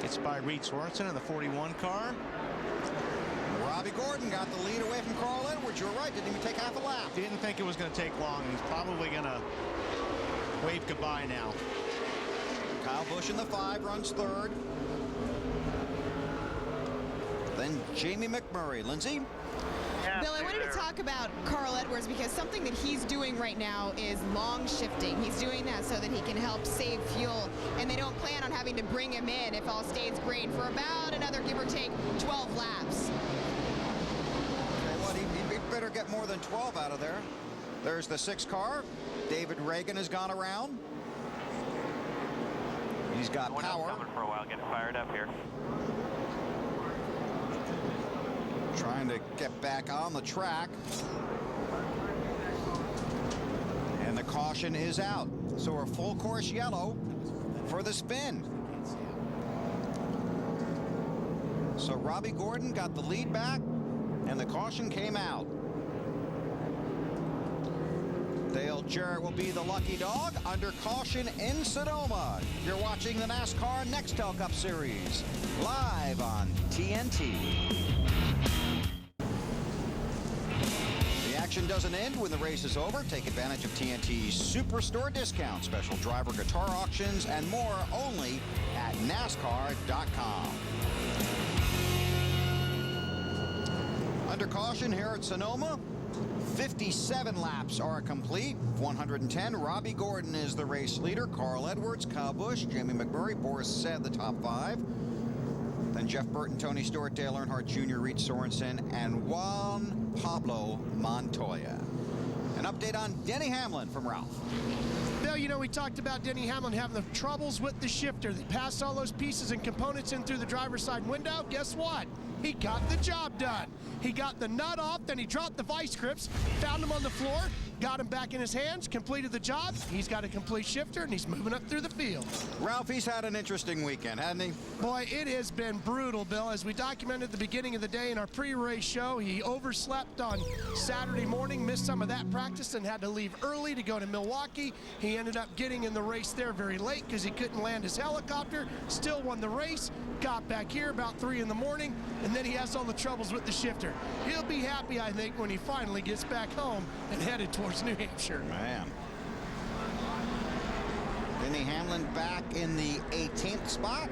Speaker 8: Gets by Reed Sorensen in the 41 car.
Speaker 2: Robbie Gordon got the lead away from Carl Edwards. You're right, didn't even take half a lap.
Speaker 8: Didn't think it was going to take long. He's probably going to wave goodbye now.
Speaker 2: Kyle Busch in the 5 runs third. Then Jamie McMurray. Lindsay?
Speaker 14: Bill, I wanted to talk about Carl Edwards because something that he's doing right now is long shifting. He's doing that so that he can help save fuel, and they don't plan on having to bring him in if all stays green for about another, give or take, 12 laps.
Speaker 2: He better get more than 12 out of there. There's the 6 car. David Reagan has gone around. He's got power.
Speaker 13: Coming for a while, getting fired up here.
Speaker 2: Trying to get back on the track. And the caution is out. So a full course yellow for the spin. So Robbie Gordon got the lead back, and the caution came out. Dale Jarrett will be the lucky dog under caution in Sonoma. You're watching the NASCAR Nextel Cup Series live on TNT. The action doesn't end when the race is over. Take advantage of TNT's Superstore discount, special driver guitar auctions, and more only at NASCAR.com. Under caution here at Sonoma, 57 laps are complete. 110. Robbie Gordon is the race leader. Carl Edwards, Kyle Busch, Jamie McMurray, Boris Said, the top 5. Then Jeff Burton, Tony Stewart, Dale Earnhardt Jr., Reed Sorensen, and Juan Pablo Montoya. An update on Denny Hamlin from Ralph.
Speaker 10: Bill, you know, we talked about Denny Hamlin having the troubles with the shifter. They passed all those pieces and components in through the driver's side window. Guess what? He got the job done. He got the nut off, then he dropped the vice grips, found him on the floor, got him back in his hands, completed the job. He's got a complete shifter, and he's moving up through the field.
Speaker 2: Ralphie's had an interesting weekend, hasn't he?
Speaker 10: Boy, it has been brutal, Bill. As we documented at the beginning of the day in our pre-race show, he overslept on Saturday morning, missed some of that practice, and had to leave early to go to Milwaukee. He ended up getting in the race there very late because he couldn't land his helicopter, still won the race, got back here about 3 in the morning, and then he has all the troubles with the shifter. He'll be happy, I think, when he finally gets back home and headed towards New Hampshire.
Speaker 2: Man. Denny Hamlin back in the 18th spot.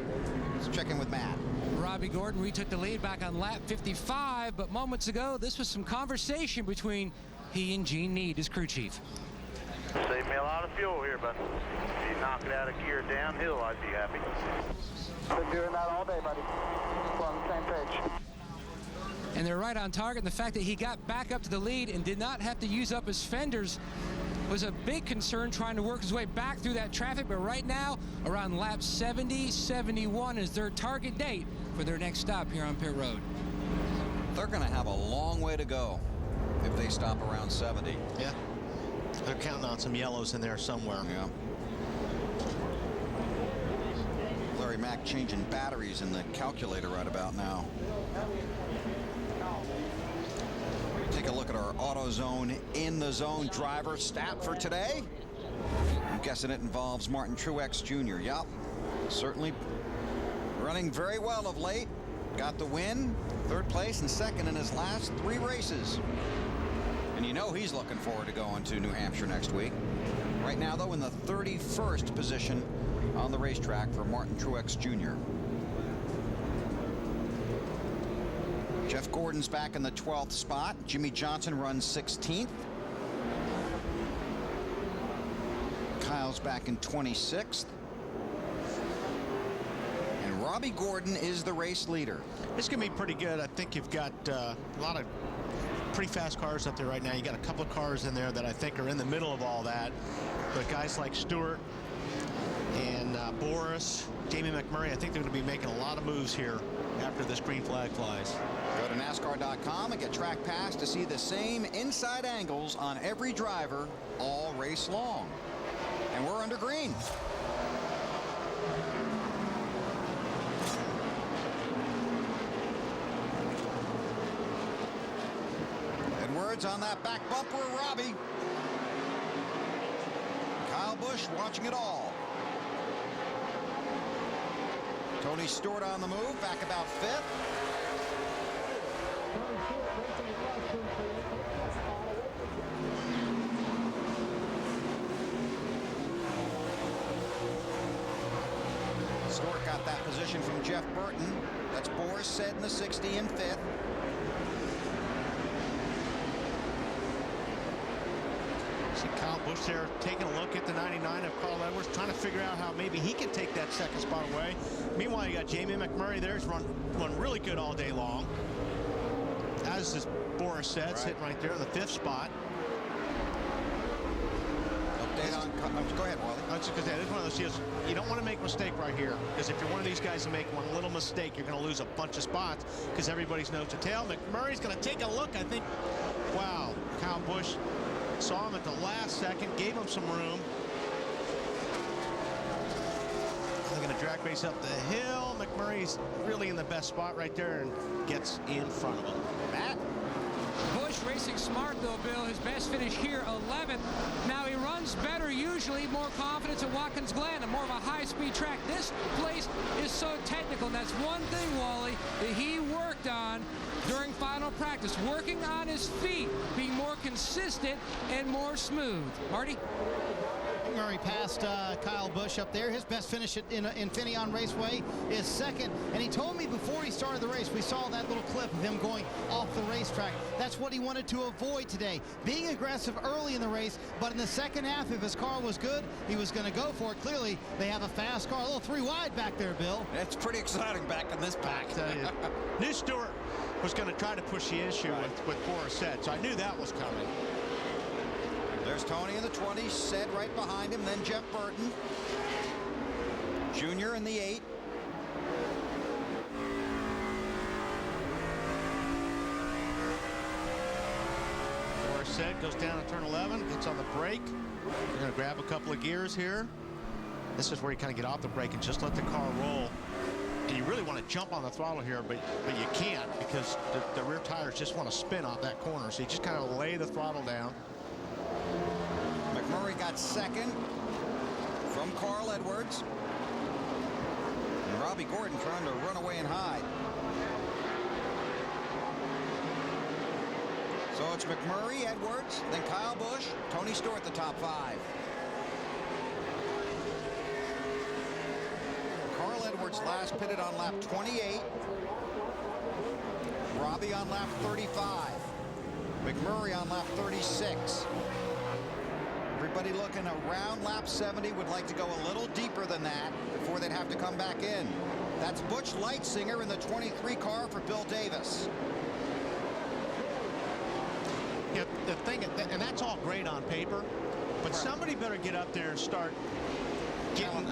Speaker 2: Let's check in with Matt.
Speaker 23: Robbie Gordon retook the lead back on lap 55, but moments ago, this was some conversation between he and Gene Need, his crew chief.
Speaker 11: Saved me a lot of fuel here, but if you knock it out of gear downhill, I'd be happy.
Speaker 1: Been doing that all day, buddy. We're on the same page.
Speaker 23: And they're right on target. And the fact that he got back up to the lead and did not have to use up his fenders was a big concern, trying to work his way back through that traffic. But right now, around lap 70, 71 is their target date for their next stop here on pit road.
Speaker 2: They're going to have a long way to go if they stop around 70.
Speaker 8: Yeah. They're counting on some yellows in there somewhere.
Speaker 2: Yeah. Larry Mack changing batteries in the calculator right about now. Take a look at our AutoZone in the zone driver stat for today. I'm guessing it involves Martin Truex Jr. Yep, certainly running very well of late. got the win, third place and second in his last 3 races. And you know he's looking forward to going to New Hampshire next week. Right now, though, in the 31st position on the racetrack for Martin Truex Jr. Jeff Gordon's back in the 12th spot. Jimmy Johnson runs 16th. Kyle's back in 26th. And Robbie Gordon is the race leader.
Speaker 8: It's going to be pretty good. I think you've got a lot of pretty fast cars up there right now. You got a couple of cars in there that I think are in the middle of all that. But guys like Stewart and Boris, Jamie McMurray, I think they're going to be making a lot of moves here after this green flag flies.
Speaker 2: Go to NASCAR.com and get track pass to see the same inside angles on every driver all race long. And we're under green. Edwards on that back bumper, Robbie. Kyle Busch watching it all. Tony Stewart on the move, back about 5th. Stewart got that position from Jeff Burton. That's Boris Said in the 60 and 5th.
Speaker 8: See Kyle Busch there taking a look at the 99 of Carl Edwards, trying to figure out how maybe he can take that second spot away. Meanwhile, you got Jamie McMurray there. He's run really good all day long. As is Boris Said, sitting right there in the 5th spot.
Speaker 2: Update on... Go ahead, Wally.
Speaker 8: That's because it's one of those deals. You don't want to make a mistake right here, because if you're one of these guys to make one little mistake, you're going to lose a bunch of spots because everybody's nose to tail. McMurray's going to take a look. I think, wow, Kyle Busch saw him at the last second, gave him some room. They're going to drag race up the hill. McMurray's really in the best spot right there and gets in front of him.
Speaker 2: Matt?
Speaker 23: Busch racing smart, though, Bill. His best finish here, 11th. Now, he runs better usually, more confidence at Watkins Glen, and more of a high-speed track. This place is so technical, and that's one thing, Wally, that he worked on during final practice, working on his feet, being more consistent and more smooth. Marty?
Speaker 4: Murray passed Kyle Busch up there. His best finish in Infineon Raceway is second. And he told me before he started the race, we saw that little clip of him going off the racetrack. That's what he wanted to avoid today. Being aggressive early in the race, but in the second half, if his car was good, he was going to go for it. Clearly, they have a fast car. A little 3 wide back there, Bill.
Speaker 2: That's pretty exciting back in this pack.
Speaker 8: Knew Stewart was going to try to push the issue with Boris Said, so I knew that was coming.
Speaker 2: There's Tony in the 20, Said right behind him, then Jeff Burton. Junior in the 8.
Speaker 8: Boris Said goes down to turn 11, gets on the brake. We're going to grab a couple of gears here. This is where you kind of get off the brake and just let the car roll. And you really want to jump on the throttle here, but you can't because the rear tires just want to spin off that corner. So you just kind of lay the throttle down.
Speaker 2: McMurray got second from Carl Edwards. And Robbie Gordon trying to run away and hide. So it's McMurray, Edwards, then Kyle Busch, Tony Stewart the top 5. Carl Edwards last pitted on lap 28. Robbie on lap 35. McMurray on lap 36. Everybody looking around lap 70 would like to go a little deeper than that before they'd have to come back in. That's Butch Leitzinger in the 23 car for Bill Davis.
Speaker 8: Yeah, the thing, and that's all great on paper, but somebody better get up there and start getting,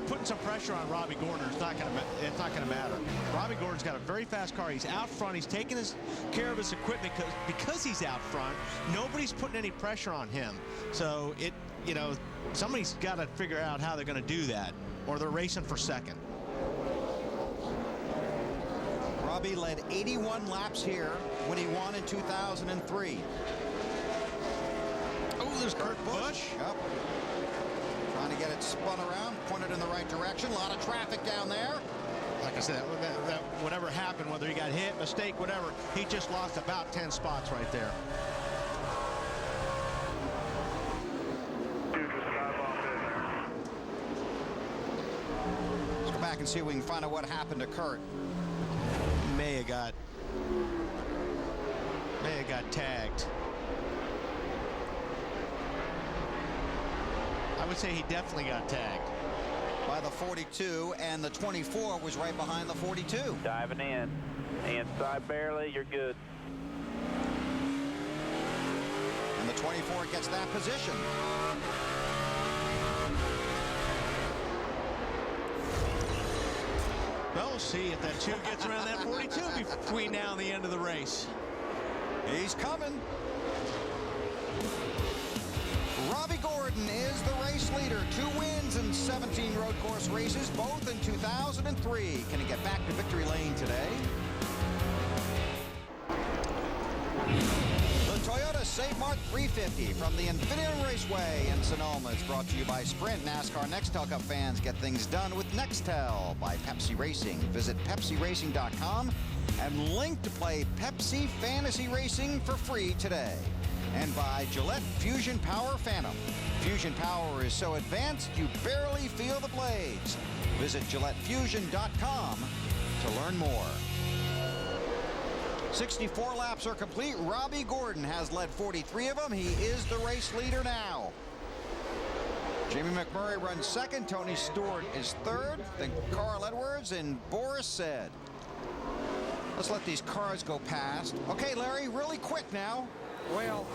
Speaker 8: putting some pressure on Robbie Gordon. It's not going to matter. Robbie Gordon's got a very fast car. He's out front. He's taking care of his equipment because he's out front. Nobody's putting any pressure on him. So somebody's got to figure out how they're going to do that, or they're racing for second.
Speaker 2: Robbie led 81 laps here when he won in 2003.
Speaker 8: Oh, there's Kurt Busch.
Speaker 2: Yep. Trying to get it spun around, pointed in the right direction. A lot of traffic down there.
Speaker 8: like I said, that whatever happened, whether he got hit, mistake, whatever, he just lost about 10 spots right there.
Speaker 2: Let's go back and see if we can find out what happened to Kurt.
Speaker 8: May have got tagged. I would say he definitely got tagged.
Speaker 2: By the 42, and the 24 was right behind the 42.
Speaker 13: Diving in. Inside barely, you're good.
Speaker 2: And the 24 gets that position.
Speaker 8: Well, we'll see if that 2 gets around that 42 between now and the end of the race.
Speaker 2: He's coming. Robbie Gordon is the race leader. 2 wins in 17 road course races, both in 2003. Can he get back to victory lane today? The Toyota Save Mart 350 from the Infineon Raceway in Sonoma is brought to you by Sprint. NASCAR Nextel Cup fans get things done with Nextel. By Pepsi Racing. Visit PepsiRacing.com and link to play Pepsi Fantasy Racing for free today. And by Gillette Fusion Power Phantom. Fusion Power is so advanced you barely feel the blades. Visit GilletteFusion.com to learn more. 64 laps are complete. Robbie Gordon has led 43 of them. He is the race leader now. Jamie McMurray runs second. Tony Stewart is third. Then Carl Edwards and Boris Said. Let's let these cars go past. Okay, Larry, really quick now.
Speaker 22: Well,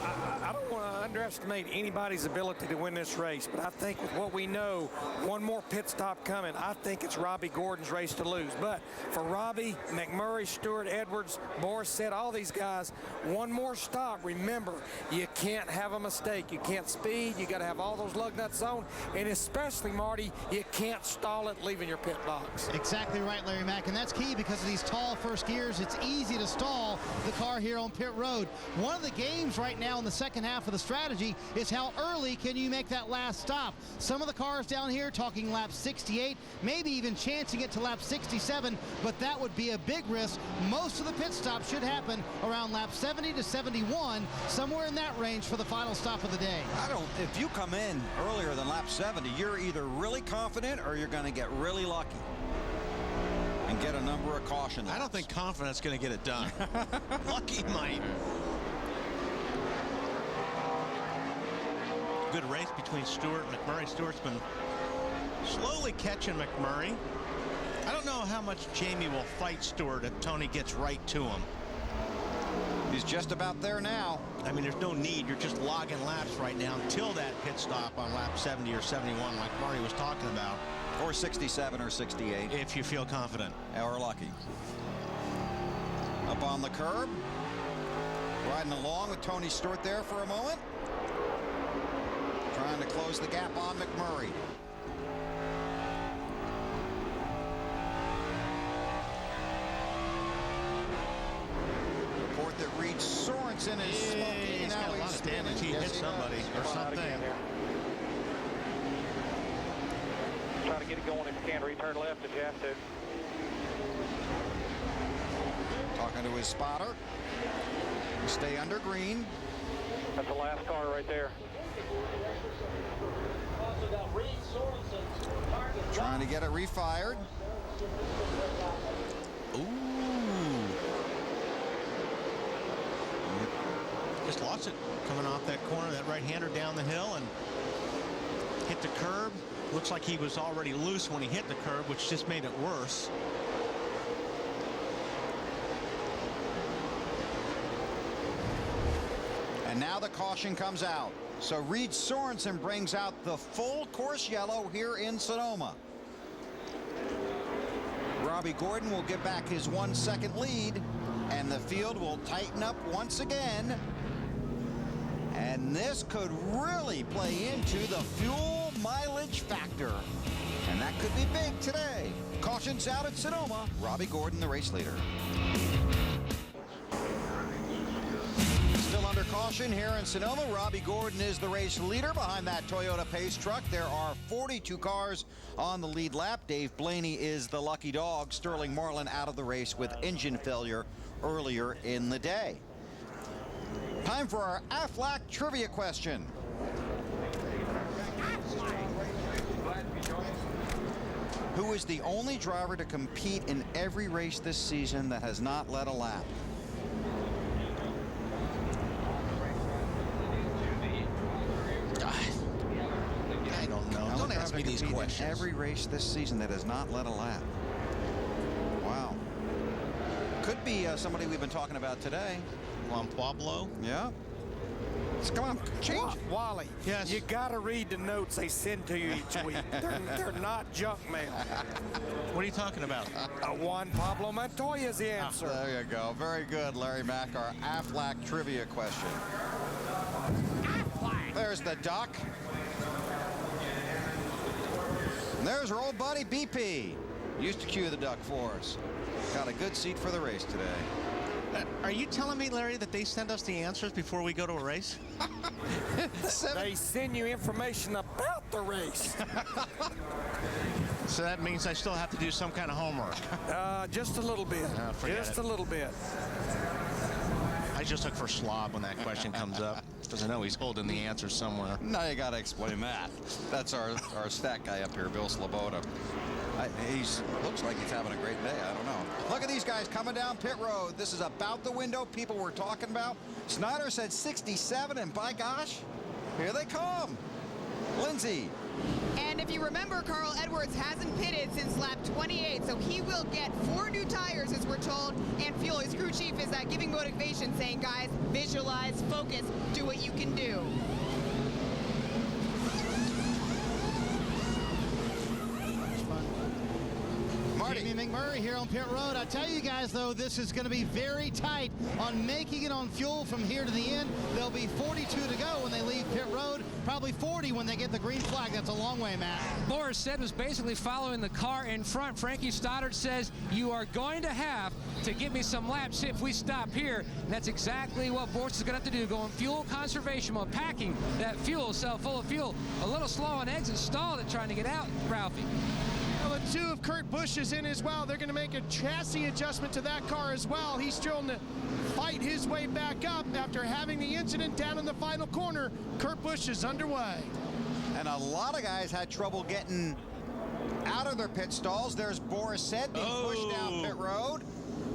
Speaker 22: I don't want to underestimate anybody's ability to win this race, but I think with what we know, one more pit stop coming, I think it's Robbie Gordon's race to lose. But for Robbie, McMurray, Stewart, Edwards, Boris Said, all these guys, one more stop. Remember, you can't have a mistake. You can't speed. You got to have all those lug nuts on. And especially, Marty, you can't stall it leaving your pit box.
Speaker 4: Exactly right, Larry Mack, and that's key because of these tall first gears. It's easy to stall the car here on pit road. One of the games right now in the second half of the strategy is how early can you make that last stop. Some of the cars down here talking lap 68, maybe even chancing it to lap 67, but that would be a big risk. Most of the pit stops should happen around lap 70 to 71, somewhere in that range for the final stop of the day.
Speaker 2: If you come in earlier than lap 70, you're either really confident or you're going to get really lucky and get a number of caution laps.
Speaker 8: I don't think confidence is going to get it done. Lucky might. Good race between Stewart and McMurray. Stewart's been slowly catching McMurray. I don't know how much Jamie will fight Stewart if Tony gets right to him.
Speaker 2: He's just about there now.
Speaker 8: I mean, there's no need. You're just logging laps right now until that pit stop on lap 70 or 71 like Murray was talking about.
Speaker 2: Or 67 or 68.
Speaker 8: If you feel confident.
Speaker 2: Or lucky. Up on the curb. Riding along with Tony Stewart there for a moment. Trying to close the gap on McMurray. Report that Reed Sorensen is smoking.
Speaker 8: He's got a lot of damage. He hit somebody or something.
Speaker 13: Try to get it going if you can. Return left if you have to.
Speaker 2: Talking to his spotter. Stay under green.
Speaker 13: That's the last car right there.
Speaker 2: Trying to get it refired.
Speaker 8: Ooh. Just lost it coming off that corner, that right-hander down the hill and hit the curb. Looks like he was already loose when he hit the curb, which just made it worse.
Speaker 2: And now the caution comes out. So Reed Sorensen brings out the full course yellow here in Sonoma. Robbie Gordon will get back his 1 second lead, and the field will tighten up once again. And this could really play into the fuel mileage factor. And that could be big today. Caution's out at Sonoma. Robbie Gordon, the race leader. Still under under caution here in Sonoma. Robbie Gordon is the race leader behind that Toyota Pace truck. There are 42 cars on the lead lap. Dave Blaney is the lucky dog. Sterling Marlin out of the race with engine failure earlier in the day. Time for our Aflac trivia question. Who is the only driver to compete in every race this season that has not led a lap?
Speaker 8: I don't know. Don't ask me these questions.
Speaker 2: Every race this season that has not led a lap. Wow. Could be somebody we've been talking about today.
Speaker 8: Juan Pablo?
Speaker 2: Yeah. Come on, change.
Speaker 15: Wally,
Speaker 8: yes.
Speaker 15: You got to read the notes they send to you each week. They're not junk mail.
Speaker 8: What are you talking about?
Speaker 15: Juan Pablo Montoya's the answer.
Speaker 2: There you go. Very good, Larry Mack. Our Aflac trivia question. There's the duck. And there's our old buddy BP. Used to cue the duck for us. Got a good seat for the race today.
Speaker 8: Are you telling me, Larry, that they send us the answers before we go to a race?
Speaker 15: They send you information about the race.
Speaker 8: So that means I still have to do some kind of homework.
Speaker 15: Just a little bit. Just a little bit.
Speaker 8: I just look for slob when that question comes up, because I know he's holding the answer somewhere.
Speaker 2: Now you got to explain that. That's our stat guy up here, Bill Sloboda. He's looks like he's having a great day. I don't know. Look at these guys coming down pit road. This is about the window people were talking about. Snyder said 67, and by gosh, here they come. Lindsay.
Speaker 14: And if you remember, Carl Edwards hasn't pitted since lap 28, so he will get 4 new tires, as we're told, and fuel. His crew chief is giving motivation, saying, guys, visualize, focus, do what you can do.
Speaker 4: Jamie McMurray here on pit road. I tell you guys, though, this is going to be very tight on making it on fuel from here to the end. There'll be 42 to go when they leave pit road, probably 40 when they get the green flag. That's a long way, Matt.
Speaker 23: Boris said was basically following the car in front. Frankie Stoddard says, you are going to have to give me some laps if we stop here. And that's exactly what Boris is going to have to do, go in fuel conservation mode, packing that fuel cell full of fuel. A little slow on exit, stalled it trying to get out, Ralphie.
Speaker 10: Well, the 2 of Kurt Busch is in as well. They're going to make a chassis adjustment to that car as well. He's trying to fight his way back up after having the incident down in the final corner. Kurt Busch is underway.
Speaker 2: And a lot of guys had trouble getting out of their pit stalls. There's Boris Said being pushed down pit road.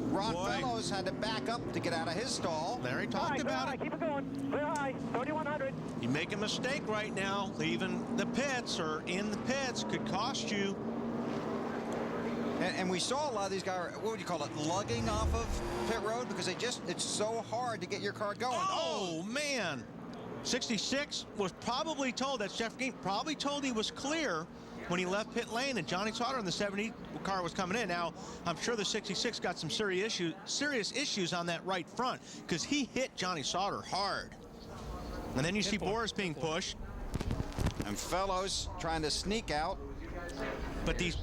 Speaker 2: Ron Fellows had to back up to get out of his stall.
Speaker 8: Larry talked about it.
Speaker 13: Keep it going. Clear high. 3100.
Speaker 8: You make a mistake right now. Leaving the pits or in the pits could cost you.
Speaker 2: And we saw a lot of these guys, what would you call it, lugging off of pit road because it's so hard to get your car going.
Speaker 8: Oh, man. 66 was probably told, that's Jeff Green, probably told he was clear when he left pit lane, and Johnny Sauter in the 70 car was coming in. Now, I'm sure the 66 got some serious issues on that right front because he hit Johnny Sauter hard. And then you see Boris being pushed.
Speaker 2: And Fellows trying to sneak out.
Speaker 8: But these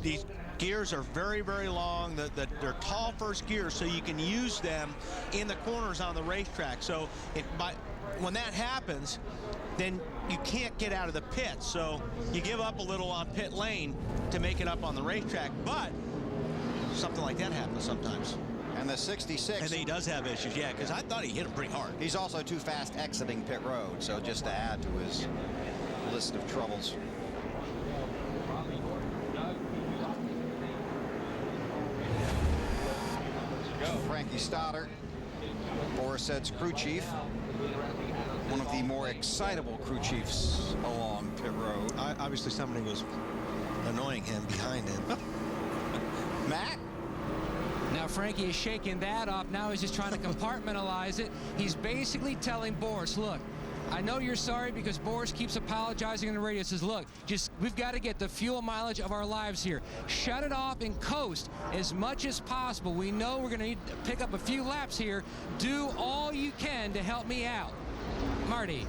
Speaker 8: gears are very, very long. They're tall first gears, so you can use them in the corners on the racetrack. So when that happens, then you can't get out of the pit. So you give up a little on pit lane to make it up on the racetrack. But something like that happens sometimes.
Speaker 2: And the 66.
Speaker 8: And he does have issues, yeah, because I thought he hit him pretty hard.
Speaker 2: He's also too fast exiting pit road, so just to add to his list of troubles. Frankie Stoddard, Boris Said's crew chief, one of the more excitable crew chiefs along pit road.
Speaker 8: Obviously somebody was annoying him behind him.
Speaker 2: Matt?
Speaker 23: Now Frankie is shaking that off. Now he's just trying to compartmentalize it. He's basically telling Boris, look, I know you're sorry because Boris keeps apologizing on the radio. Says, look, we've got to get the fuel mileage of our lives here. Shut it off and coast as much as possible. We know we're going to need to pick up a few laps here. Do all you can to help me out. Marty.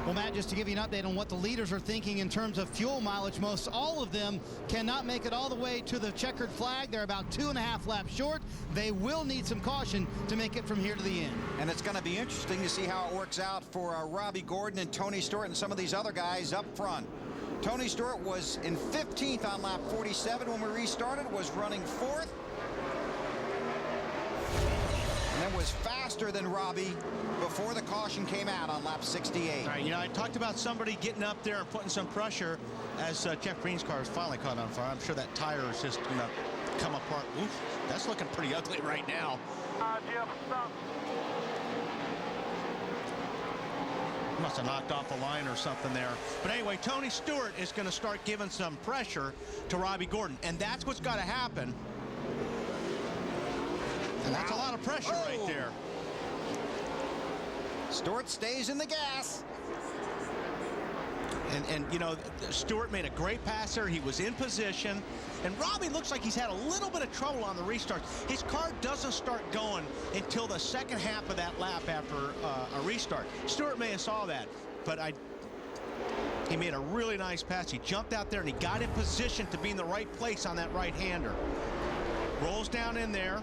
Speaker 4: Well, Matt, just to give you an update on what the leaders are thinking in terms of fuel mileage, most all of them cannot make it all the way to the checkered flag. They're about 2.5 laps short. They will need some caution to make it from here to the end.
Speaker 2: And it's going to be interesting to see how it works out for Robbie Gordon and Tony Stewart and some of these other guys up front. Tony Stewart was in 15th on lap 47 when we restarted, was running 4th. And then was faster than Robbie before the caution came out on lap 68.
Speaker 8: All right, you know, I talked about somebody getting up there and putting some pressure as Jeff Green's car is finally caught on fire. I'm sure that tire is just going to come apart. Oof, that's looking pretty ugly right now.
Speaker 1: Jeff, stop.
Speaker 8: Must have knocked off a line or something there. But anyway, Tony Stewart is going to start giving some pressure to Robbie Gordon, and that's what's got to happen. And that's a lot of pressure right there.
Speaker 2: Stewart stays in the gas.
Speaker 8: And you know, Stewart made a great pass there. He was in position. And Robbie looks like he's had a little bit of trouble on the restart. His car doesn't start going until the second half of that lap after a restart. Stewart may have saw that, but he made a really nice pass. He jumped out there and he got in position to be in the right place on that right-hander. Rolls down in there.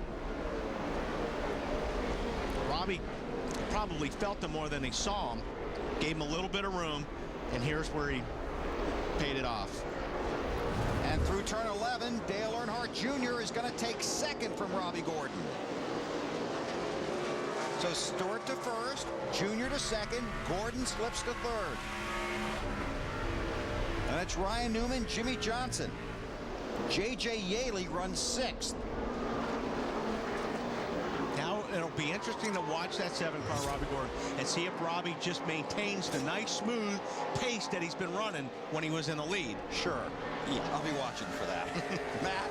Speaker 8: Robbie probably felt him more than he saw him. Gave him a little bit of room. And here's where he paid it off.
Speaker 2: And through turn 11, Dale Earnhardt Jr. is going to take second from Robbie Gordon. So Stewart to first, Jr. to second, Gordon slips to third. And it's Ryan Newman, Jimmy Johnson. J.J. Yaley runs sixth.
Speaker 8: Now it'll be interesting to watch that 7-car Robbie Gordon and see if Robbie just maintains the nice, smooth pace that he's been running when he was in the lead.
Speaker 2: Sure. Yeah, I'll be watching for that. Matt?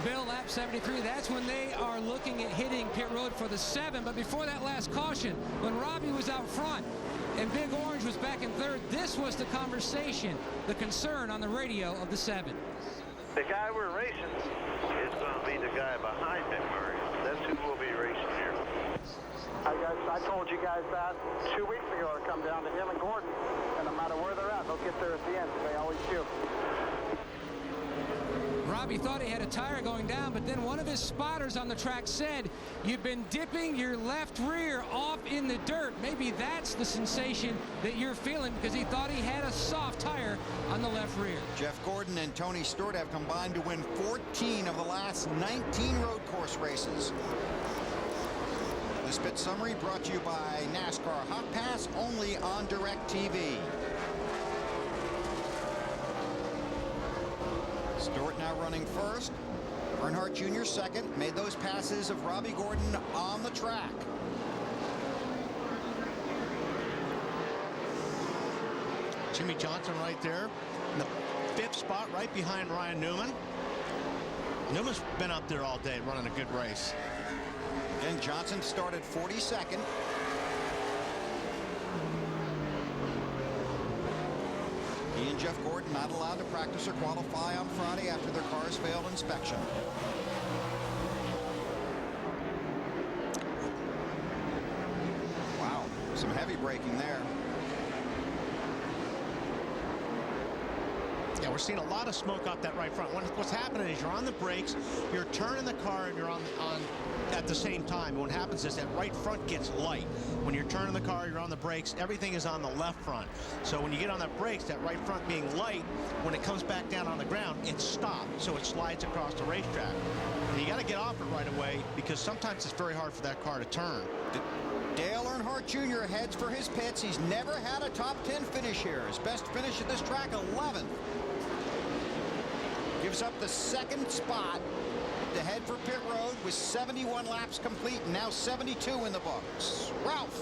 Speaker 23: Bill, lap 73, that's when they are looking at hitting pit road for the 7. But before that last caution, when Robbie was out front and Big Orange was back in third, this was the conversation, the concern on the radio of the 7.
Speaker 11: The guy we're racing is going to be the guy behind McMurray. That's who will be racing here.
Speaker 1: I told you guys that 2 weeks ago to come down to him and Gordon. And no matter where they're at, they'll get there at the end. They always do.
Speaker 23: Robbie thought he had a tire going down, but then one of his spotters on the track said, you've been dipping your left rear off in the dirt. Maybe that's the sensation that you're feeling, because he thought he had a soft tire on the left rear.
Speaker 2: Jeff Gordon and Tony Stewart have combined to win 14 of the last 19 road course races. This pit summary brought to you by NASCAR Hot Pass, only on DirecTV. Stewart now running first. Earnhardt Jr. second. Made those passes of Robbie Gordon on the track.
Speaker 8: Jimmy Johnson right there in the 5th spot, right behind Ryan Newman. Newman's been up there all day running a good race.
Speaker 2: And Johnson started 42nd. He and Jeff Gordon not allowed to practice or qualify on Friday after their cars failed inspection. Wow, some heavy braking there.
Speaker 8: Yeah, we're seeing a lot of smoke off that right front. What's happening is you're on the brakes, you're turning the car, and you're on at the same time. And what happens is that right front gets light. When you're turning the car, you're on the brakes, everything is on the left front. So when you get on the brakes, that right front being light, when it comes back down on the ground, it's stopped. So it slides across the racetrack. And you got to get off it right away, because sometimes it's very hard for that car to turn.
Speaker 2: Dale Earnhardt Jr. heads for his pits. He's never had a top 10 finish here. His best finish at this track, 11th. Gives up the 2nd spot to head for pit road with 71 laps complete, and now 72 in the books. Ralph.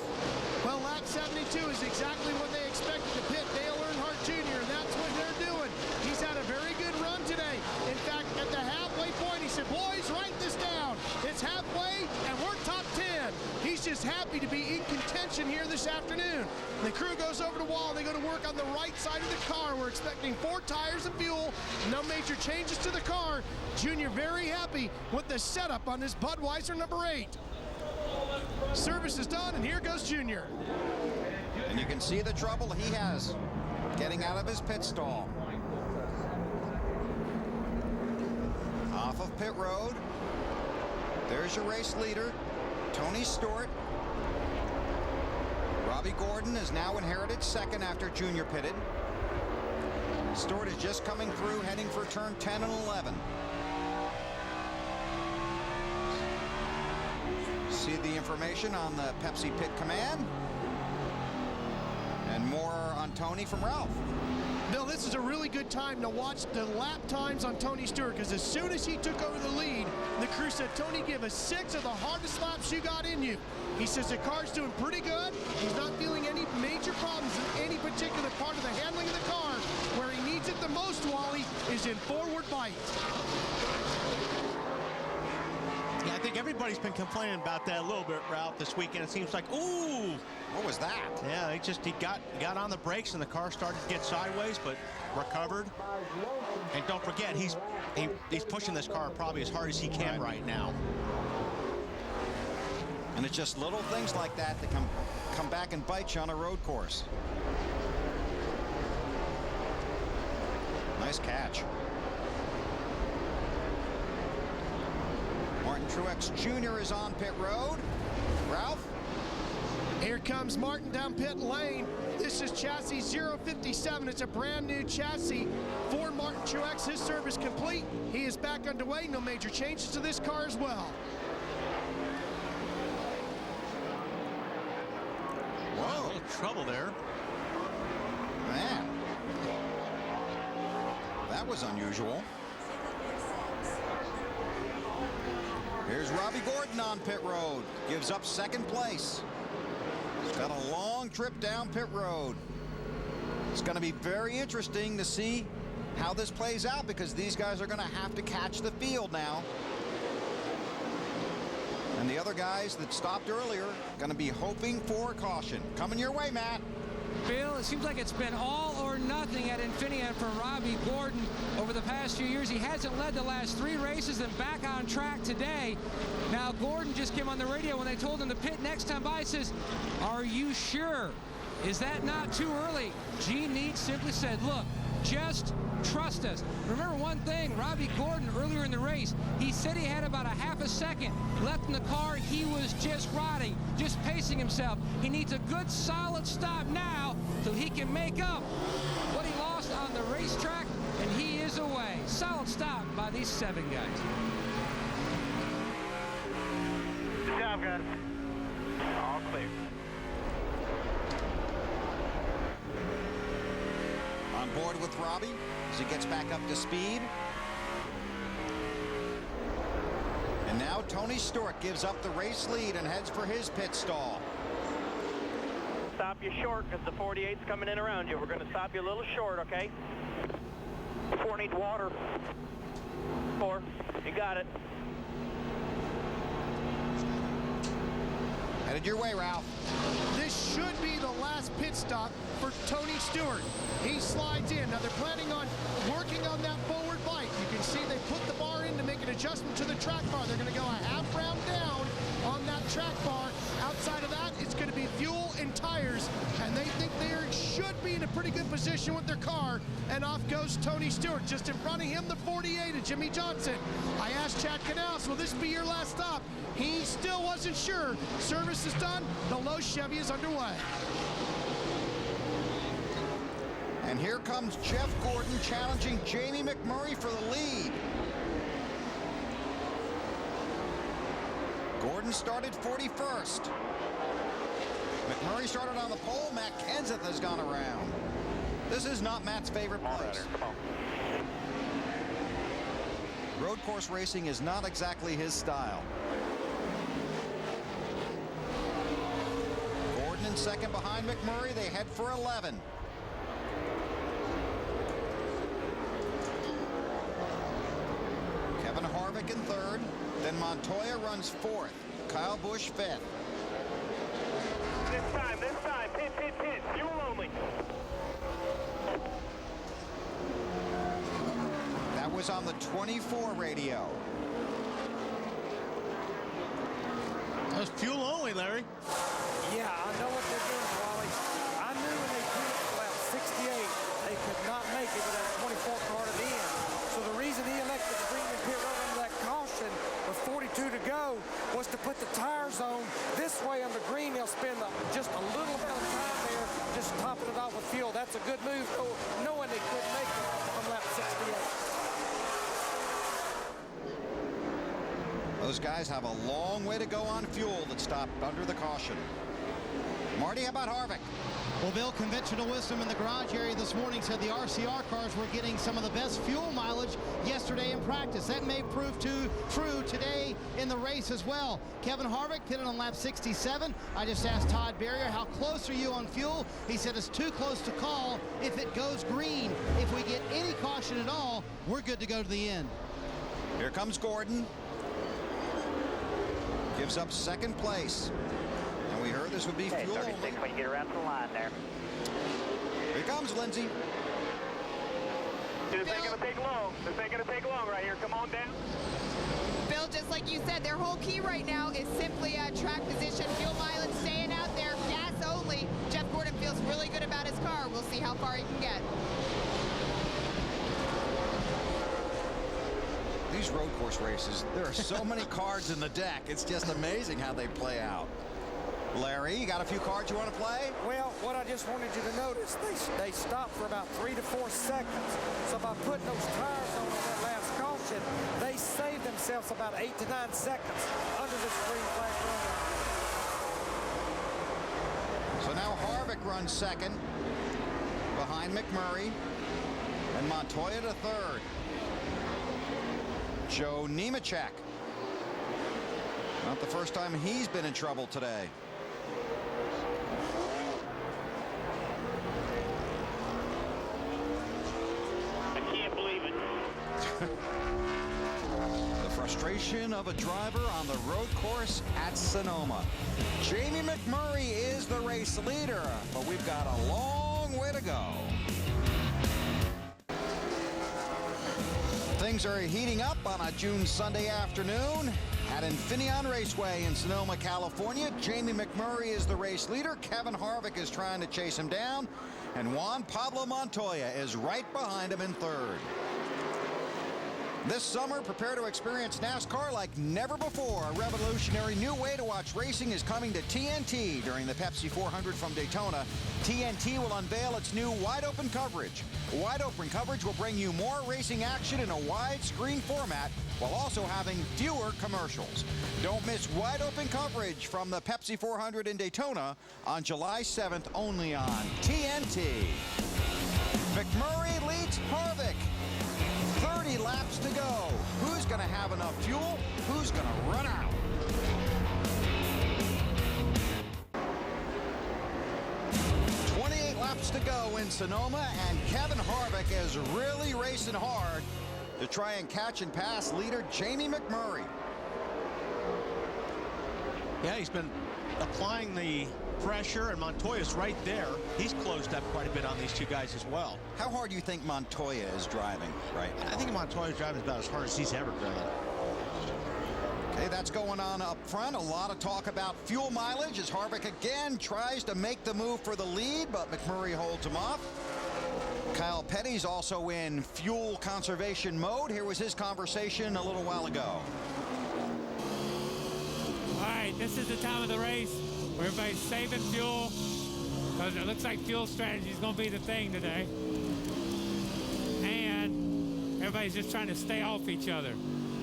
Speaker 10: Well, lap 72 is exactly what they expected to pit Dale Earnhardt Jr., and that's what they're doing. He's had a very good run today. In fact, at the halfway point, he said, boys, write this down. It's halfway, and we're top 10. He's just happy to be in contention here this afternoon. The crew goes over to wall. They go to work on the right side of the car. We're expecting 4 tires of fuel. No major changes to the car. Junior very happy with the setup on this Budweiser number 8. Service is done, and here goes Junior.
Speaker 2: And you can see the trouble he has getting out of his pit stall. Off of pit road. There's your race leader, Tony Stewart. Robbie Gordon has now inherited second after Junior pitted. Stewart is just coming through, heading for turn 10 and 11. See the information on the Pepsi Pit Command. And more on Tony from Ralph.
Speaker 10: Bill, this is a really good time to watch the lap times on Tony Stewart, because as soon as he took over the lead, the crew said, Tony, give us 6 of the hardest laps you got in you. He says the car's doing pretty good. He's not feeling any major problems in any particular part of the handling of the car. Where he needs it the most, Wally, is in forward bite.
Speaker 8: Yeah, I think everybody's been complaining about that a little bit, Ralph, this weekend. It seems like, ooh.
Speaker 2: What was that?
Speaker 8: Yeah, he got on the brakes and the car started to get sideways, but recovered. And don't forget, he's pushing this car probably as hard as he can right now.
Speaker 2: And it's just little things like that that come back and bite you on a road course. Nice catch. Martin Truex Jr. is on pit road. Ralph?
Speaker 10: Here comes Martin down pit lane. This is chassis 057. It's a brand new chassis for Martin Truex. His service complete. He is back underway. No major changes to this car as well.
Speaker 8: Whoa, a little trouble there.
Speaker 2: Man. That was unusual. Here's Robbie Gordon on pit road. Gives up second place. He's got a long trip down pit road. It's going to be very interesting to see how this plays out, because these guys are going to have to catch the field now. And the other guys that stopped earlier going to be hoping for caution. Coming your way, Matt.
Speaker 23: Bill, it seems like it's been all or nothing at Infineon for Robbie Gordon over the past few years. He hasn't led the last 3 races and back on track today. Now, Gordon just came on the radio when they told him to pit next time by. He says, are you sure? Is that not too early? Gene Neat simply said, look, just trust us. Remember one thing, Robbie Gordon earlier in the race, he said he had about a half a second left in the car. He was just riding, just pacing himself. He needs a good solid stop now so he can make up what he lost on the racetrack, and he is away. Solid stop by these 7 guys.
Speaker 11: Good job, guys. All clear.
Speaker 2: On board with Robbie as he gets back up to speed. And now Tony Stewart gives up the race lead and heads for his pit stall.
Speaker 13: Stop you short because the 48's coming in around you. We're going to stop you a little short, okay? 4 needs water. 4. You got it.
Speaker 2: Headed your way, Ralph.
Speaker 10: This should be the last pit stop for Tony Stewart. He slides in. Now they're planning on working on that forward bite. You can see they put the bar in to make an adjustment to the track bar. They're going to go a half round down on that track bar. Outside of that, it's going to be fuel and tires. And they think they should be in a pretty good position with their car. And off goes Tony Stewart. Just in front of him, the 48 of Jimmy Johnson. I asked Chad Canals, will this be your last stop? He still wasn't sure. Service is done. The low Chevy is underway.
Speaker 2: And here comes Jeff Gordon challenging Jamie McMurray for the lead. Gordon started 41st. McMurray started on the pole. Matt Kenseth has gone around. This is not Matt's favorite place.
Speaker 11: Come on.
Speaker 2: Road course racing is not exactly his style. Gordon in second behind McMurray. They head for 11. Kevin Harvick in third. Then Montoya runs fourth. Kyle Busch fifth.
Speaker 13: This time, pit, fuel only.
Speaker 2: That was on the 24 radio.
Speaker 8: That was fuel only, Larry.
Speaker 15: Yeah, I know what they're doing, Wally. I
Speaker 2: Those guys have a long way to go on fuel that stopped under the caution. Marty, how about Harvick?
Speaker 4: Well, Bill, conventional wisdom in the garage area this morning said the RCR cars were getting some of the best fuel mileage yesterday in practice. That may prove true today in the race as well. Kevin Harvick pitted on lap 67. I just asked Todd Berrier, how close are you on fuel? He said it's too close to call if it goes green. If we get any caution at all, we're good to go to the end.
Speaker 2: Here comes Gordon. Gives up second place. And we heard this would be fuel
Speaker 1: 36
Speaker 2: only.
Speaker 1: when you get around to the line there.
Speaker 2: Here comes Lindsay.
Speaker 13: This ain't gonna take long. This ain't gonna take long right here. Come on down.
Speaker 14: Bill, just like you said, their whole key right now is simply track position, fuel mileage, staying out there, gas only. Jeff Gordon feels really good about his car. We'll see how far he can get.
Speaker 2: These road course races, there are so many cards in the deck. It's just amazing how they play out. Larry, you got a few cards you want to play?
Speaker 15: Well, what I just wanted you to notice, they stopped for about 3 to 4 seconds. So by putting those tires on that last caution, they saved themselves about 8 to 9 seconds under this green flag run.
Speaker 2: So now Harvick runs second behind McMurray and Montoya to third. Joe Nemechek. Not the first time he's been in trouble today.
Speaker 13: I can't believe it.
Speaker 2: The frustration of a driver on the road course at Sonoma. Jamie McMurray is the race leader, but we've got a long way to go. Things are heating up on a June Sunday afternoon at Infineon Raceway in Sonoma, California. Jamie McMurray is the race leader. Kevin Harvick is trying to chase him down, and Juan Pablo Montoya is right behind him in third. This summer, prepare to experience NASCAR like never before. A revolutionary new way to watch racing is coming to TNT during the Pepsi 400 from Daytona. TNT will unveil its new wide-open coverage. Wide-open coverage will bring you more racing action in a widescreen format while also having fewer commercials. Don't miss wide-open coverage from the Pepsi 400 in Daytona on July 7th only on TNT. McMurray leads Harvick. 30 laps to go. Who's going to have enough fuel? Who's going to run out? Laps to go in Sonoma, and Kevin Harvick is really racing hard to try and catch and pass leader Jamie McMurray.
Speaker 8: Yeah, he's been applying the pressure, and Montoya's right there. He's closed up quite a bit on these two guys as well.
Speaker 2: How hard do you think Montoya is driving right now?
Speaker 8: I think Montoya's driving about as hard as he's ever driven.
Speaker 2: Okay, that's going on up front. A lot of talk about fuel mileage as Harvick again tries to make the move for the lead, but McMurray holds him off. Kyle Petty's also in fuel conservation mode. Here was his conversation a little while ago.
Speaker 5: All right, this is the time of the race where everybody's saving fuel because it looks like fuel strategy is going to be the thing today. And everybody's just trying to stay off each other,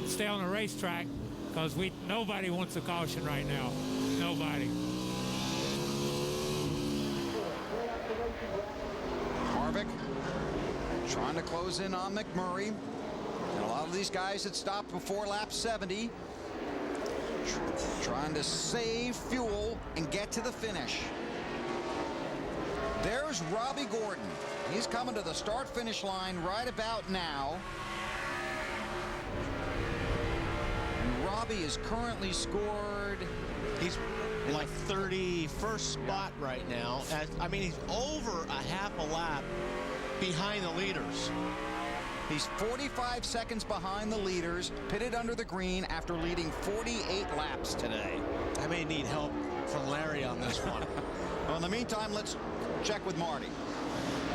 Speaker 5: stay on the racetrack. Because nobody wants a caution right now. Nobody.
Speaker 2: Harvick trying to close in on McMurray. And a lot of these guys had stopped before lap 70. Trying to save fuel and get to the finish. There's Robbie Gordon. He's coming to the start-finish line right about now. Robbie is currently scored.
Speaker 8: He's in like 31st spot right now. I mean, he's over a half a lap behind the leaders.
Speaker 2: He's 45 seconds behind the leaders, pitted under the green after leading 48 laps today.
Speaker 8: I may need help from Larry on this one.
Speaker 2: Well, in the meantime, let's check with Marty.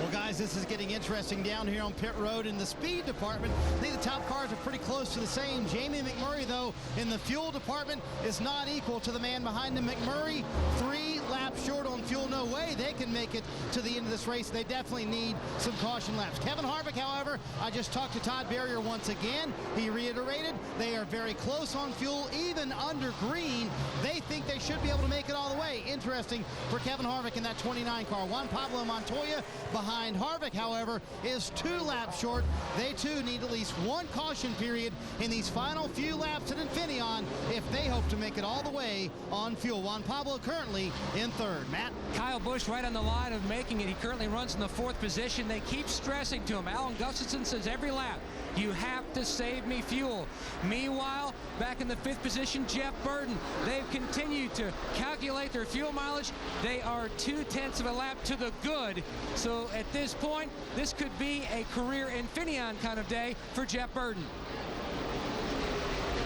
Speaker 4: Well, guys, this is getting interesting down here on pit road in the speed department. I think the top cars are pretty close to the same. Jamie McMurray, though, in the fuel department is not equal to the man behind him. McMurray, 3 laps short on fuel. No way they can make it to the end of this race. They definitely need some caution laps. Kevin Harvick, however, I just talked to Todd Berrier once again. He reiterated they are very close on fuel, even under green. They think they should be able to make it all the way. Interesting for Kevin Harvick in that 29 car. Juan Pablo Montoya behind Harvick, however, is 2 laps short. They too need at least 1 caution period in these final few laps at Infineon if they hope to make it all the way on fuel. Juan Pablo currently in 3rd. Matt?
Speaker 23: Kyle Busch right on the line of making it. He currently runs in the 4th position. They keep stressing to him. Alan Gustafson says every lap, you have to save me fuel. Meanwhile, back in the 5th position, Jeff Burton. They've continued to calculate their fuel mileage. They are 2/10 of a lap to the good. So at this point, this could be a career Infineon kind of day for Jeff Burton.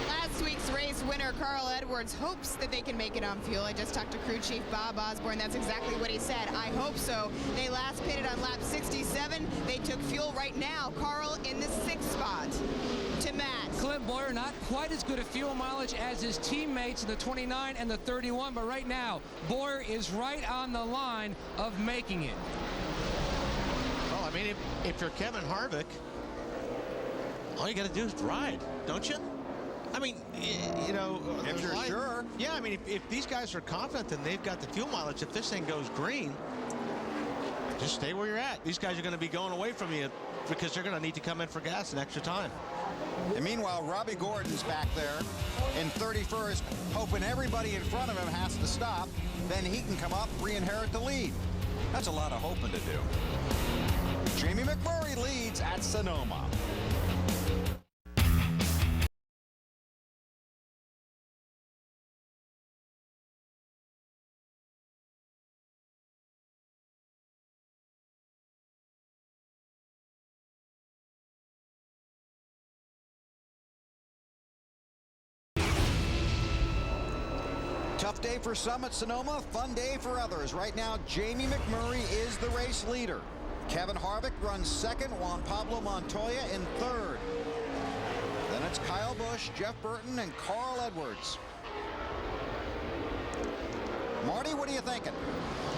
Speaker 14: Last week's race winner, Carl Edwards, hopes that they can make it on fuel. I just talked to crew chief Bob Osborne. That's exactly what he said. I hope so. They last pitted on lap 67. They took fuel right now. Carl in the 6th spot. To Matt.
Speaker 23: Clint Boyer not quite as good a fuel mileage as his teammates in the 29 and the 31, but right now, Boyer is right on the line of making it.
Speaker 8: Well, I mean, if you're Kevin Harvick, all you got to do is ride, don't you? I mean, you know,
Speaker 6: if you're sure.
Speaker 8: Yeah, I mean, if these guys are confident and they've got the fuel mileage, if this thing goes green, just stay where you're at. These guys are going to be going away from you because they're going to need to come in for gas in extra time.
Speaker 2: And meanwhile, Robbie Gordon's back there in 31st, hoping everybody in front of him has to stop. Then he can come up, re-inherit the lead. That's a lot of hoping to do. Jamie McMurray leads at Sonoma. Tough day for some at Sonoma, fun day for others. Right now, Jamie McMurray is the race leader. Kevin Harvick runs 2nd, Juan Pablo Montoya in 3rd. Then it's Kyle Busch, Jeff Burton, and Carl Edwards. Marty, what are you thinking?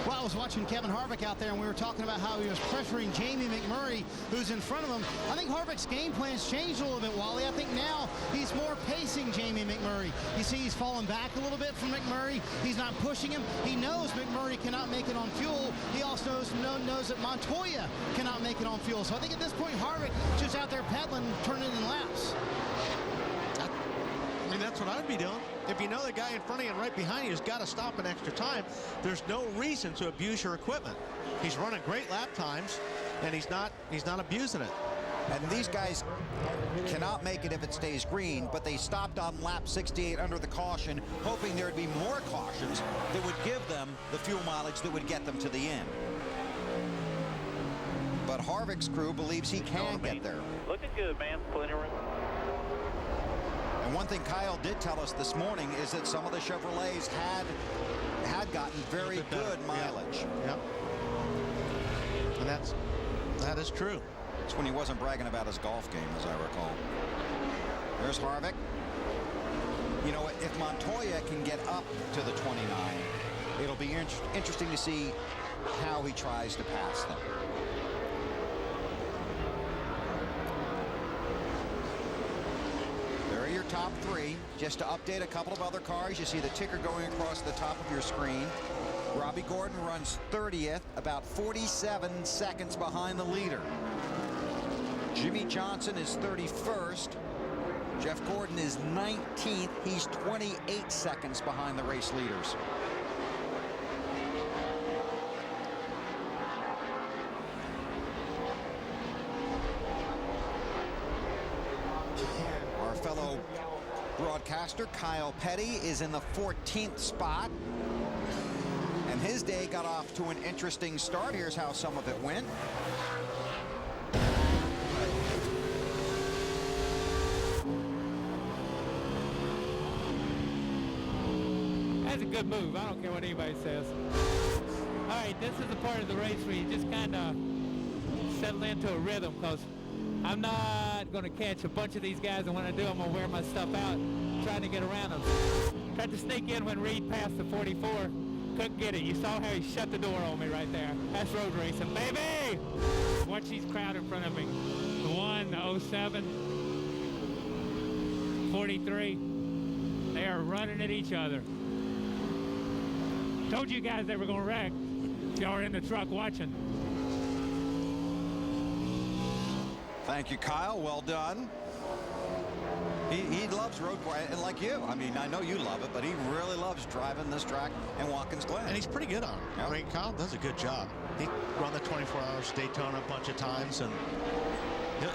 Speaker 4: Well, I was watching Kevin Harvick out there, and we were talking about how he was pressuring Jamie McMurray, who's in front of him. I think Harvick's game plan's changed a little bit, Wally. I think now he's more pacing Jamie McMurray. You see he's fallen back a little bit from McMurray. He's not pushing him. He knows McMurray cannot make it on fuel. He also knows that Montoya cannot make it on fuel. So I think at this point, Harvick just out there pedaling, turning in laps.
Speaker 8: I mean, that's what I'd be doing. If you know the guy in front of you and right behind you has got to stop in extra time, there's no reason to abuse your equipment. He's running great lap times, and he's not abusing it.
Speaker 2: And these guys cannot make it if it stays green, but they stopped on lap 68 under the caution, hoping there would be more cautions that would give them the fuel mileage that would get them to the end. But Harvick's crew believes he can get there.
Speaker 13: Looking good, man. Plenty of room.
Speaker 2: And one thing Kyle did tell us this morning is that some of the Chevrolets had gotten very good mileage.
Speaker 8: Yep. And that is true.
Speaker 2: It's when he wasn't bragging about his golf game, as I recall. There's Harvick. You know, if Montoya can get up to the 29, it'll be interesting to see how he tries to pass them. Your top 3. Just to update a couple of other cars, you see the ticker going across the top of your screen. Robbie Gordon runs 30th, about 47 seconds behind the leader. Jimmy Johnson is 31st. Jeff Gordon is 19th. He's 28 seconds behind the race leaders. Fellow broadcaster Kyle Petty is in the 14th spot, and his day got off to an interesting start. Here's how some of it went.
Speaker 5: That's a good move. I don't care what anybody says. All right, this is the part of the race where you just kind of settle into a rhythm, because I'm not going to catch a bunch of these guys, and when I do, I'm going to wear my stuff out trying to get around them. Tried to sneak in when Reed passed the 44. Couldn't get it. You saw how he shut the door on me right there. That's road racing, baby! Watch these crowd in front of me. The 1, the 07, 43. They are running at each other. Told you guys they were going to wreck. Y'all are in the truck watching.
Speaker 2: Thank you, Kyle. Well done. He loves road course, and like you. I mean, I know you love it, but he really loves driving this track in Watkins Glen.
Speaker 8: And he's pretty good on it. Yep. I mean, Kyle does a good job. He run the 24 Hours Daytona a bunch of times, and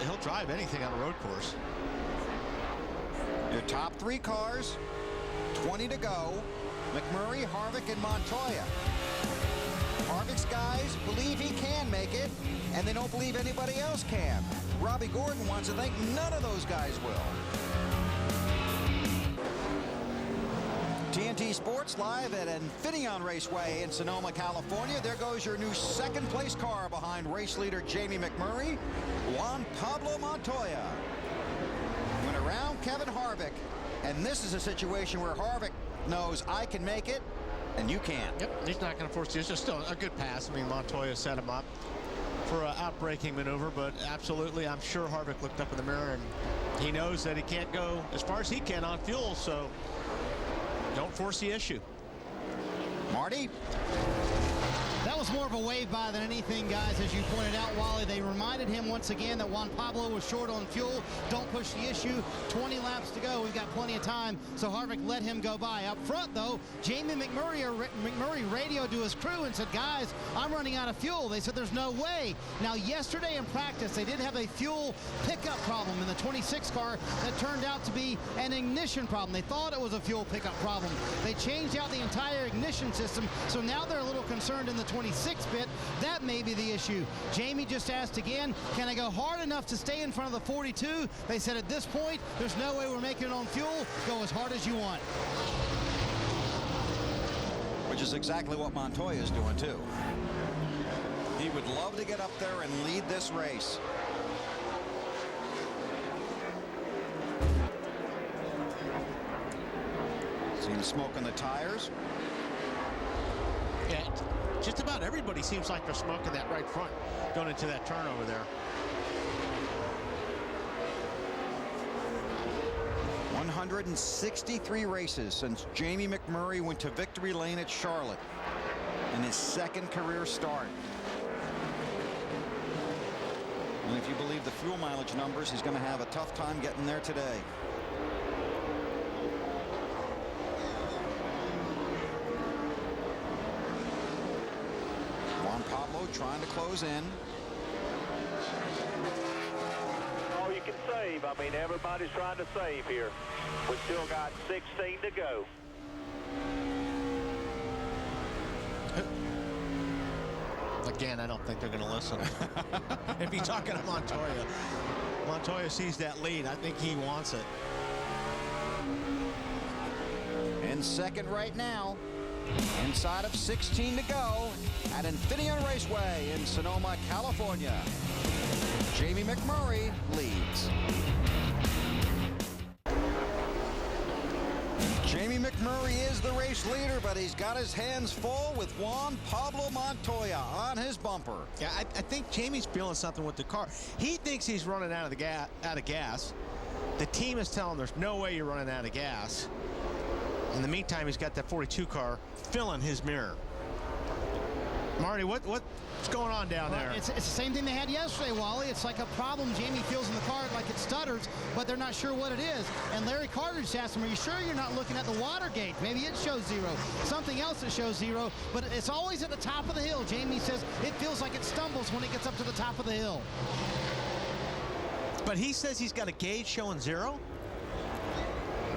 Speaker 8: he'll drive anything on a road course.
Speaker 2: Your top 3 cars, 20 to go. McMurray, Harvick, and Montoya. Harvick's guys believe he can make it, and they don't believe anybody else can. Robbie Gordon wants to think none of those guys will. TNT Sports live at Infineon Raceway in Sonoma, California. There goes your new second-place car behind race leader Jamie McMurray. Juan Pablo Montoya went around Kevin Harvick, and this is a situation where Harvick knows I can make it, and you can't.
Speaker 8: Yep, he's not going to force you. It's just still a good pass. I mean, Montoya set him up for an out-braking maneuver, but absolutely, I'm sure Harvick looked up in the mirror, and he knows that he can't go as far as he can on fuel, so don't force the issue.
Speaker 2: Marty?
Speaker 4: That was more of a wave by than anything, guys, as you pointed out, Wally. They reminded him once again that Juan Pablo was short on fuel. Don't push the issue. 20 laps to go. We've got plenty of time, so Harvick let him go by. Up front, though, Jamie McMurray radioed to his crew and said, guys, I'm running out of fuel. They said there's no way. Now, yesterday in practice, they did have a fuel pickup problem in the 26 car that turned out to be an ignition problem. They thought it was a fuel pickup problem. They changed out the entire ignition system, so now they're a little concerned in the 26 bit. That may be the issue. Jamie just asked again, can I go hard enough to stay in front of the 42? They said at this point, there's no way we're making it on fuel. Go as hard as you want.
Speaker 2: Which is exactly what Montoya is doing, too. He would love to get up there and lead this race. See him smoking the tires.
Speaker 8: Yeah, just about everybody seems like they're smoking that right front going into that turn over there.
Speaker 2: 163 races since Jamie McMurray went to victory lane at Charlotte in his second career start. And if you believe the fuel mileage numbers, he's going to have a tough time getting there today. Juan Pablo trying to close in.
Speaker 13: All you can save. I mean, everybody's trying to save here. We've still got 16 to go.
Speaker 8: Again, I don't think they're going to listen. If you're talking to Montoya, Montoya sees that lead. I think he wants it.
Speaker 2: In second right now, inside of 16 to go at Infineon Raceway in Sonoma, California. Jamie McMurray leads. Jamie McMurray is the race leader, but he's got his hands full with Juan Pablo Montoya on his bumper.
Speaker 8: Yeah, I think Jamie's feeling something with the car. He thinks he's running out of gas. The team is telling him there's no way you're running out of gas. In the meantime, he's got that 42 car filling his mirror. Marty, what's going on down there?
Speaker 4: It's the same thing they had yesterday, Wally. It's like a problem Jamie feels in the car, like it stutters, but they're not sure what it is. And Larry Carter just asked him, are you sure you're not looking at the water gauge? Maybe it shows 0. Something else that shows 0, but it's always at the top of the hill. Jamie says it feels like it stumbles when it gets up to the top of the hill.
Speaker 8: But he says he's got a gauge showing 0?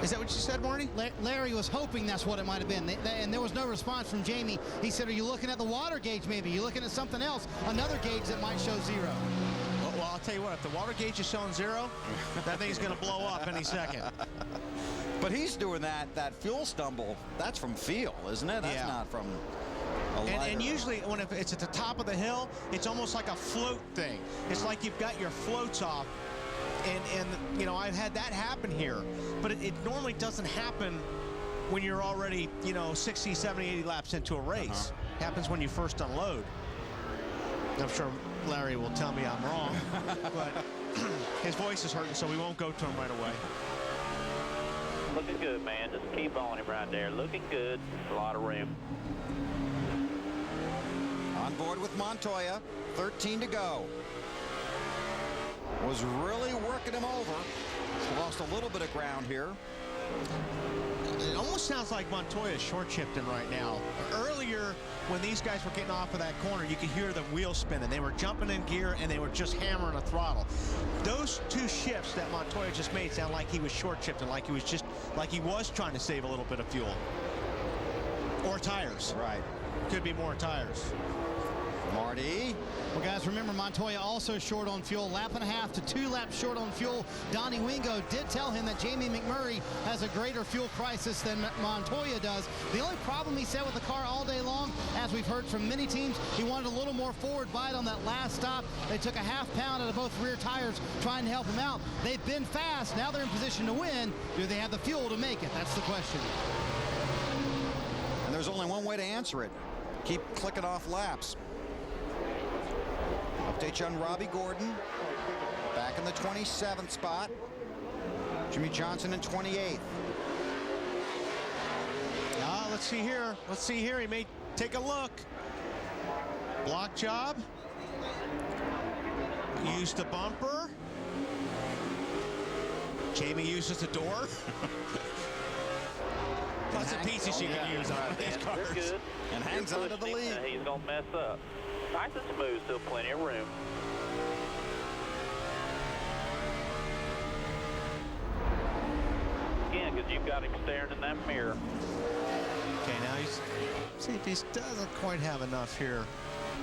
Speaker 8: Is that what you said, Marty?
Speaker 4: Larry was hoping that's what it might have been. And there was no response from Jamie. He said, are you looking at the water gauge maybe? Are you looking at something else? Another gauge that might show 0.
Speaker 8: Well, I'll tell you what, if the water gauge is showing 0, that thing's going to blow up any second.
Speaker 2: But he's doing that fuel stumble. That's from feel, isn't it? That's not from
Speaker 8: And usually when it's at the top of the hill, it's almost like a float thing. It's like you've got your floats off. And you know, I've had that happen here. But it normally doesn't happen when you're already, you know, 60, 70, 80 laps into a race. It happens when you first unload. I'm sure Larry will tell me I'm wrong. But his voice is hurting, so we won't go to him right away.
Speaker 13: Looking good, man. Just keep on him right there. Looking good. A lot of room.
Speaker 2: On board with Montoya, 13 to go. Was really working him over. Lost a little bit of ground here.
Speaker 8: It almost sounds like Montoya is short shifting right now. Earlier, when these guys were getting off of that corner, you could hear the wheels spinning. They were jumping in gear, and they were just hammering the throttle. Those two shifts that Montoya just made sound like he was short shifting, like he was trying to save a little bit of fuel. Or tires.
Speaker 2: Right.
Speaker 8: Could be more tires.
Speaker 2: Marty.
Speaker 4: Well, guys, remember Montoya also short on fuel. Lap and a half to 2 laps short on fuel. Donnie Wingo did tell him that Jamie McMurray has a greater fuel crisis than Montoya does. The only problem he said with the car all day long, as we've heard from many teams, he wanted a little more forward bite on that last stop. They took a half pound out of both rear tires trying to help him out. They've been fast. Now they're in position to win. Do they have the fuel to make it? That's the question.
Speaker 2: And there's only one way to answer it. Keep clicking off laps. Update you on Robbie Gordon, back in the 27th spot. Jimmy Johnson in 28th.
Speaker 8: Let's see here. Let's see here. He may take a look. Block job. Use the bumper. Jamie uses the door. Lots of pieces you can use on these cars.
Speaker 13: They're good.
Speaker 2: And hangs on to the lead.
Speaker 13: He's going to mess up. Nice and smooth, still plenty of room. Again, because you've got him staring in that mirror.
Speaker 8: Okay, now see if he doesn't quite have enough here.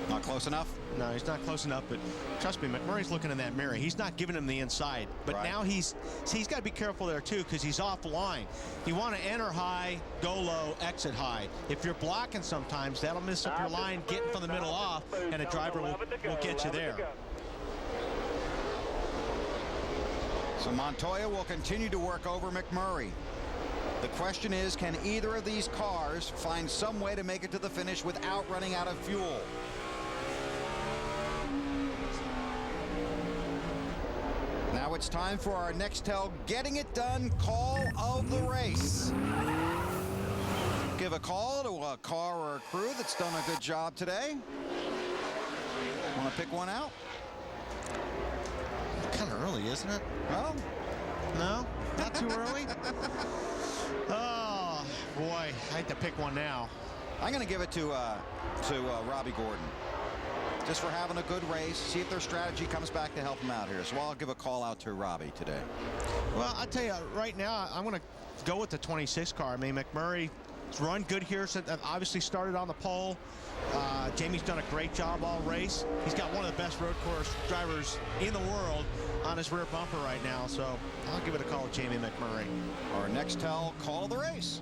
Speaker 2: Not close enough?
Speaker 8: No, he's not close enough, but trust me, McMurray's looking in that mirror. He's not giving him the inside. But
Speaker 2: right.
Speaker 8: Now he's got to be careful there, too, because he's off the line. You want to enter high, go low, exit high. If you're blocking sometimes, that'll mess up your line getting from the middle off, and a driver will get you there.
Speaker 2: So Montoya will continue to work over McMurray. The question is, can either of these cars find some way to make it to the finish without running out of fuel? Now it's time for our Nextel Getting It Done call of the race. Give a call to a car or a crew that's done a good job today. Want to pick one out?
Speaker 8: Kind of early, isn't it?
Speaker 2: Well,
Speaker 8: no, not too early. Oh, boy, I hate to pick one now.
Speaker 2: I'm going to give it to Robbie Gordon. Just for having a good race, see if their strategy comes back to help him out here. So I'll give a call out to Robbie today.
Speaker 8: Well, I tell you, right now, I'm going to go with the 26 car. I mean, McMurray's run good here. So obviously started on the pole. Jamie's done a great job all race. He's got one of the best road course drivers in the world on his rear bumper right now. So I'll give it a call to Jamie McMurray.
Speaker 2: Our Nextel call of the race.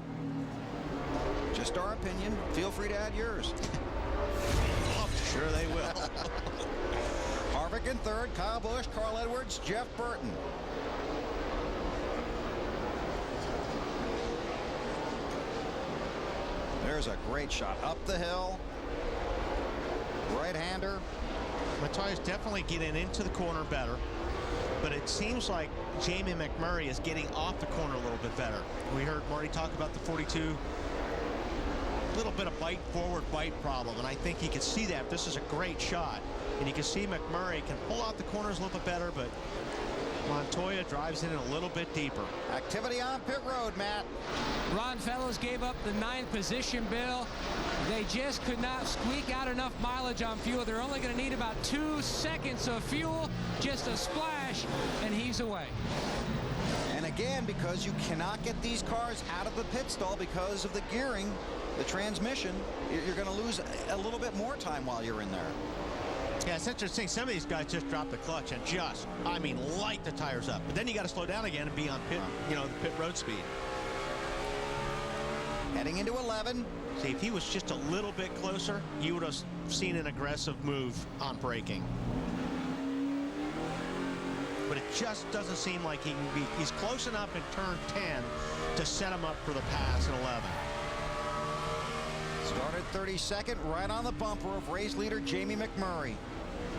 Speaker 2: Just our opinion. Feel free to add yours.
Speaker 8: Sure they will.
Speaker 2: Harvick in third, Kyle Busch, Carl Edwards, Jeff Burton. There's a great shot up the hill. Right-hander.
Speaker 8: Montoya's definitely getting into the corner better, but it seems like Jamie McMurray is getting off the corner a little bit better. We heard Marty talk about the 42. Little bit of forward bite problem, and I think he can see that. This is a great shot, and you can see McMurray can pull out the corners a little bit better, but Montoya drives in a little bit deeper.
Speaker 2: Activity on pit road, Matt.
Speaker 23: Ron Fellows gave up the 9th position, Bill. They just could not squeak out enough mileage on fuel. They're only going to need about 2 seconds of fuel, just a splash, and he's away.
Speaker 2: And again, because you cannot get these cars out of the pit stall because of the gearing, the transmission, you're going to lose a little bit more time while you're in there.
Speaker 8: Yeah, it's interesting. Some of these guys just drop the clutch and light the tires up. But then you got to slow down again and be on pit, the pit road speed.
Speaker 2: Heading into 11.
Speaker 8: See, if he was just a little bit closer, you would have seen an aggressive move on braking. But it just doesn't seem like he's close enough in turn 10 to set him up for the pass in 11.
Speaker 2: Started 32nd, right on the bumper of race leader Jamie McMurray.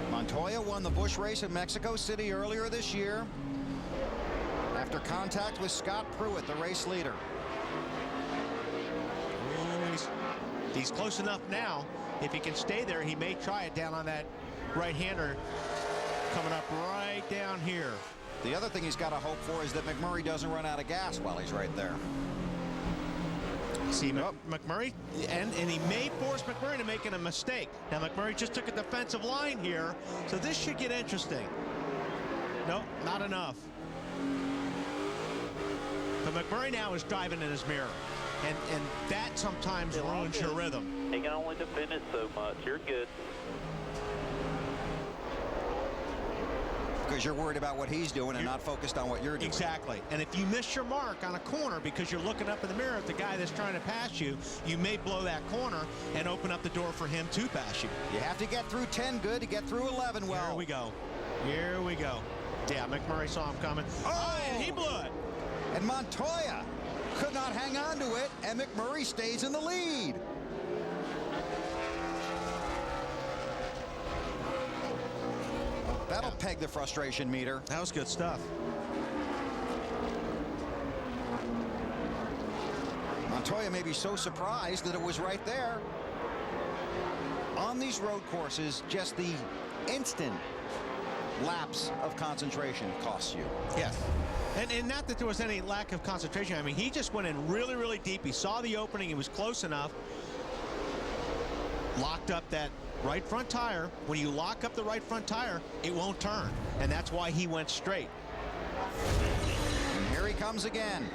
Speaker 2: Montoya won the Busch race in Mexico City earlier this year after contact with Scott Pruitt, the race leader.
Speaker 8: He's close enough now. If he can stay there, he may try it down on that right-hander coming up right down here.
Speaker 2: The other thing he's got to hope for is that McMurray doesn't run out of gas while he's right there.
Speaker 8: See, McMurray, and he may force McMurray to making a mistake. Now, McMurray just took a defensive line here, so this should get interesting. Nope, not enough. But McMurray now is driving in his mirror, and that sometimes ruins your rhythm.
Speaker 13: He can only defend it so much. You're good.
Speaker 2: Because you're worried about what he's doing and not focused on what you're doing.
Speaker 8: Exactly. And if you miss your mark on a corner because you're looking up in the mirror at the guy that's trying to pass you, you may blow that corner and open up the door for him to pass you.
Speaker 2: You have to get through 10 good to get through 11 well.
Speaker 8: Here we go. Here we go. Yeah, McMurray saw him coming. Oh, and he blew it.
Speaker 2: And Montoya could not hang on to it, and McMurray stays in the lead. That'll peg the frustration meter.
Speaker 8: That was good stuff.
Speaker 2: Montoya may be so surprised that it was right there. On these road courses, just the instant lapse of concentration costs you.
Speaker 8: Yes. And not that there was any lack of concentration. I mean, he just went in really, really deep. He saw the opening. He was close enough. Locked up that right front tire. When you lock up the right front tire, it won't turn. And that's why he went straight.
Speaker 2: And here he comes again.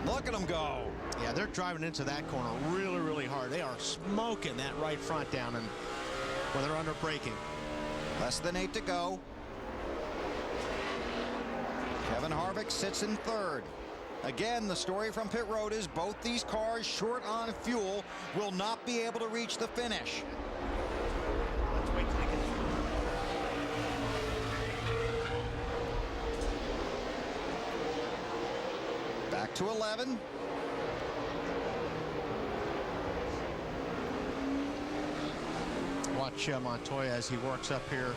Speaker 2: Look at him go.
Speaker 8: Yeah, they're driving into that corner really, really hard. They are smoking that right front down and when they're under braking.
Speaker 2: Less than 8 to go. Kevin Harvick sits in third. Again, the story from pit road is both these cars, short on fuel, will not be able to reach the finish.
Speaker 8: Let's wait till they get
Speaker 2: back to 11.
Speaker 8: Watch Montoya as he works up here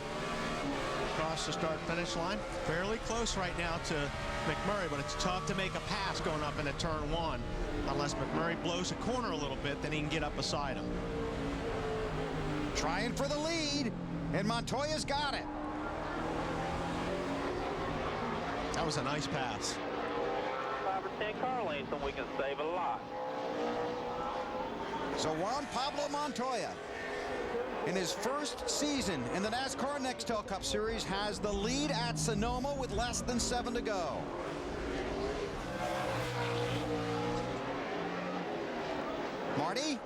Speaker 8: across the start-finish line. Fairly close right now to McMurray, but it's tough to make a pass going up into turn 1. Unless McMurray blows a corner a little bit, then he can get up beside him.
Speaker 2: Trying for the lead, and Montoya's got it.
Speaker 8: That was a nice pass.
Speaker 13: 5 or 10 car lengths, and we can save a lot.
Speaker 2: So Juan Pablo Montoya, in his first season in the NASCAR Nextel Cup Series, has the lead at Sonoma with less than 7 to go. Marty?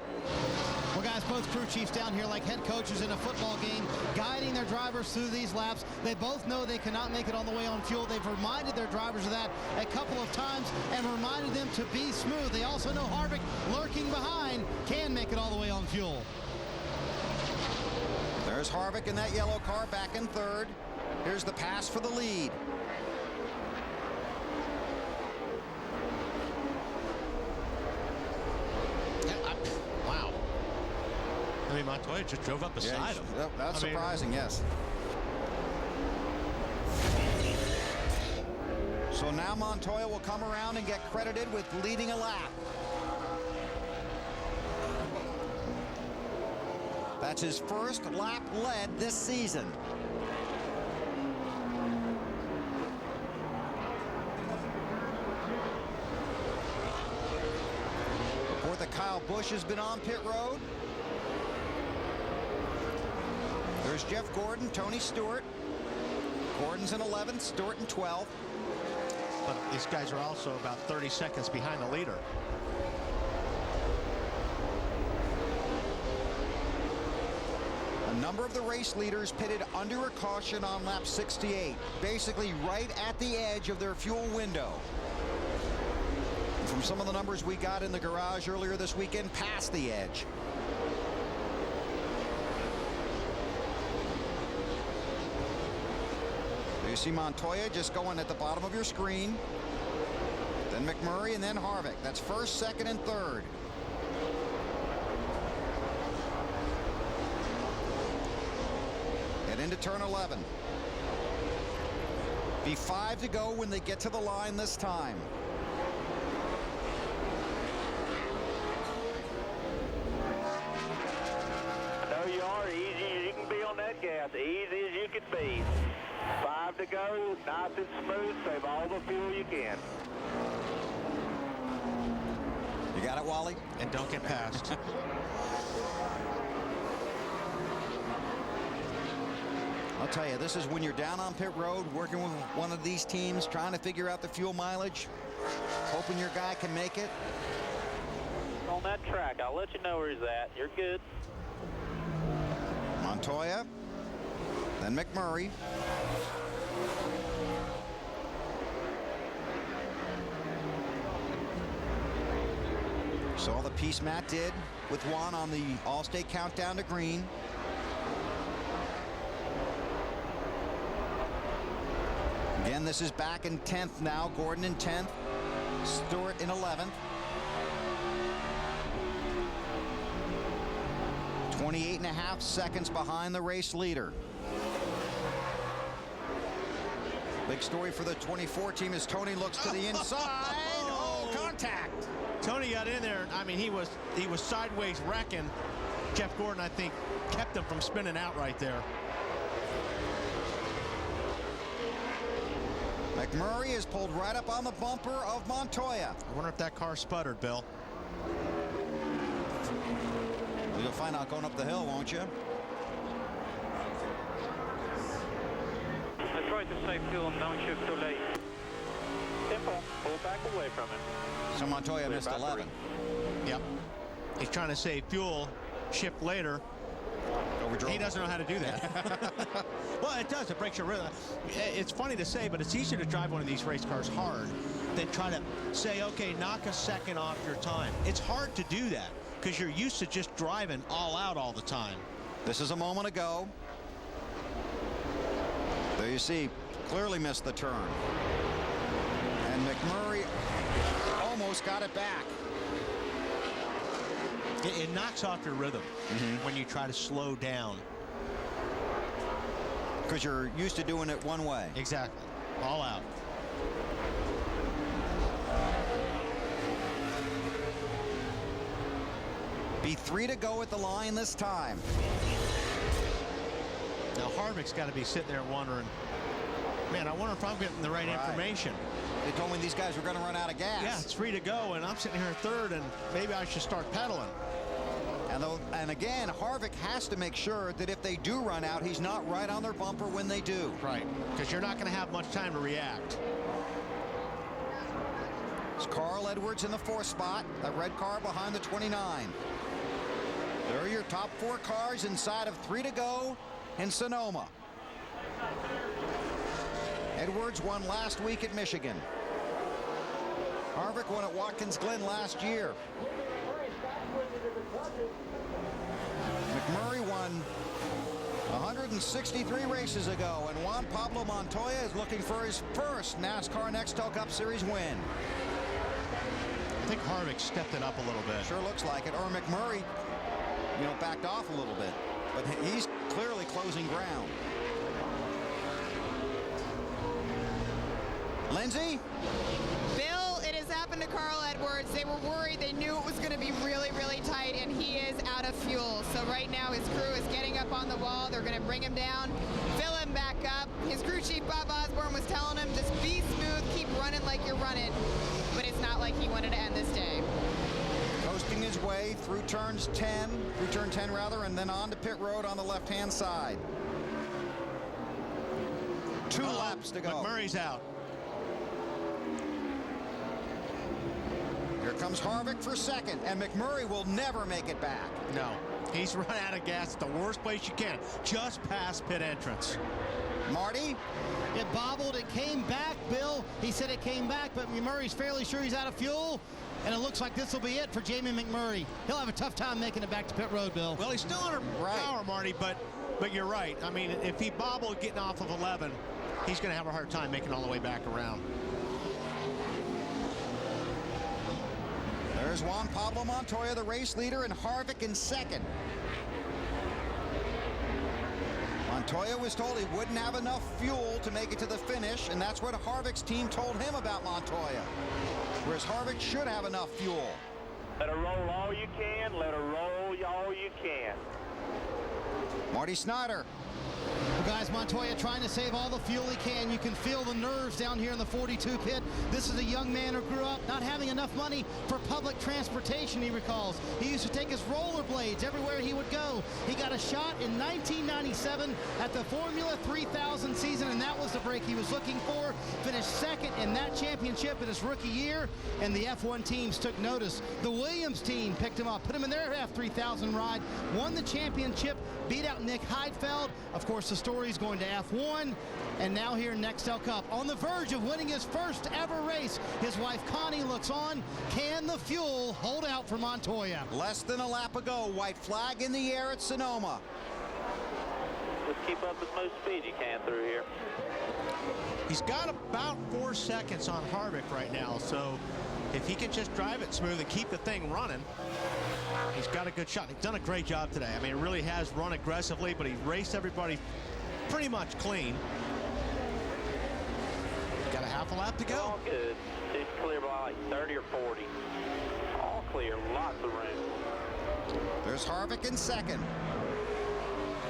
Speaker 4: Well, guys, both crew chiefs down here like head coaches in a football game, guiding their drivers through these laps. They both know they cannot make it all the way on fuel. They've reminded their drivers of that a couple of times and reminded them to be smooth. They also know Harvick, lurking behind, can make it all the way on fuel.
Speaker 2: There's Harvick in that yellow car back in third. Here's the pass for the lead.
Speaker 8: Wow. I mean, Montoya just drove up beside him.
Speaker 2: That's surprising, yes. So now Montoya will come around and get credited with leading a lap. That's his first lap led this season. Report that Kyle Busch has been on pit road. There's Jeff Gordon, Tony Stewart. Gordon's in 11th, Stewart in 12th.
Speaker 8: But these guys are also about 30 seconds behind the leader.
Speaker 2: A number of the race leaders pitted under a caution on lap 68, basically right at the edge of their fuel window. From some of the numbers we got in the garage earlier this weekend, past the edge. You see Montoya just going at the bottom of your screen. Then McMurray and then Harvick. That's first, second, and third. Head into turn 11. Be 5 to go when they get to the line this time.
Speaker 13: I know you are. Easy as you can be on that gas. Easy as you can be. 5 to go. Nice and smooth. Save all the fuel you can.
Speaker 2: You got it, Wally?
Speaker 8: And don't get passed.
Speaker 2: I'll tell you, this is when you're down on pit road, working with one of these teams, trying to figure out the fuel mileage, hoping your guy can make it.
Speaker 13: On that track, I'll let you know where he's at. You're good.
Speaker 2: Montoya, then McMurray. Saw the piece Matt did with Juan on the Allstate countdown to green. Again, this is back in 10th now. Gordon in 10th. Stewart in 11th. 28.5 seconds behind the race leader. Big story for the 24 team as Tony looks to the inside. Oh, contact.
Speaker 8: Tony got in there. I mean, he was sideways wrecking. Jeff Gordon, I think, kept him from spinning out right there.
Speaker 2: McMurray is pulled right up on the bumper of Montoya.
Speaker 8: I wonder if that car sputtered, Bill.
Speaker 2: Well, you'll find out going up the hill, won't you?
Speaker 13: I try to save fuel and don't shift too late. Simple. Pull back away from it.
Speaker 2: So Montoya missed 11.
Speaker 8: Yep. He's trying to save fuel, shift later. He doesn't know how to do that. Well, it does. It breaks your rhythm. It's funny to say, but it's easier to drive one of these race cars hard than try to say, okay, knock a second off your time. It's hard to do that because you're used to just driving all out all the time.
Speaker 2: This is a moment ago. There you see, clearly missed the turn. And McMurray almost got it back.
Speaker 8: It knocks off your rhythm when you try to slow down.
Speaker 2: Because you're used to doing it one way.
Speaker 8: Exactly. All out.
Speaker 2: Be 3 to go at the line this time.
Speaker 8: Now Harvick's got to be sitting there wondering, man, I wonder if I'm getting the right information.
Speaker 2: They told me these guys were going to run out of gas.
Speaker 8: Yeah, it's 3 to go, and I'm sitting here in third, and maybe I should start pedaling.
Speaker 2: And again, Harvick has to make sure that if they do run out, he's not right on their bumper when they do.
Speaker 8: Right, because you're not going to have much time to react.
Speaker 2: It's Carl Edwards in the 4th spot, that red car behind the 29. There are your top 4 cars inside of 3 to go in Sonoma. Edwards won last week at Michigan. Harvick won at Watkins Glen last year. McMurray won 163 races ago, and Juan Pablo Montoya is looking for his first NASCAR Nextel Cup Series win.
Speaker 8: I think Harvick stepped it up a little bit.
Speaker 2: Sure looks like it. Or McMurray, you know, backed off a little bit. But he's clearly closing ground. Lindsay?
Speaker 14: Bill, it has happened to Carl Edwards. They were worried. They knew it was going to be really, really tight, and he is out of fuel. So right now his crew is getting up on the wall. They're going to bring him down, fill him back up. His crew chief, Bob Osborne, was telling him, just be smooth, keep running like you're running. But it's not like he wanted to end this day.
Speaker 2: Coasting his way through turn 10 rather, and then on to pit road on the left-hand side. 2 laps to go.
Speaker 8: McMurray's out.
Speaker 2: Here comes Harvick for second, and McMurray will never make it back.
Speaker 8: No, he's run out of gas at the worst place you can, just past pit entrance.
Speaker 2: Marty?
Speaker 4: It bobbled. It came back, Bill. He said it came back, but McMurray's fairly sure he's out of fuel. And it looks like this will be it for Jamie McMurray. He'll have a tough time making it back to pit road, Bill.
Speaker 8: Well, he's still under power, Marty, but you're right. I mean, if he bobbled getting off of 11, he's going to have a hard time making all the way back around.
Speaker 2: There's Juan Pablo Montoya, the race leader, and Harvick in second. Montoya was told he wouldn't have enough fuel to make it to the finish, and that's what Harvick's team told him about Montoya. Whereas Harvick should have enough fuel.
Speaker 13: Let her roll all you can. Let her roll all you can.
Speaker 2: Marty Snyder.
Speaker 4: Well, guys, Montoya trying to save all the fuel he can. You can feel the nerves down here in the 42 pit. This is a young man who grew up not having enough money for public transportation, he recalls. He used to take his rollerblades everywhere he would go. He got a shot in 1997 at the Formula 3000 season, and that was the break he was looking for. Finished second in that championship in his rookie year, and the F1 teams took notice. The Williams team picked him up, put him in their F3000 ride, won the championship, beat out Nick Heidfeld. Of course, the story's going to F1, and now here in Nextel Cup. On the verge of winning his first ever race, his wife Connie looks on. Can the fuel hold out for Montoya?
Speaker 2: Less than a lap ago, white flag in the air at Sonoma.
Speaker 13: Just keep up as much speed you can through here.
Speaker 8: He's got about 4 seconds on Harvick right now, so if he can just drive it smooth and keep the thing running, he's got a good shot. He's done a great job today. I mean, he really has run aggressively, but he raced everybody pretty much clean. Got a half a lap to go.
Speaker 13: All good. It's clear by like 30 or 40. All clear. Lots of room.
Speaker 2: There's Harvick in second.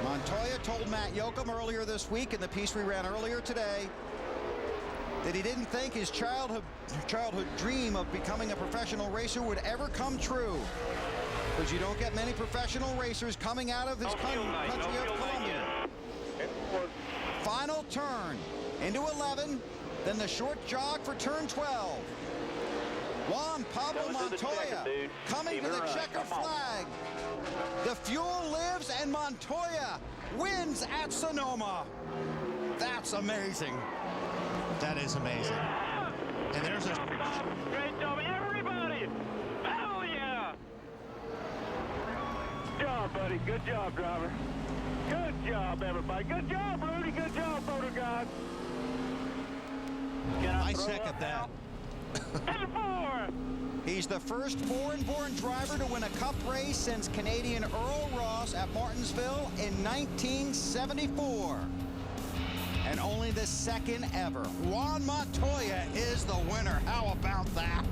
Speaker 2: Montoya told Matt Yoakum earlier this week in the piece we ran earlier today that he didn't think his childhood dream of becoming a professional racer would ever come true. Because you don't get many professional racers coming out of this country of Colombia. Final turn into 11, then the short jog for turn 12. Juan Pablo Montoya coming to the checkered flag. The fuel lives, and Montoya wins at Sonoma. That's amazing.
Speaker 8: That is amazing. And there's a
Speaker 13: great job, everybody. Hell yeah. Good job, buddy. Good job, driver. Good job, everybody. Good job, Rudy. Good job, motor guys.
Speaker 8: I second that.
Speaker 2: He's the first foreign-born driver to win a Cup race since Canadian Earl Ross at Martinsville in 1974. And only the second ever. Juan Montoya is the winner. How about that?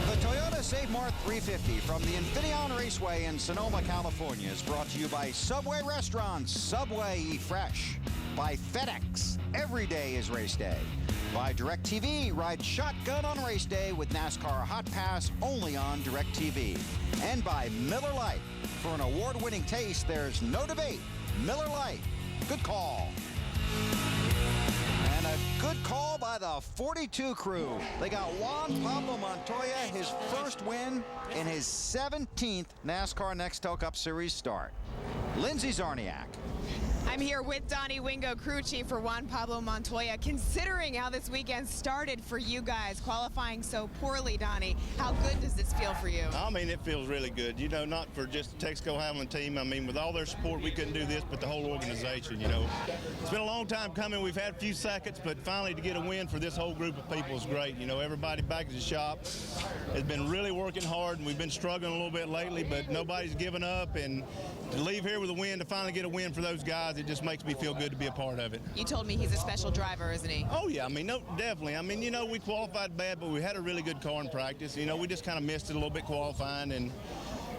Speaker 2: The Toyota Save Mart 350 from the Infineon Raceway in Sonoma, California is brought to you by Subway Restaurants, Subway Eat Fresh. By FedEx, every day is race day. By DirecTV, ride shotgun on race day with NASCAR Hot Pass only on DirecTV. And by Miller Lite. For an award-winning taste, there's no debate. Miller Lite. Good call. And a good call by the 42 crew. They got Juan Pablo Montoya his first win in his 17th NASCAR Nextel Cup Series start. Lindsay Zarniak.
Speaker 14: I'm here with Donnie Wingo, crew chief for Juan Pablo Montoya. Considering how this weekend started for you guys, qualifying so poorly, Donnie, how good does this feel for you?
Speaker 18: I mean, it feels really good. You know, not for just the Texaco Hamlin team. I mean, with all their support, we couldn't do this, but the whole organization, you know. It's been a long time coming. We've had a few seconds, but finally to get a win for this whole group of people is great. You know, everybody back at the shop has been really working hard, and we've been struggling a little bit lately, but nobody's given up. And to leave here with a win, to finally get a win for those guys, it just makes me feel good to be a part of it.
Speaker 14: You told me he's a special driver, isn't he?
Speaker 18: Oh, yeah. I mean, no, definitely. I mean, you know, we qualified bad, but we had a really good car in practice. You know, we just kind of missed it a little bit qualifying. And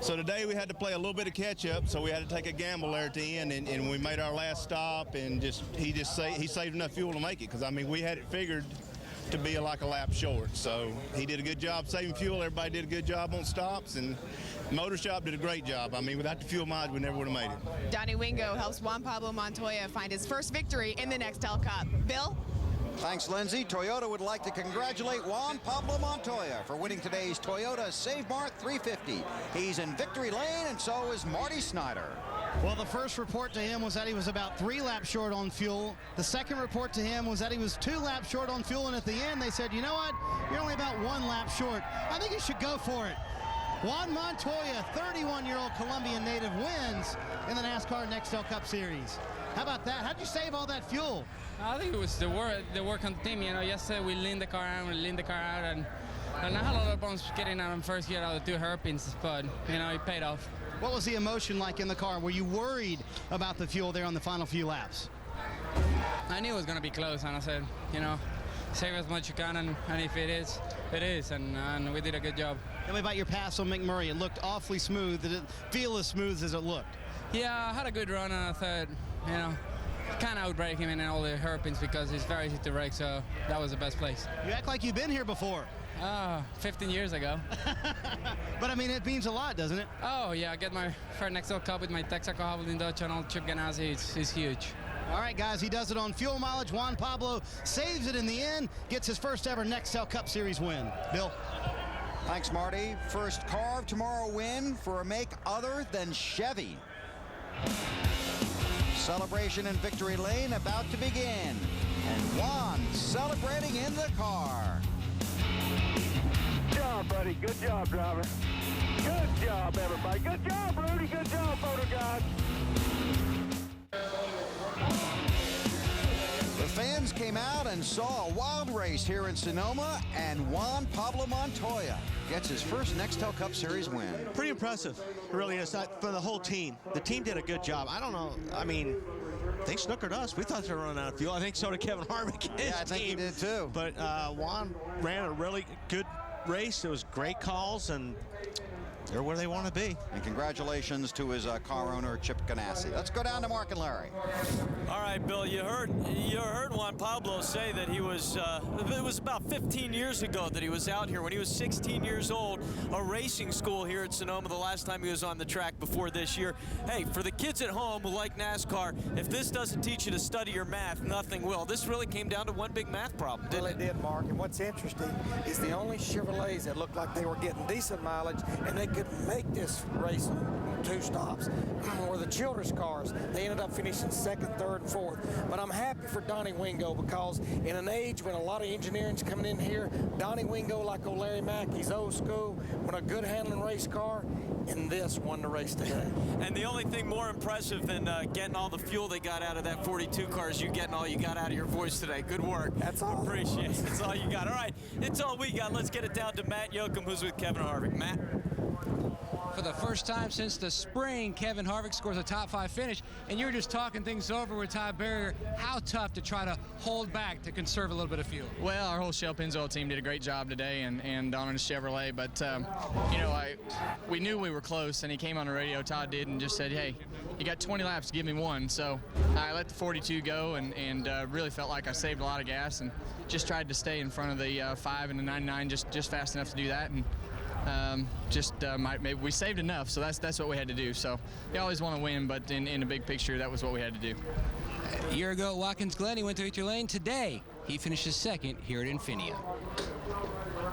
Speaker 18: so today we had to play a little bit of catch-up, so we had to take a gamble there at the end, and we made our last stop, and he saved enough fuel to make it, because, I mean, we had it figured to be like a lap short. So he did a good job saving fuel. Everybody did a good job on stops, and Motor Shop did a great job. I mean, without the fuel mileage, we never would have made it.
Speaker 14: Donnie Wingo helps Juan Pablo Montoya find his first victory in the Nextel Cup. Bill?
Speaker 2: Thanks, Lindsay. Toyota would like to congratulate Juan Pablo Montoya for winning today's Toyota Save Mart 350. He's in victory lane, and so is Marty Snyder.
Speaker 4: Well, the first report to him was that he was about 3 laps short on fuel. The second report to him was that he was 2 laps short on fuel, and at the end they said, you know what, you're only about 1 lap short. I think you should go for it. Juan Montoya, 31-year-old Colombian native, wins in the NASCAR Nextel Cup Series. How about that? How'd you save all that fuel?
Speaker 19: I think it was the work on the team. You know, yesterday we leaned the car out, and I had a lot of problems getting out on first gear out of the 2 hairpins, but, you know, it paid off.
Speaker 4: What was the emotion like in the car? Were you worried about the fuel there on the final few laps?
Speaker 19: I knew it was going to be close, and I said, you know, save as much you can, and if it is, it is, and we did a good job.
Speaker 4: Tell me about your pass on McMurray. It looked awfully smooth. Did it feel as smooth as it looked?
Speaker 19: Yeah, I had a good run, and I thought, you know, kind of outbrake him in all the hairpins because it's very easy to brake, so that was the best place.
Speaker 4: You act like you've been here before.
Speaker 19: 15 years ago.
Speaker 4: But I mean, it means a lot, doesn't it?
Speaker 19: Oh yeah, I get my first Nextel Cup with my Texaco Havel in Dutch and all Chip Ganassi. It's huge.
Speaker 4: All right, guys, he does it on fuel mileage. Juan Pablo saves it in the end, gets his first ever Nextel Cup Series win. Bill?
Speaker 2: Thanks, Marty. First car of tomorrow win for a make other than Chevy. Celebration in victory lane about to begin. And Juan celebrating in the car.
Speaker 13: Good job, buddy. Good job, driver. Good job, everybody. Good job, Rudy. Good job, photo guys.
Speaker 2: The fans came out and saw a wild race here in Sonoma, and Juan Pablo Montoya gets his first Nextel Cup Series win.
Speaker 8: Pretty impressive. It really is. For the whole team. The team did a good job. I don't know. I mean, they snookered us. We thought they were running out of fuel. I think so did Kevin Harvick and his
Speaker 2: I think
Speaker 8: team.
Speaker 2: he did too.
Speaker 8: But Juan ran a really good race. It was great calls, and they're where they want to be.
Speaker 2: And congratulations to his car owner, Chip Ganassi. Let's go down to Mark and Larry.
Speaker 20: All right, Bill, you heard Juan Pablo say that he was, it was about 15 years ago that he was out here when he was 16 years old, a racing school here at Sonoma the last time he was on the track before this year. Hey, for the kids at home who like NASCAR, if this doesn't teach you to study your math, nothing will. This really came down to one big math problem, didn't it?
Speaker 15: Well, it did, Mark. And what's interesting is the only Chevrolets that looked like they were getting decent mileage and they could make this race in 2 stops were the Childress cars. They ended up finishing 2nd, 3rd, and 4th. But I'm happy for Donnie Wingo because in an age when a lot of engineering's coming in here, Donnie Wingo, like old Larry Mack, he's old school, with a good handling race car, and this won the race today.
Speaker 20: And the only thing more impressive than getting all the fuel they got out of that 42 car is you getting all you got out of your voice today. Good work.
Speaker 15: That's all.
Speaker 20: Appreciate it. That's all you got. All right, it's all we got. Let's get it down to Matt Yoakum, who's with Kevin Harvick. Matt?
Speaker 23: For the first time since the spring, Kevin Harvick scores a top 5 finish, and you're just talking things over with Ty Barrier. How tough to try to hold back to conserve a little bit of fuel?
Speaker 21: Well, our whole Shell Pennzoil team did a great job today, and on a Chevrolet. But you know, we knew we were close, and he came on the radio. Todd did, and just said, "Hey, you got 20 laps, give me one." So I let the 42 go, and really felt like I saved a lot of gas, and just tried to stay in front of the 5 and the 99 just fast enough to do that. And maybe we saved enough, so that's what we had to do. So you always want to win, but in the big picture, that was what we had to do.
Speaker 23: A year ago at Watkins Glen, he went to victory lane. Today, he finishes 2nd here at Infineon.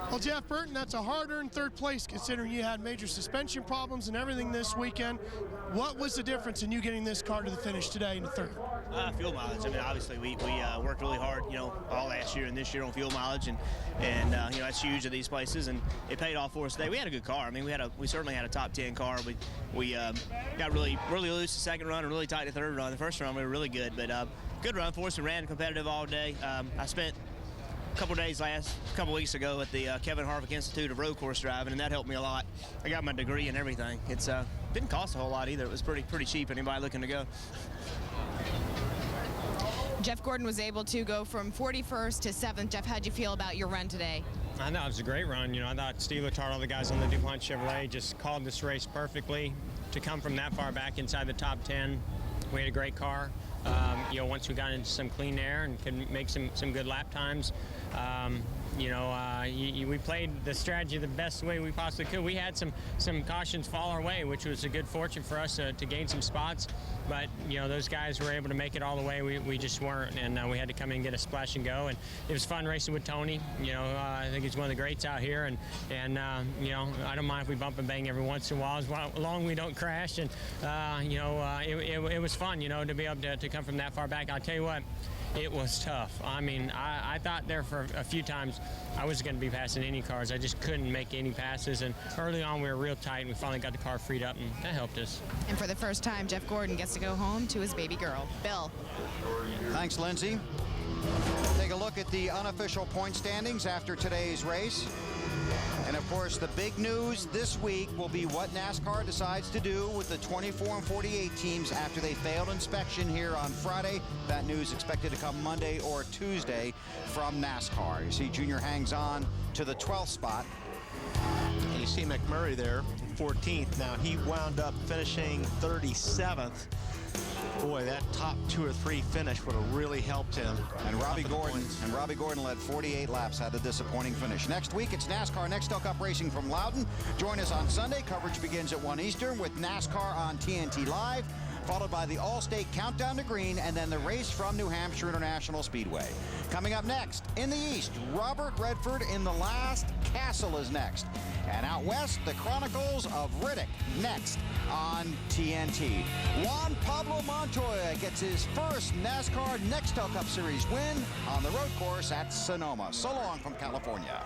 Speaker 10: Well, Jeff Burton, that's a hard-earned 3rd place considering you had major suspension problems and everything this weekend. What was the difference in you getting this car to the finish today in the 3rd?
Speaker 24: Fuel mileage. I mean, obviously we worked really hard, you know, all last year and this year on fuel mileage, and you know, that's huge at these places, and it paid off for us today. We had a good car. I mean, we certainly had a top 10 car. We got really loose the 2nd run and really tight the 3rd run. The 1st run we were really good, but good run for us. We ran competitive all day. I spent a couple weeks ago at the Kevin Harvick Institute of Road Course Driving, and that helped me a lot. I got my degree and everything. It's didn't cost a whole lot either. It was pretty cheap. Anybody looking to go?
Speaker 14: Jeff Gordon was able to go from 41st to 7th. Jeff, how'd you feel about your run today?
Speaker 25: I know it was a great run. You know, I thought Steve Letarte, all the guys on the DuPont Chevrolet, just called this race perfectly. To come from that far back inside the top 10, we had a great car. You know, once we got into some clean air and could make some good lap times, You know, we played the strategy the best way we possibly could. We had some cautions fall our way, which was a good fortune for us to gain some spots. But, you know, those guys were able to make it all the way. We just weren't, and we had to come in and get a splash and go. And it was fun racing with Tony. You know, I think he's one of the greats out here. And you know, I don't mind if we bump and bang every once in a while, as long as we don't crash. And, you know, it was fun, you know, to be able to come from that far back. I'll tell you what, it was tough. I mean, I thought there for a few times I was going to be passing any cars. I just couldn't make any passes. And early on, we were real tight, and we finally got the car freed up, and that helped us.
Speaker 14: And for the first time, Jeff Gordon gets to go home to his baby girl. Bill.
Speaker 2: Thanks, Lindsay. Take a look at the unofficial point standings after today's race. And of course, the big news this week will be what NASCAR decides to do with the 24 and 48 teams after they failed inspection here on Friday. That news expected to come Monday or Tuesday from NASCAR. You see Junior hangs on to the 12th spot.
Speaker 8: And you see McMurray there, 14th. Now he wound up finishing 37th. Boy, that top 2 or 3 finish would have really helped him.
Speaker 2: And Robbie Gordon led 48 laps, had a disappointing finish. Next week, it's NASCAR Nextel Cup Racing from Loudon. Join us on Sunday. Coverage begins at 1 Eastern with NASCAR on TNT Live, followed by the Allstate Countdown to Green, and then the race from New Hampshire International Speedway. Coming up next, in the East, Robert Redford in the last. Castle is next. And out west, the Chronicles of Riddick next on TNT. Juan Pablo Montoya gets his first NASCAR Nextel Cup Series win on the road course at Sonoma. So long from California.